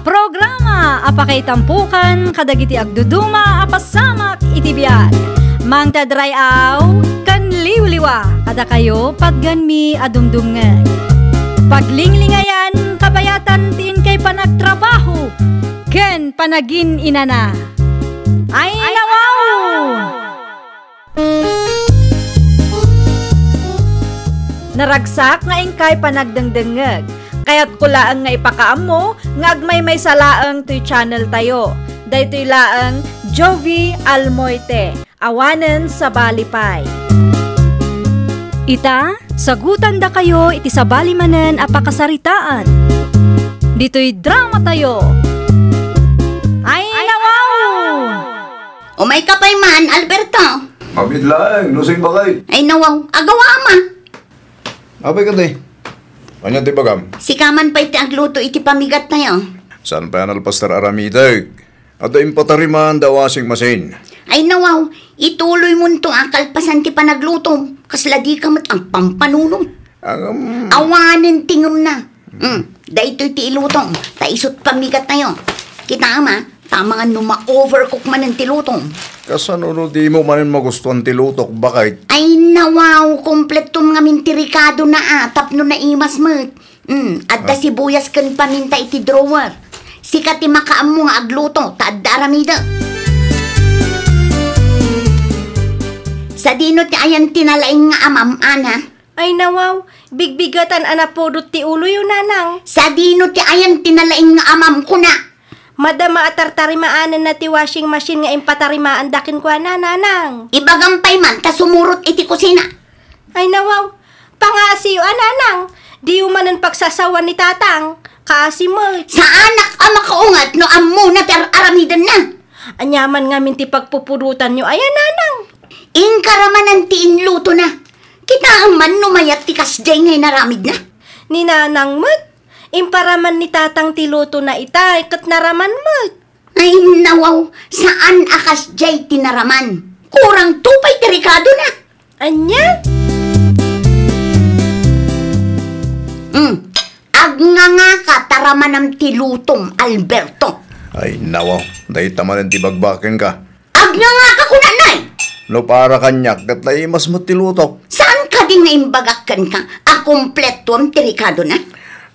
Programa apakay tampukan kadagiti agduduma apasamak itibiyag. Mang tadrayaw kan liwliwa kada kayo pagganmi adumdumngeg. Paglinglingayan kabayatan tiin kay panagtrabaho ken panagin inana. Ay, nawaw! Naragsak nga ingkay panagdengdengeg. Kaya't kulaan nga ipakaam mo nga agmay may salaang to'y channel tayo. Daytoy laang Jovi Almoite. Awanen sa balipay. Ita, sagutan da kayo iti sa balimanen apakasaritaan. Dito'y drama tayo. Ay, nawaw! Umay ka pa'y man, Alberto. Mabid lang, lusing bakay. Ay nawaw, agawa ama. Abay ka di. Kanya ti bagam. Si kaman pa'y ti agluto iti pamigat na yun. San pa yan alpastar aramitag? At impatariman da washing machine. Ay nawaw, ituloy mo nitong akalpasan ti panagluto. Kasladi ka mat ang pampanunong. Awanin tingom na. Dahito ti ilutong, taisot pamigat na yun. Kita ama, tama nga numa-overcook man ng tilutong. Kasano di mo manin magustuhan tilutok bakit? Ay nawaw, kompleton nga mintirikado na tapno na imas mo. Adda sibuyas kan paminta iti drawer. Sikat ti makaam mo nga agluto, taadda aramida. Sa dino ti ayan tinalaing nga amam, ana. Ay nawaw, bigbigatan anapodot ti ulo yun nanang. Sa dino ti ayan tinalaing nga amam ko na. Madama atartarimaanan na ti washing machine nga impatarimaan dakin kwa na nanang. Ibagampay man, ta sumurot iti kusina. Ay nawaw, pangasiyo nanang. Di umanan pagsasawan ni tatang. Kaasi mo. Sa anak ama kaungat no ammo na ti aramidan na. Anyaman nga minti pagpupurutan nyo, ayan nanang. Ingkaramanan ti inluto na. Kita ang man numayat ti kasjay ngay naramid na. Ni nanang mat, Imparaman ni tatang tiluto na itay, kat naraman mo. Ay nawaw, saan akas jay tinaraman? Kurang tupay delikado na. Anya? Agnganga ka taraman ng tilutom, Alberto. Ay, nawaw. Dahil taman ang tibagbakin ka. Agnganga ka kunanay. No para kanyak, datlay mas matilutok. Saan ka din naimbagakan ka? Akumpleto ang delikado na.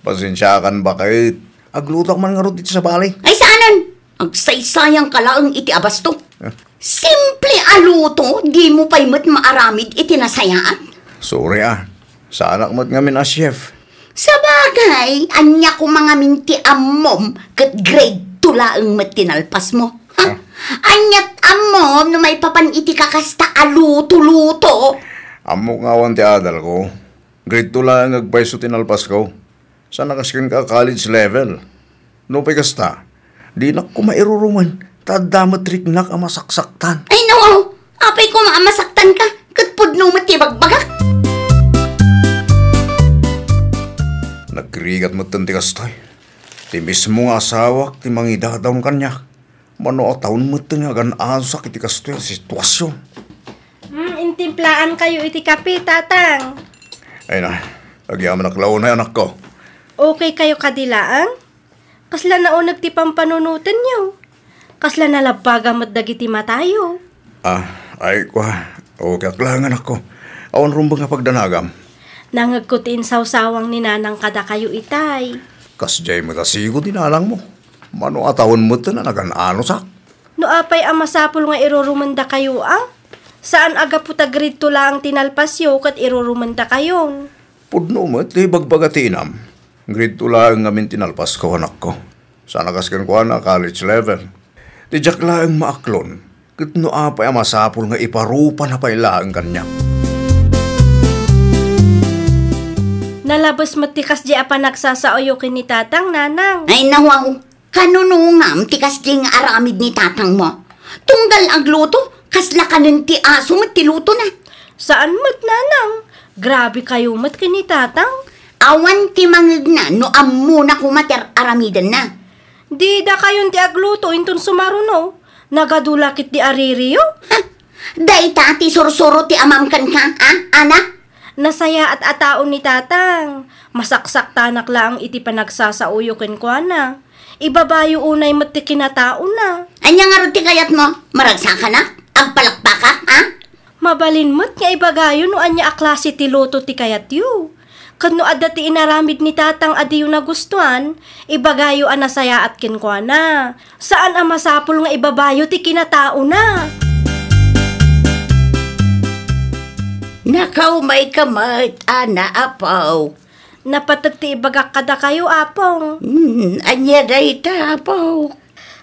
Pasensyakan ba kahit aglutak man nga ro dito sa balay? Ay saanan? Agsaysayang kalaang iti abasto. Simple aluto, di mo pa'y mat maaramid iti nasayaan. Sorry sa anak mo't ngamin as chef. Sa bagay, anya ko mga minti amom kat grade 2 laang mat tinalpas mo. Ha? Anyat amom na may papan iti kakasta aluto-luto. Amo nga awan ti adal ko. Grade 2 lang agpaiso tinalpas ko. Sana kaskin ka college level. No pa'y kasta, di na ko mairuruman. Tadamot riknak ang masaksaktan. Ay nawaw, apay ko maamasaktan ka. Kat pudno matibagbaga. Nagkirigat mo tanti kastoy. Ti mismo nga asawak, ti mangidadaon kanyak. Mano a taon mo nga ganaan sa kiti kastoy ang sitwasyon. Intimplaan kayo iti kape, tatang. Ay na, agyaman naklaw na anak ko. Okay kayo kadilaan? Kasla naunag ti pampanunutan niyo. Kasla nalabagamot dagiti matayo. Ay kwa, okay aklangan ako. Awan rumbang nga pagdanagam. Nangagkutin sawsawang ni nanang kada kayo itay. Kasjay mo tasigo dinalang mo. Mano atawon mo na naganano sak. No apay ang masapul nga irurumanda kayo Saan aga puta grade 2 lang tinalpasyo kat irurumanda kayon? Pudno mo ti bagbagatinam. Grade 2 lang ngamin tinalpas ko anak ko. Sana kaskan ko na college level. Ti jak lang maaklon. Kat no apay ang masapul nga iparupa na pailaan kanya. Nalabas matikas di apa nagsasaoyo ni tatang, nanang. Ay nawaw, kanunungam tikas di nga aramid ni tatang mo. Tunggal agluto, kasla ka nun ti aso matiluto na. Saan mat, nanang? Grabe kayo mat ni tatang. Awan ti mangig na, no ammo na kumater aramidan na. Di da kayon ti agluto intun sumaruno. Nagadulakit di aririyo. Ha? Day tati sursuro ti amamkan ka, anak? Nasaya at ataon ni tatang. Masaksak tanak lang iti panagsasauyo ken kuana. Ibabayo unay mat ti kinataon na. Anya nga ti kayat mo? Maragsa ka na? Agpalakpa ka, Mabalin mo't nga ibagayo no anya aklase ti loto ti kayat yu. Kano adda ti inaramid ni tatang adiyo na gustuan, ibagayo ang nasaya at kinkwana. Saan ang masapul nga ibabayo ti kinatao na? Nakaw may kamat, ana apaw. Napatag ti ibagak kada kayo, apong. Anya day ta, apaw.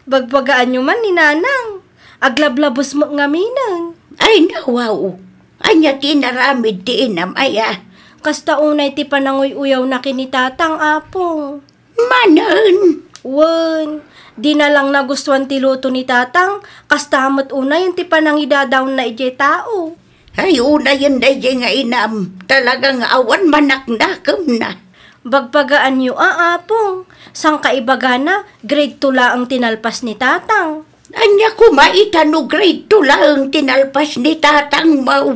Bagbagaan nyo man ni nanang. Aglablabos mo nga minang. Ay nawaw, anya tinaramid ti inam aya. Kasta unay ti panangoy uyaw na kinitatang, apong. Manan. Wan, di na lang nagustuhan ti luto ni tatang, kasta amat unay yung ti panangidadaw na ije tao. Ay una yun day nga inam, talagang awan manaknakam na. Bagpagaan nyo, apong. Sang kaibaga na, grade 2 ang tinalpas ni tatang. Anya kumaita no grade 2 lang tinalpas ni tatang mau.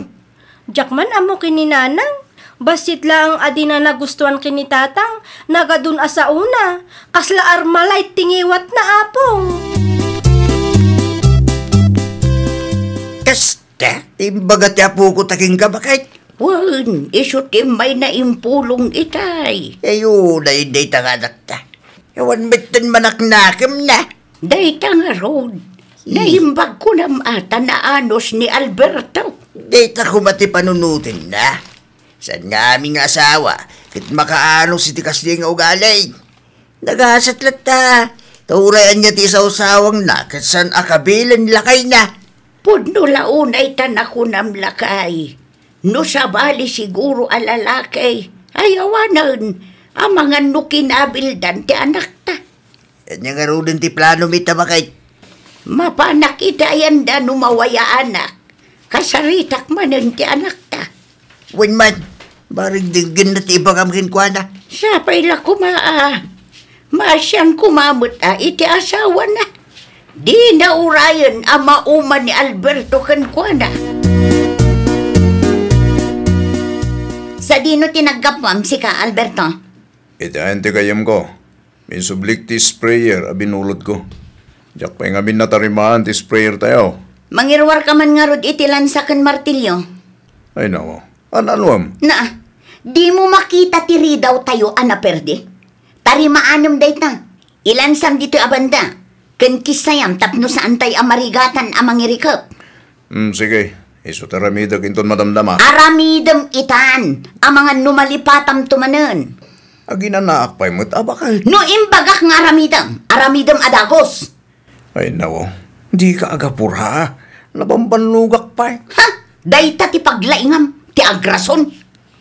Jakman amo kininanang. Basit lang adi na nagustuhan kini tatang, nagadun asa una. Kasla armalay tingiwat na, apong. Kasta, imbaga ti apo ko taking ka bakit? Wan, iso timay na impulong itay. Ayo, day tanganak ta. Ewan mitin manaknakam na. Day tanga road. Naimbag ko na ata na anos ni Alberto. Day ta kumati panunutin na. San nga aming asawa, kit makaano si tikas di nga ugalay. Nagasat lat ta. Taurayan niya ti sawsawang na, kat san akabilan lakay na. Pudno launay tanako nam lakay. No sabali siguro alalakay. Ayawanan, ang mga nukinabildan ti anak ta. Anya nga rin ti plano mita bakit? Mapanak itayan da numawaya anak. Kasaritak manan ti anak ta. Wen man, barig dinggin na ti ibang amkin kwa na. Sa paila kumaa. Masyang kumamot iti asawa na. Di na urayan ang mauma ni Alberto Cancwana. Sa dino tinaggapwam si ka, Alberto? Itahan ti kayam ko. Minsublik ti sprayer abinulot ko. Diyak pa nga minatarimaan ti sprayer tayo. Mangirwar ka man nga rod iti lansakan martilyo. Ay nako, anuam? Na, di mo makita ti ridaw tayo anaperde. Tari maanam day ta. Ilansam dito abanda. Ken kisayam tapno sa antay amarigatan amangirikap. Sige. Iso taramidag inton madamdama. Aramidam itan. Amangan numalipatam tumanen. Aginanaak pa'y mo't abakal. No imbagak nga aramidam. Aramidam adagos. Ay nako, di ka agapura. Nabambanlugak pa'y. Ha? Dayta ti paglaingam. Ti agrason.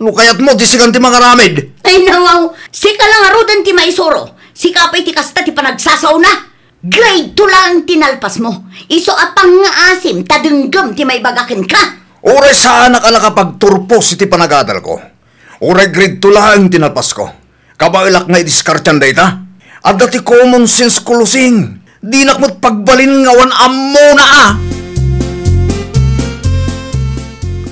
No kayat mo, di sikan ti mga ramid. Ay nawaw. Sika lang arudan ti maisoro. Sika pa'y ti kasta ti panagsasaw na. Grade 2 lang tinalpas mo. Iso apang nga asim, tadenggam ti may bagakin ka. Uray saan nakalakapagturpos iti panagadal ko. Uray grade 2 lang tinalpas ko. Kabailak nga idiskartyan day ta. At dati common sense kulusing. Di nakmat pagbalin ngawan ammo na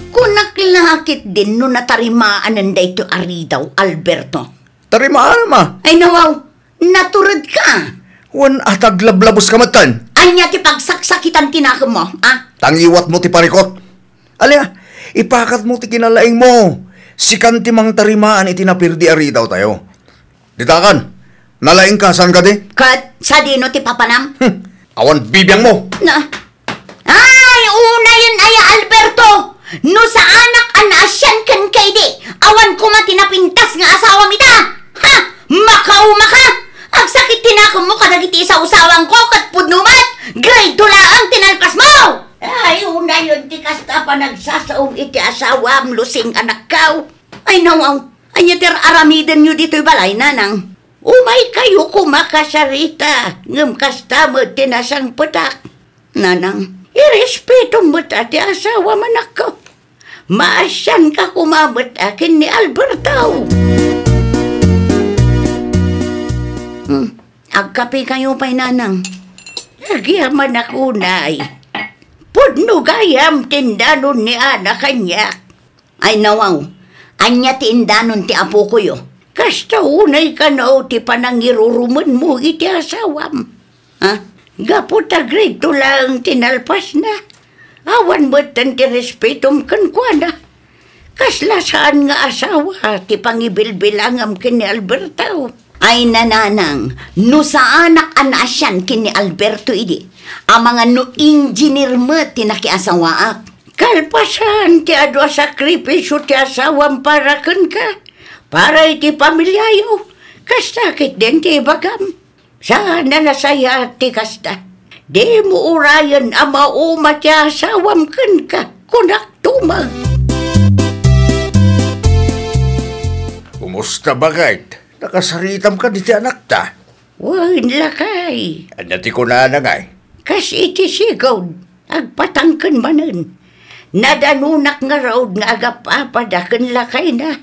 Kunaklakit din no natarimaan ang dayto aridaw, Alberto. Tarimaan ma. Ay nawaw, naturad ka. Wan ataglablabos ka matan. Anya ti pagsaksakitan tinakam mo, ah? Tangiwat mo ti parikot. Alya, ipakat mo ti kinalaing mo. Sikan ti mang tarimaan iti napirdi aridaw tayo. Ditakan, nalaing ka, saan ka di? Kat, sa dino ti papanam? Awan bibiyang mo. Na. Ay, una yun ay Alberto. No sa anak anasyan kan kay di. Awan ko matinapintas nga asawa mita. Ha? Makauma ka? Ang sakit tinakam mo kadagiti sa usawang ko kat pudnumat. Grade 2 lang tinalpas mo. Ay, una yun ti kasta pa nagsasaong iti asawa lusing anak kao. Ay, nawaw. Anya ter aramidan nyo dito'y balay, nanang. Umay kayo kumakasarita. Ngam kasta mo tinasang petak. Nanang, irespeto mo ati asawa manak ko. Maasyan ka kumamot akin ni Alberto. Agkapi kayo pa'y nanang. Nagyaman ako na'y. Pudno gayam tindanon ni anak kanyak. Ay nawaw, anya tindanon ti apo ko yo. Kasta unay ka na o ti panangiruruman mo iti asawam. Ha? Gaputa grade 2 lang tinalpas na. Awan mo tan ti respetom kan kwa na. Kasla saan nga asawa ti pangibilbilangam kini Alberto. Ay nananang, no sa anak anasyan kini Alberto idi, ang mga no engineer mo tinakiasawaak. Kalpasan ti adwa sakripisyo ti asawam para kan ka, para iti pamilyayo, kastakit din ti bagam. Sana nasaya ti kasta, di mo urayan ang mauma ti asawam kan ka, kunak tumag. Kumusta ba kahit? Nakasaritam ka diti anak ta. Wan lakay. Anya ti kunana ngay. Kas iti sigaw, agpatangkan manen. Nadanunak nga raw nga agapapadakan lakay na.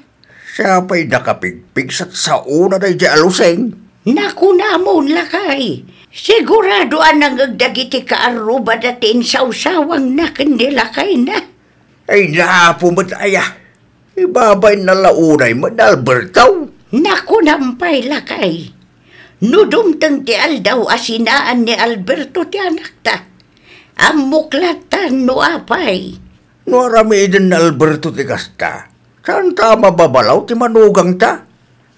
Siya pa'y nakapigpig sa una na di aluseng. Naku namon lakay. Sigurado anang agdagiti kaaruba datin sausawang na kandi lakay na. Ay napumat aya. Ibabay na launay mo na Alberto. Naku nampay lakay. Nudumtang ti aldaw asinaan ni Alberto ti anak ta. Amuklatan no apay. No aramidin na Alberto ti kasta. Saan ta mababalaw ti manugang ta?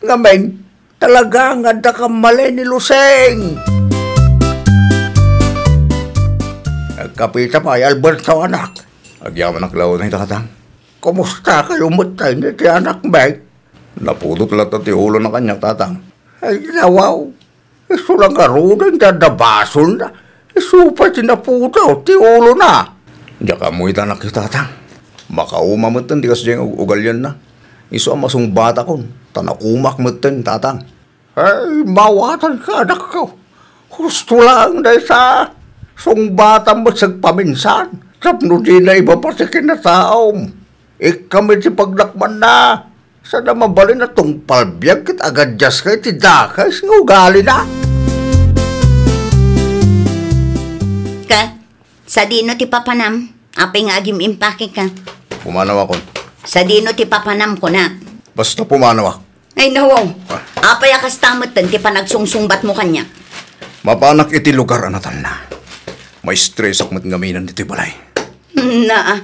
Ngameng, talaga nga da kamali ni Luseng. Nagkapita pa ay Alberto anak. Agyaman ang klaw na itatang. Kumusta kayo matay ni ti anak Meg? Napudot lang ti ulo ng kanyang tatang. Ay, nawaw. Iso lang karunan, dadabasol na. Iso pa tinaputaw, ti ulo na. Diya ka mo itanak yung tatang. Makaumamatan, di kasi diyang ugalyan na. Iso ang masong bata kon. Tanakumak matan, tatang. Ay, mawatan ka, anak ko. Gusto lang dahil sa song bata mo sagpaminsan. Sapno di na iba pa sa kinataom. Ikamit si paglakman na. Sa na mabalin na tong palbiyag kat agad jas kay ti dakas nga ugali na. Ka, sa dino ti papanam, apay nga agim impake ka. Pumanaw ako. Sa dino ti papanam ko na. Basta pumanaw ako. Ay nawaw, apay akas tamatan ti panagsungsungbat mo kanya. Mapanak iti lugar anatan na. May stress ak matngaminan dito balay. Na,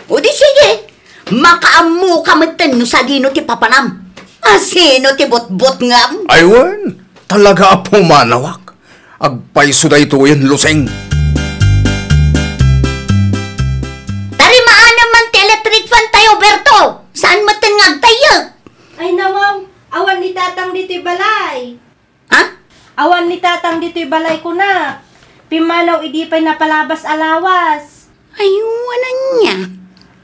o di sige, makaamu kamatan no sa dino ti papanam. Asino ti bot-bot ngam? Aywan, talaga pumanawak. Agpaiso da ito yan luseng. Tarimaan naman ti electric fan tayo, Berto. Saan matangag tayo? Ay nawaw, awan ni tatang dito'y balay. Ha? Awan ni tatang dito'y balay ko na. Pimanaw idi pa'y napalabas alawas. Ayuwanan niya.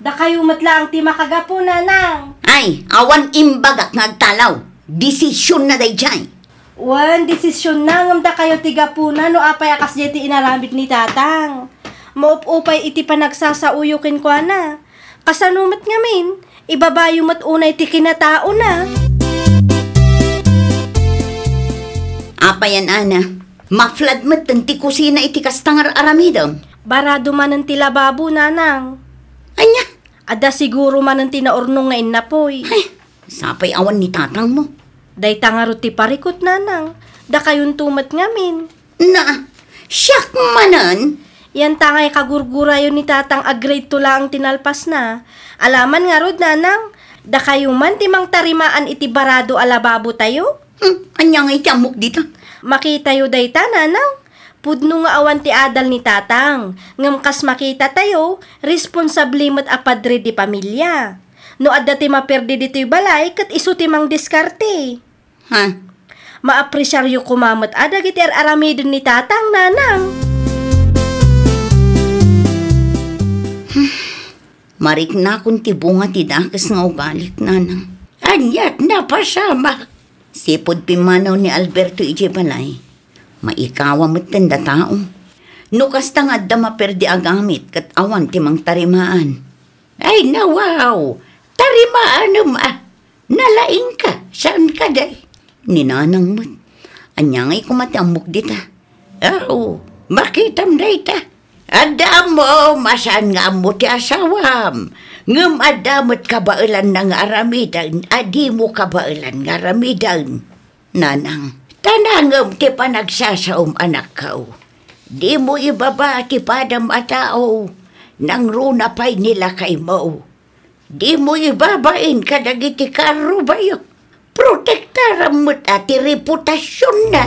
Da kayo matla ang ti makagapo nanang. Ay, awan imbagak ngagtalaw. Desisyon na day jay. Wan, desisyon na ngam da kayo tigapuna no apay akas jeti inaramid ni tatang. Maup-upay iti panagsasauyokin ko na. Kasanumat ngamin, ibabayo mat unay ti kinatao na. Apayan, Ana. Maflad mat ti kusina iti kastangar aramidam. Barado man ang tilababo nanang. Anya? Ada siguro man ang tinaurnong ngayon na po'y. Ay, sapay awan ni tatang mo. Day tangaro ti parikot nanang. Da kayong tumat ngamin. Na, siyak manan. Yan tangay kagurgurayo ni tatang agrade tula ang tinalpas na. Alaman nga rod nanang. Da kayo man timang tarimaan iti barado alababo tayo. Anya nga itiamok dito. Makita yu day ta nanang. Pudno nga awan ti adal ni tatang. Ngam kas makita tayo, responsable mo't apadre di pamilya. No adda ti maperdi dito'y balay, kat iso ti mang diskarte. Ha? Maapresyaryo kumamot adag iti aramidon ni tatang nanang. Marik na kung ti bunga ti dakas nga ugalik nanang. Anyat na pasama. Sipod pimanaw ni Alberto iti balay. Maikawa mo't tanda tao. Nukas tangad da maperdi agamit kat awan timang tarimaan. Ay nawaw, tarimaan naman. Nalaing ka, saan ka day? Ninanang mo't. Anya nga'y kumatiamok dita. Oh, makitam day ta. Adam mo, masan nga mo ti asawam. Ngam adamot kabailan ng aramidan, adi mo kabailan ng aramidan. Nanang. Tanangam ti panagsasaom anak kao. Di mo ibaba ti padam atao. Nang runa pa'y nila kay mo. Di mo ibabain kadagiti karo bayo. Protektaram mo't ati reputasyon na.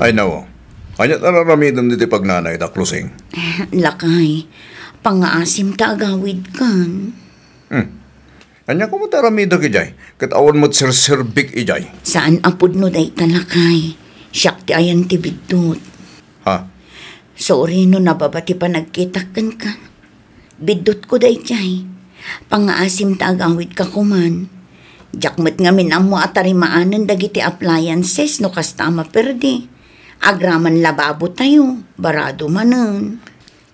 Ay nawo, kanyat nararamidan diti pagnanay da closing. Lakay, pangaasim ta agawid kan. Anya ko mataramida kijay, kat awan mo't sirsirbik ijay. Saan apod no day talakay? Siyak ti ayan ti bidot. Ha? Sorry no nababati pa nagkitakan ka. Bidot ko day jay. Pangaasim ta agawid ka kuman. Jakmet nga minamo at tarimaanan dagiti appliances no kastama perdi. Agraman lababo tayo, barado manan.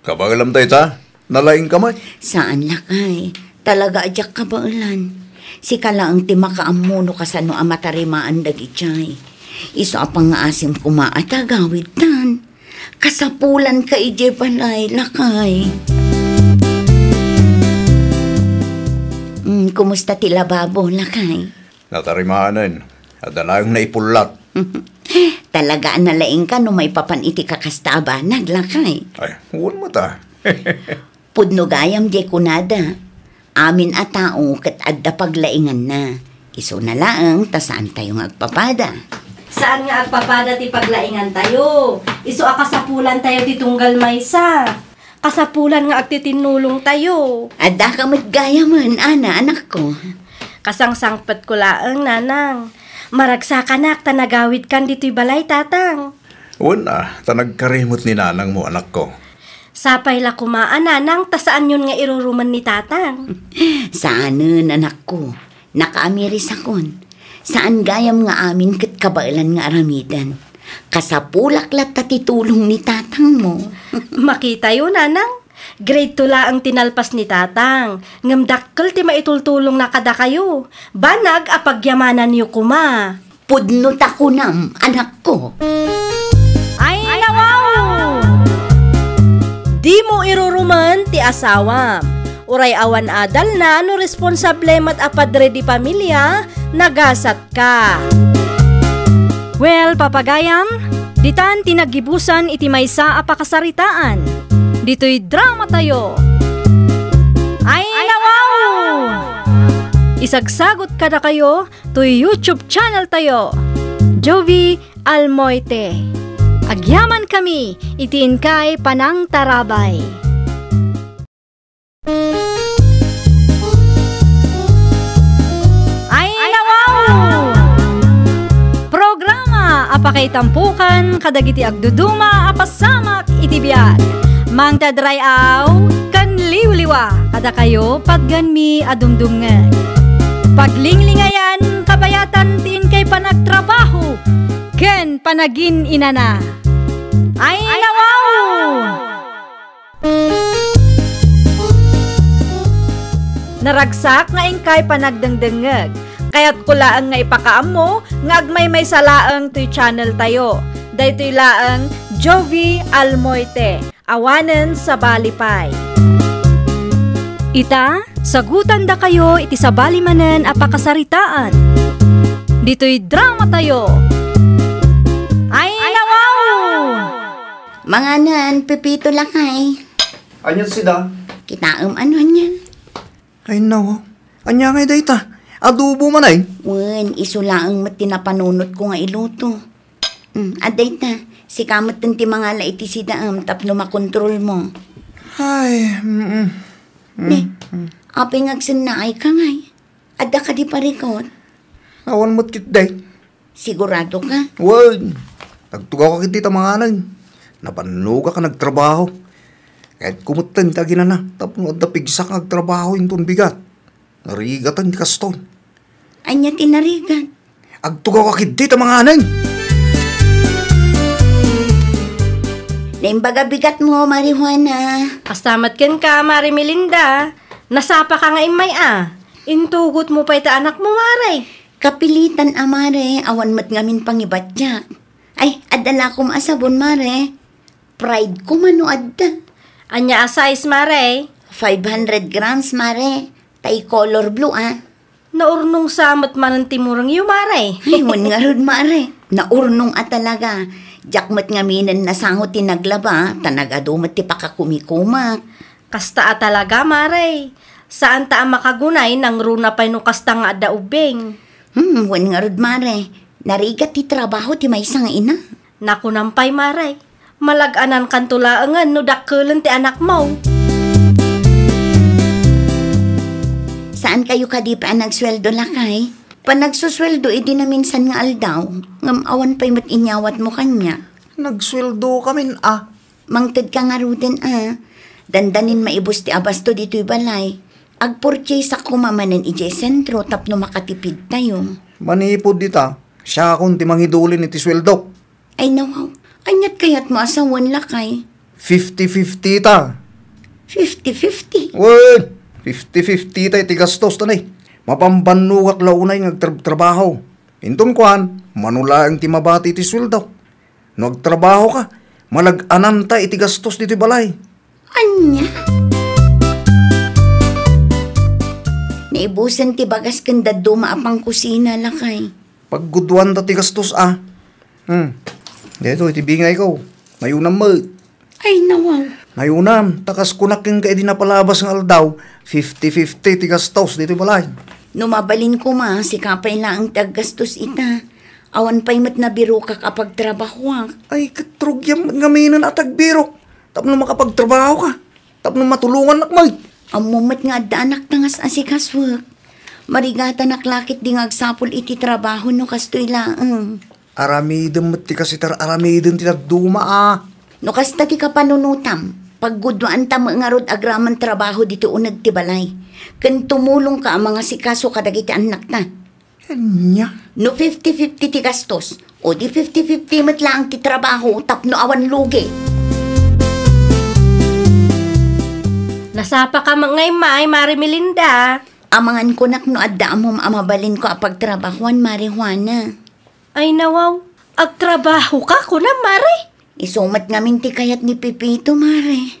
Kabagalam tayo ta, nalaing kamay. Saan lakay? Talaga adyak kabailan. Si kalaang ti makaamuno kasano amatarimaan dagichay. Iso apang nga asim kumaat agawid tan. Kasapulan ka ije balay, lakay. Kumusta ti lababo, lakay? Natarimaanan, at dalayang naipulat. Talaga nalaing ka no may papaniti kakastaba, naglakay. Ay, huwag mo ta. Pudno gayam di kunada. Amin a tao kat adda paglaingan na. Iso na laang, tasaan tayo agpapada. Saan nga agpapada ti paglaingan tayo? Iso akasapulan tayo ti tunggal maysa. Kasapulan nga agtitinulong tayo. Adda ka matgayaman, ana, anak ko. Kasangsangpat ko laang, nanang. Maragsakan tanagawid kan dito'y balay, tatang. Una, tanagkarimot ni nanang mo, anak ko. Sapay la kumaan, nanang, tasaan yun nga iruruman ni tatang. Saanan, anak ko. Nakaamiris akon. Saan gayam nga amin kat kabailan nga aramidan. Kasapulak lat tatitulong ni tatang mo. Makita yun, nanang. Grade 2 la ang tinalpas ni tatang. Ngamdakkel ti maitultulong na kada kayo. Banag apagyamanan niyo kuma. Pudno ta ko nam, anak ko. Ay nawaw! Di mo iruruman ti asawam. Uray awan adal na no responsable mat apadre di pamilya, nagasat ka. Well, papagayam, ditan tinagibusan iti maysa a pakasaritaan. Dito'y drama tayo. Ay nawaw! Isagsagot ka na kayo to YouTube channel tayo. Jovi Almoite. Agyaman kami, itiin kay Panang Tarabay. Ay nawaw! Programa apakay tampukan kadagiti agduduma apasamak itibiyag. Mang tadray aw kan liwliwa kada kayo pagganmi adumdumngeg. Paglinglingayan kabayatan tiin kay panagtrabaho ken panagin inana. Ay nawaw! Naragsak nga ingkay panagdengdengeg. Kaya't kulaang nga ipakaam mo nga agmay may salaang to'y channel tayo. Daytoy laang Jovi Almoite. Awanen sa Balipay. Ita, sagutan da kayo iti sa balimanen a pakasaritaan. Dito'y drama tayo. Ay nawaw! Manganan, Pepito lakay. Anya sida? Kitaam ano niyan? Ay nawa. Anya ngay dayta. Adobo man ay. Wen, isulaang mat tinapanunot ko nga iluto. Aday ta, si kamot ti mga laiti si daam tapno makontrol mo. Ay, Apay ngagsannaay ka ngay. Adda ka di parikot. awan mo't kit day. Sigurado ka? Wan, nagtugaw ka kiti tamanganan. Napanuga ka nagtrabaho. Kahit kumutan ta ginana, tapno adda pigsak nagtrabaho intong bigat. Narigatan di kaston. Anya tinarigan. Agtugaw ka kiti tamanganan. Naimbaga bigat mo, Marijuana. Astamat ken ka, Mari Melinda. Nasapa ka nga imay Intugot mo pa ita anak mo, Mare. Kapilitan, Amare, awan mat ngamin pangibatyak. Ay, adala ko maasabon, Mare. Pride ko mano adda. Anya size, Mare. 500 grams, Mare. Tay color blue, Naurnong samot man ang timurang yu, Mare. Ay, wan nga rod, Mare. Naurnong talaga. Jakmat ngaminan na sangot tinaglaba, tanagadumat ti pakakumikumak. Kasta talaga, Mare. Saan ta ang makagunay nang runa pa no kasta nga adda ubeng? Wan nga rod, Mare. Narigat ti trabaho ti may nga ina. Naku nampay, Mare. Malaganan kan tulaangan no dakkelan ti anak mo. Saan kayo kadipa nagsweldo lakay? Panagsusweldo, di na minsan nga aldaw. Ngam awan pa'y mat-inyawat mo kanya. Nagsweldo kami, Mangtid ka nga ruden, Dandanin maibus ti abasto dito'y balay. Agpurchase ako mamanan ije sentro tapno makatipid tayo. Manipod dita, siya akong timangidulin iti sweldo. Ay nawaw, anyat kayat mo asawan lakay. 50-50 ta. 50-50. Wen, 50-50 ta iti gastos tanay. Mapambanugak launay ngagtrabaho. Intong kuhan, manula ang timabati iti sweldo. Nagtrabaho ka, malag-anan ta iti gastos dito balay. Anya? Naibusan ti bagas kanda dumaapang kusina lakay. Pagguduan ta ti gastos Dito iti bingay ko. Mayunam mo. Ay nawaw. Mayunam, takas kunaking ka edi napalabas ng aldaw. 50-50 ti gastos dito balay. Numabalin ko si kapay lang taggastos ita. Awan pa'y mat na biro ka kapag trabaho. Ay, katrog yan ngaminan at agbiro. Tapno makapagtrabaho ka. Tapno matulungan nakmay. Amumat nga da anak tangas asikaswag. Marigata naklakit di ngagsapol iti trabaho no kastoy laang. Aramidin mo ti kasi aramidin ti nagduma No kasta ti kapanunutam. Paggudwaan tamo nga rod agraman trabaho dito unag ti balay. Kan tumulong ka ang mga sikaso kadagiti anak na. Anya? No 50-50 ti gastos. O di 50-50 mat lang ti trabaho tapno awan lugi. Nasapa ka ngay may Mari Melinda. Amangan ko nak no adda mo amabalin ko apagtrabahuan Mari Juana. Ay nawaw, agtrabaho ka ko na Mari. Isumat ngamin ti kayat ni Pipito Mari.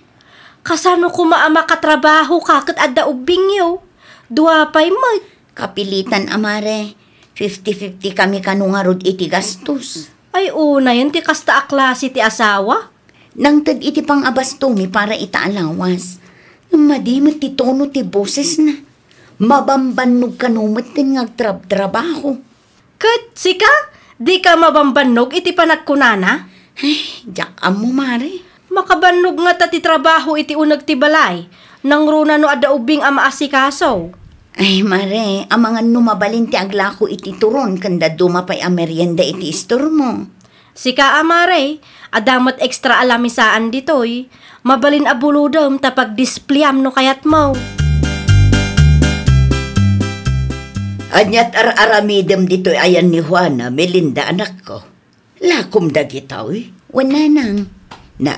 Kasano ko maama katrabaho ka kat adda ubing yo. Duapay mo. Kapilitan amare. 50-50 kami kanungarod iti gastos. Ay una yan ti kasta aklase ti asawa. Nang tad iti pang abastumi para itaalawas. Madimit ti tono ti boses na. Mabambanog kanumot din ngagtrabaho. Kat, sika? Di ka mabambanog iti panagkunana? Ay, jak mo Mari. Makabanog nga ta ti trabaho iti unag ti balay. Nang runa no ada ubing ama asikaso. Ay Mare, amangan numabalin ti aglako iti turon kanda dumapay a merienda iti istor mo. Sika amare, adamat ekstra alamisaan ditoy. Mabalin abuludom tapag displayam no kayat mo. Anyat aramidem ditoy ayan ni Juana, Melinda anak ko. Lakom dagitaw wala nang. Na,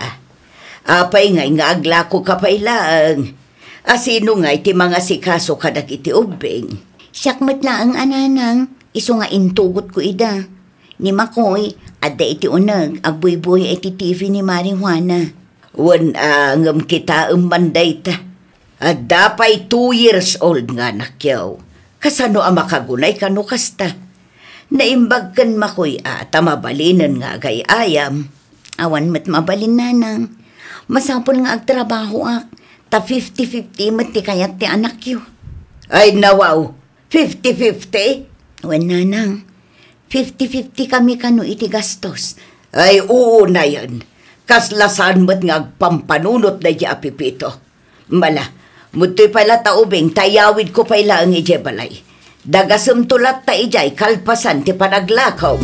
apay nga aglako kapailaang. Asino nga iti mga sikaso kadag iti ubing. Siyakmat lang ang ananang, iso nga intugot ko ida. Ni Makoy, adda iti unag, agbuy-buy iti TV ni Mari Juana. Wan angam kita manday ta. Adda pa'y 2 years old nga nakyaw. Kasano ang makagunay kano kasta. Naimbag kan Makoy tamabalinan nga gay ayam. Awan mat mabalin nanang. Masapon nga agtrabaho ak. Ta 50-50 mati kayat ti anak yo. Ay nawaw, 50-50? Wala nang. 50-50 kami kano iti gastos. Ay oo na yan. Kaslasan mo't nga agpampanunot na di apipito. Mala, mutoy pala taubing tayawid ko pala ang ijebalay. Dagasam tulat ta ijay kalpasan ti panaglakaw.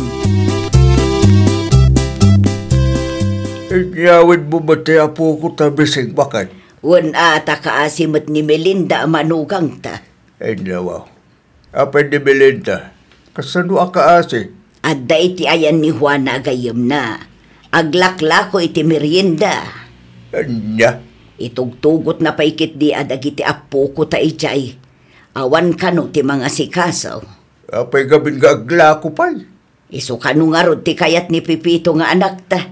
Inyawid mo ba ti apo ko tabisig bakit? Wan ata kaasimot ni Melinda manugang ta. Ay nawaw. Apay ni Melinda, kasano akaasi? Adda iti ayan ni Juana agayam na. Aglaklako iti merienda. Anya? Itugtugot na paikit di adag iti apo ko ta ijay. Awan kano ti mga sikasaw. Apay gabing gagla ko pa'y. Iso kano nga rod ti kayat ni Pipito nga anak ta.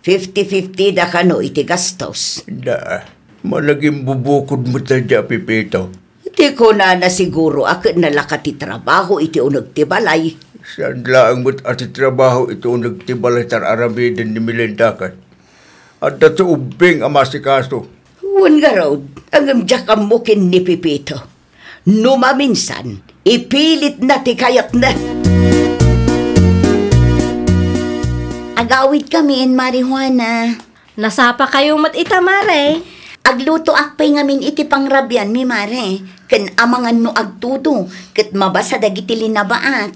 50-50 da kano iti gastos. Na, malaging bubukod mo tadya, Pipito. Di ko na siguro ako nalakat ti trabaho iti unag ti balay. Saan laang mo't ati trabaho ito unag ti balay tar aramidin ni Melinda kat. At sa ubing ang masikaso. Wan nga raw, ang amdyakam mo kin ni Pipito. Numaminsan, ipilit na ti kayat na. Agawid kami in Mari Juana. Nasapa kayo mat ita Mare. Agluto akpay ngamin iti pangrabyan mi Mare. Ken amangan no agtudo, ket mabasa dagiti linabaat.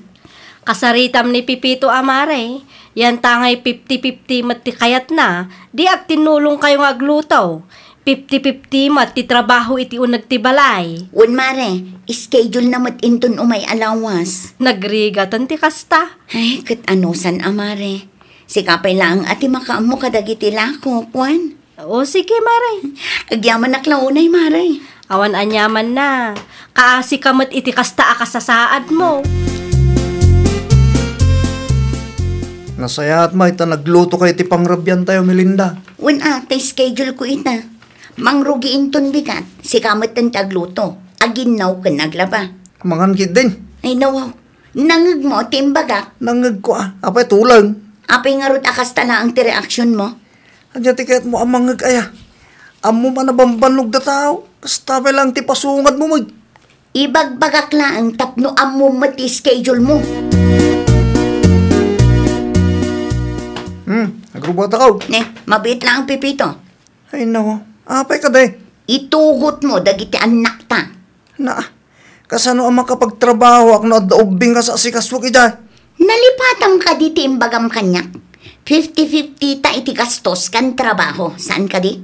Kasaritam ni Pipito amare. Yan tangay 50-50 mat ti kayat na. Di ag tinulong kayo nga agluto. 50-50 mat ti trabaho iti unag ti balay. Wan Mare, schedule na mat inton umay alawas. Nagrigatan ti kasta. Ay, ket anusan amare. Sikapay lang ati makaamo kadagiti lako, Juan. O sige Mare. Agyaman naklaunay Mare. Awan anyaman na. Kaasi kamat iti kasta akasasaad mo. Nasayaat ma ita nagluto kay ti pangrabyan tayo, Melinda. Wan ate, schedule ko ita. Mangrugi inton bigat. Sikamat ang tagluto. Aginaw ka naglaba. Mangangkit din. Ay nawaw. Nangag mo, timbagak. Nangag ko apay tulang. Apay nga rod akas tala ang ti reaksyon mo. Adya tiket mo ang mangag aya. Amo man nabambanog da tao. Kastabay lang ti pasungad mo mo. Ibagbagak lang ang tapno amo mati schedule mo. Nagrubata ka. Ne, mabit lang ang Pipito. Ay no, apay ka day. Itugot mo dagiti anak ta. Na, kasano ang makapagtrabaho ak na daubing ka sa sikaswag ida. Nalipatam ka di timbagam kanyak. 50-50 ta iti gastos kan trabaho. Saan ka di?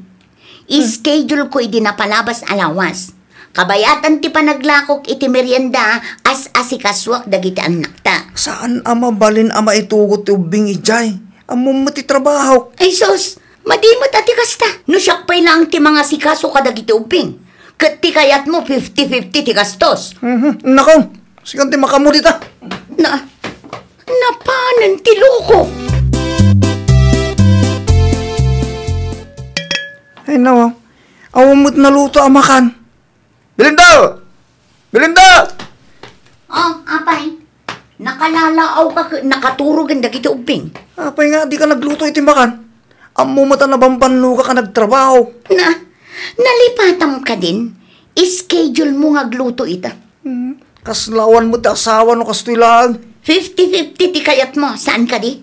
I-schedule ko iti napalabas alawas. Kabayatan ti panaglakok iti merienda as asikaswak dagiti anak ta. Saan ama balin ama itugot ti ubing ijay? Amo mati trabaho. Ay sus, Madimot ati kasta. No siyak pa'y lang ti mga sikaso kadagiti ubing. Kat ti kayat mo 50-50 ti gastos. Nako, sikan ti makamudita. Napanan ti loko. Ay nawa, awamot na luto ang makan. Belinda! Belinda! Oh, apay. Nakalalaaw ka, nakaturog ang dagiti ubing. Apay nga, di ka nagluto iti makan. Amo mata na bambanlo ka nagtrabaho. Nalipatam ka din. Schedule mo nga gluto ita. Kaslawan mo ti asawa no kastoy lang. 50-50 ti kayat mo. Saan ka di?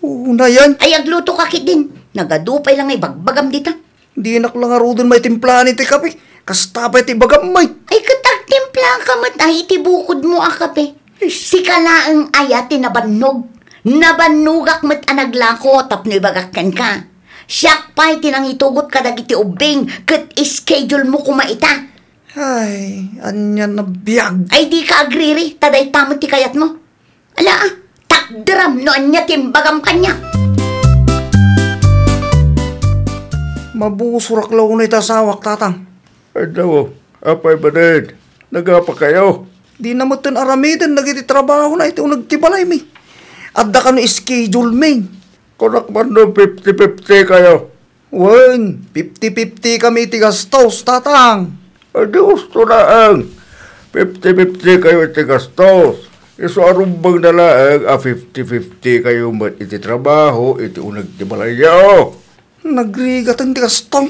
Oo na yan. Ay, agluto ka kit din. Nagadupay lang ay bagbagam dita. Di naklangaro dun may timplaan iti kape. Kastapay ti bagamay. Ay, katagtimpla ka mat ay iti bukod mo akape. Si kalaang ayati nabannog. Nabanugak mat anaglako tapno ibagakkan ka. Siyak pa'y tinangitugot ka dagiti ubing kat schedule mo kumaita. Ay, anyan na biyag. Ay, di ka agriri. Taday tamot ti kayat mo. Ala, takdram no anya timbagam kanya. Mabusurak lang na itasawak, tatang. Ay daw, apay ba din? Nagapa kayo? Di naman tin aramitin, nagiti trabaho na ito nagtibalay mi. At da ka no schedule mi. Kunak man no 50-50 kayo. Wen, 50-50 kami ti gastos, tatang. Ay gusto na ang 50-50 kayo iti gastos. Iso arumbang na lang 50-50 kayo mat iti trabaho, iti unag ti balayaw. Nagrigatan ti gastos.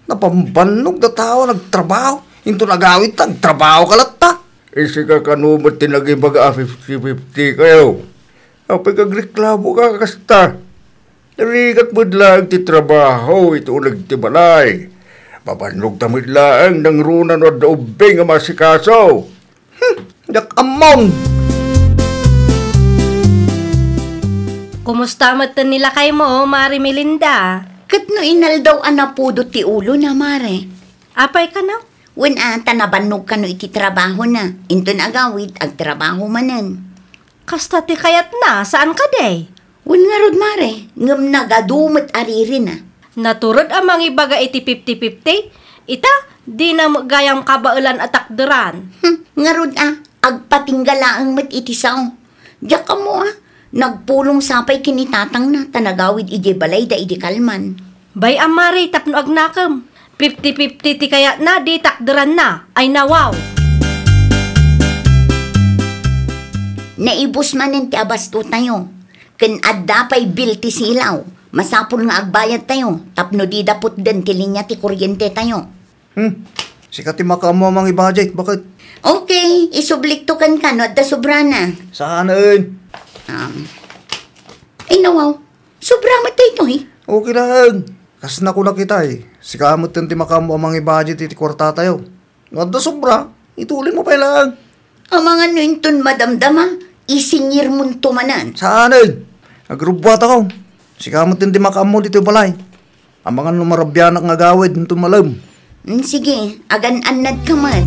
Napambannog na tao nagtrabaho. Into nagawit nagtrabaho kalat ta. Isi ka kanumat tinagibaga 50-50 kayo. Apay kagreklamo ka kasta. Narigat mo lang ti trabaho, ito ulag ti balay. Papanog tamid lang ng runan o daubing ang masikaso. Nakamong! Kumusta matan nila kay mo, Mari Melinda? Kat no inal daw anapudo ti ulo na, mare. Apay ka na? Wen ata nabannog ka no iti trabaho na. Into agawid, ag trabaho manen. Kasta ti kayat na, saan ka day? Wen nga rod, mare. Ngam nagadumot ariri na. Naturod amang ibaga iti 50-50? Ita, di na gayang kabailan at takderan. Nga rod agpatinggalaang mat iti sao. Diyak ka mo nagpulong sapay kinitatang na tanagawid iti balay da iti kalman. Bay amari, tapno agnakam. 50-50 ti kayat na, di takderan na. Ay nawaw. Naibus manin ti abasto tayo. Ken adda pa'y bil ti silaw. Masapul nga agbayad tayo. Tapno di dapot den ti linya ti kuryente tayo. Sikat ti makamo mang i-budget. Bakit? Okay, isubliktukan ka no at da sobrana. Saanin? Ay nawaw, sobra matay ito Okay lang. Kas na ko na kita Sikamot ti makamo mang i-budget iti kwarta tayo. Nga sobra, itulin mo pa lang. Ang mga nuinton madamdama, isingir mong tumanan. Saanin? Agrubwat ako. Sikamot ti makamo dito balay. Ang mga numarabyanak nga gawid nito malam. Sige, agan-anad ka man.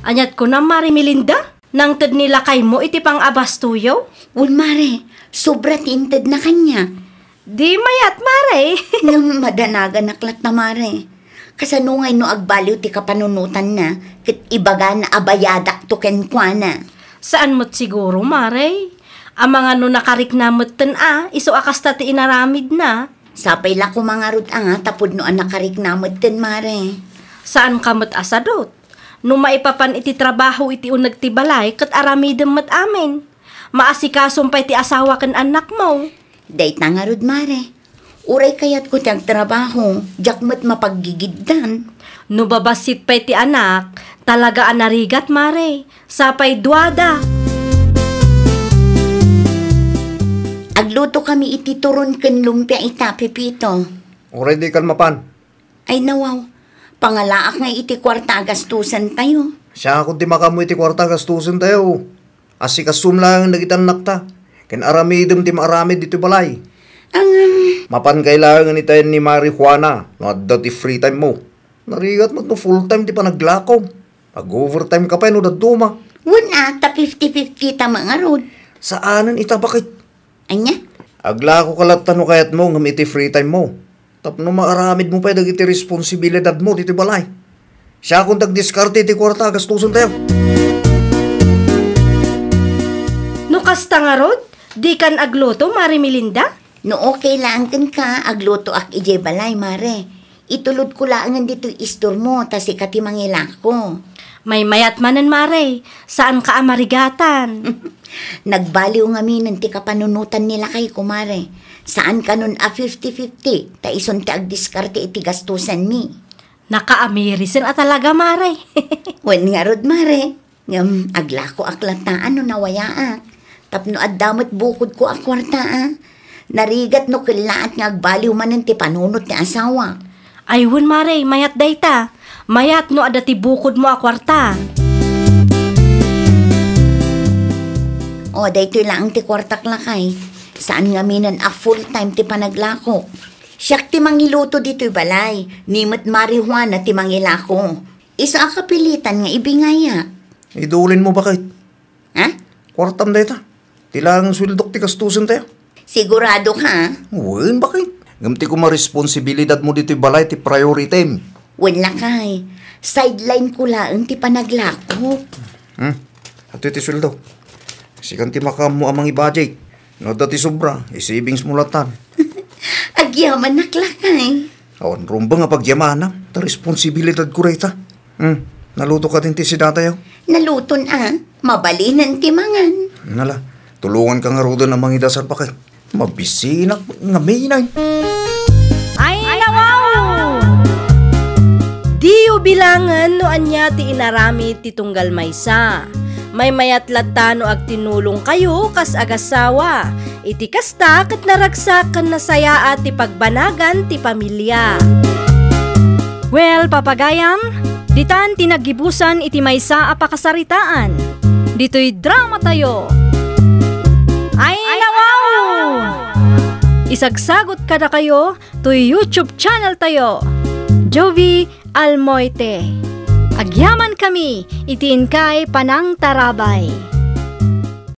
Anyat ko na, Mari Melinda? Nang tad nila kay mo iti pang abastuyo? Mare, sobra tinted na kanya. Di mayat, Mare. Nang madanagan naklat na, Mare. Kasanungay no agbaliw ti kapanunutan na, kit ibaga na abayadak to kenkwana. Saan mo't siguro, Mare? Ang mga no nakariknamot tan iso akas ta ti inaramid na. Sapay la ko mga rut tapod no nakariknamot tan, Mare. Saan ka mo't asadot? No maipapan iti trabaho iti unag ti balay, kat aramidem mat amin. Maasikasong pa iti asawa kan anak mo. Day nga rut, Mare. Uray kayat ko tiyang trabaho, jak mat mapaggigiddan. No babasit pa iti anak, talaga anarigat, Mare. Sapay duada. Agluto kami iti turon ken lumpia ita, Pepito. Oray di kan mapan. Ay nawaw, pangalaak nga iti kwarta gastusan tayo. Siya kung di makamo iti kwarta gastusin tayo. Asikasum lang nagitanak ta. Ken aramidem ti maaramid dito balay. Mapan kailangan ni tayo ni Mari Juana. No adda ti free time mo. Narigat mo no full time ti pa naglakaw. Pag overtime ka pa no daduma. Wala ta 50-50 ta mga rod. Saanan ita bakit? Anya? Agla ko kalatan no kayat mo, ngam iti free time mo. Tapno maaramid mo pa iti responsibilidad mo, dito balay. Siya kung tagdiskarte iti kwarta, gastusan tayo. No kasta nga rod, di kan agluto, Mari Melinda? No okay lang kan ka, agluto ak ije balay, Mare. Itulod ko lang dito istor mo, tas ikati mangilak ko. May mayat manan, Mare. Saan ka amarigatan? Nagbaliw nga minan ti kapanunutan nila kay kumare. Saan ka nun 50-50? Ta ison ti agdiskarte iti gastusan mi. Naka-Amerisin talaga, Mare. Wen nga rod, Mare. Ngam aglako aklataan no nawayaak. Tapno addamot bukod ko akwarta Narigat no kilaat nga agbaliw manan ti panunot ni asawa. Ayun, Mare, mayat dayta. Mayat no adati bukod mo akwarta. O, dayto lang ti kwartak lakay. Saan nga minan a full time ti panaglako. Siyak ti mangiluto dito'y balay. Nimot marihuana ti mangilako. Isa akapilitan nga ibingaya. Idulin mo bakit? Ha? Kwartam dayta. Tilang swildok ti kastusan tayo. Sigurado ka? Wen, bakit? Ngamti ko ma-responsibilidad mo dito'y balay ti priority. Wen lakay. Sideline ko lang ti panaglako. At iti sweldo. Sikan ti makam mo amang i-budget. No dati sobra, i-savings mo latan. Agyaman naklakay. Awan, rumba nga pagyamana. Ta responsibilidad ko rita. Naluto ka din ti si datayaw. Naluton mabalinan ti mangan. Nala, tulungan ka nga rodo ng mga idasal pa kay. Mabisinak nga mainay. Ay, nawaw! Diyo bilangan no anya ti inarami ti tunggal maysa. May mayat latano ag tinulong kayo kas agasawa. Iti kasta ket naragsakan na saya at ti pagbanagan ti pamilya. Well, papagayam, ditan tinagibusan iti maysa a pakasaritaan. Dito'y drama tayo. Ay, nawaw! Isagsagot ka na kayo to YouTube channel tayo. Jovi Almoite. Agyaman kami, itiin kay Panang Tarabay.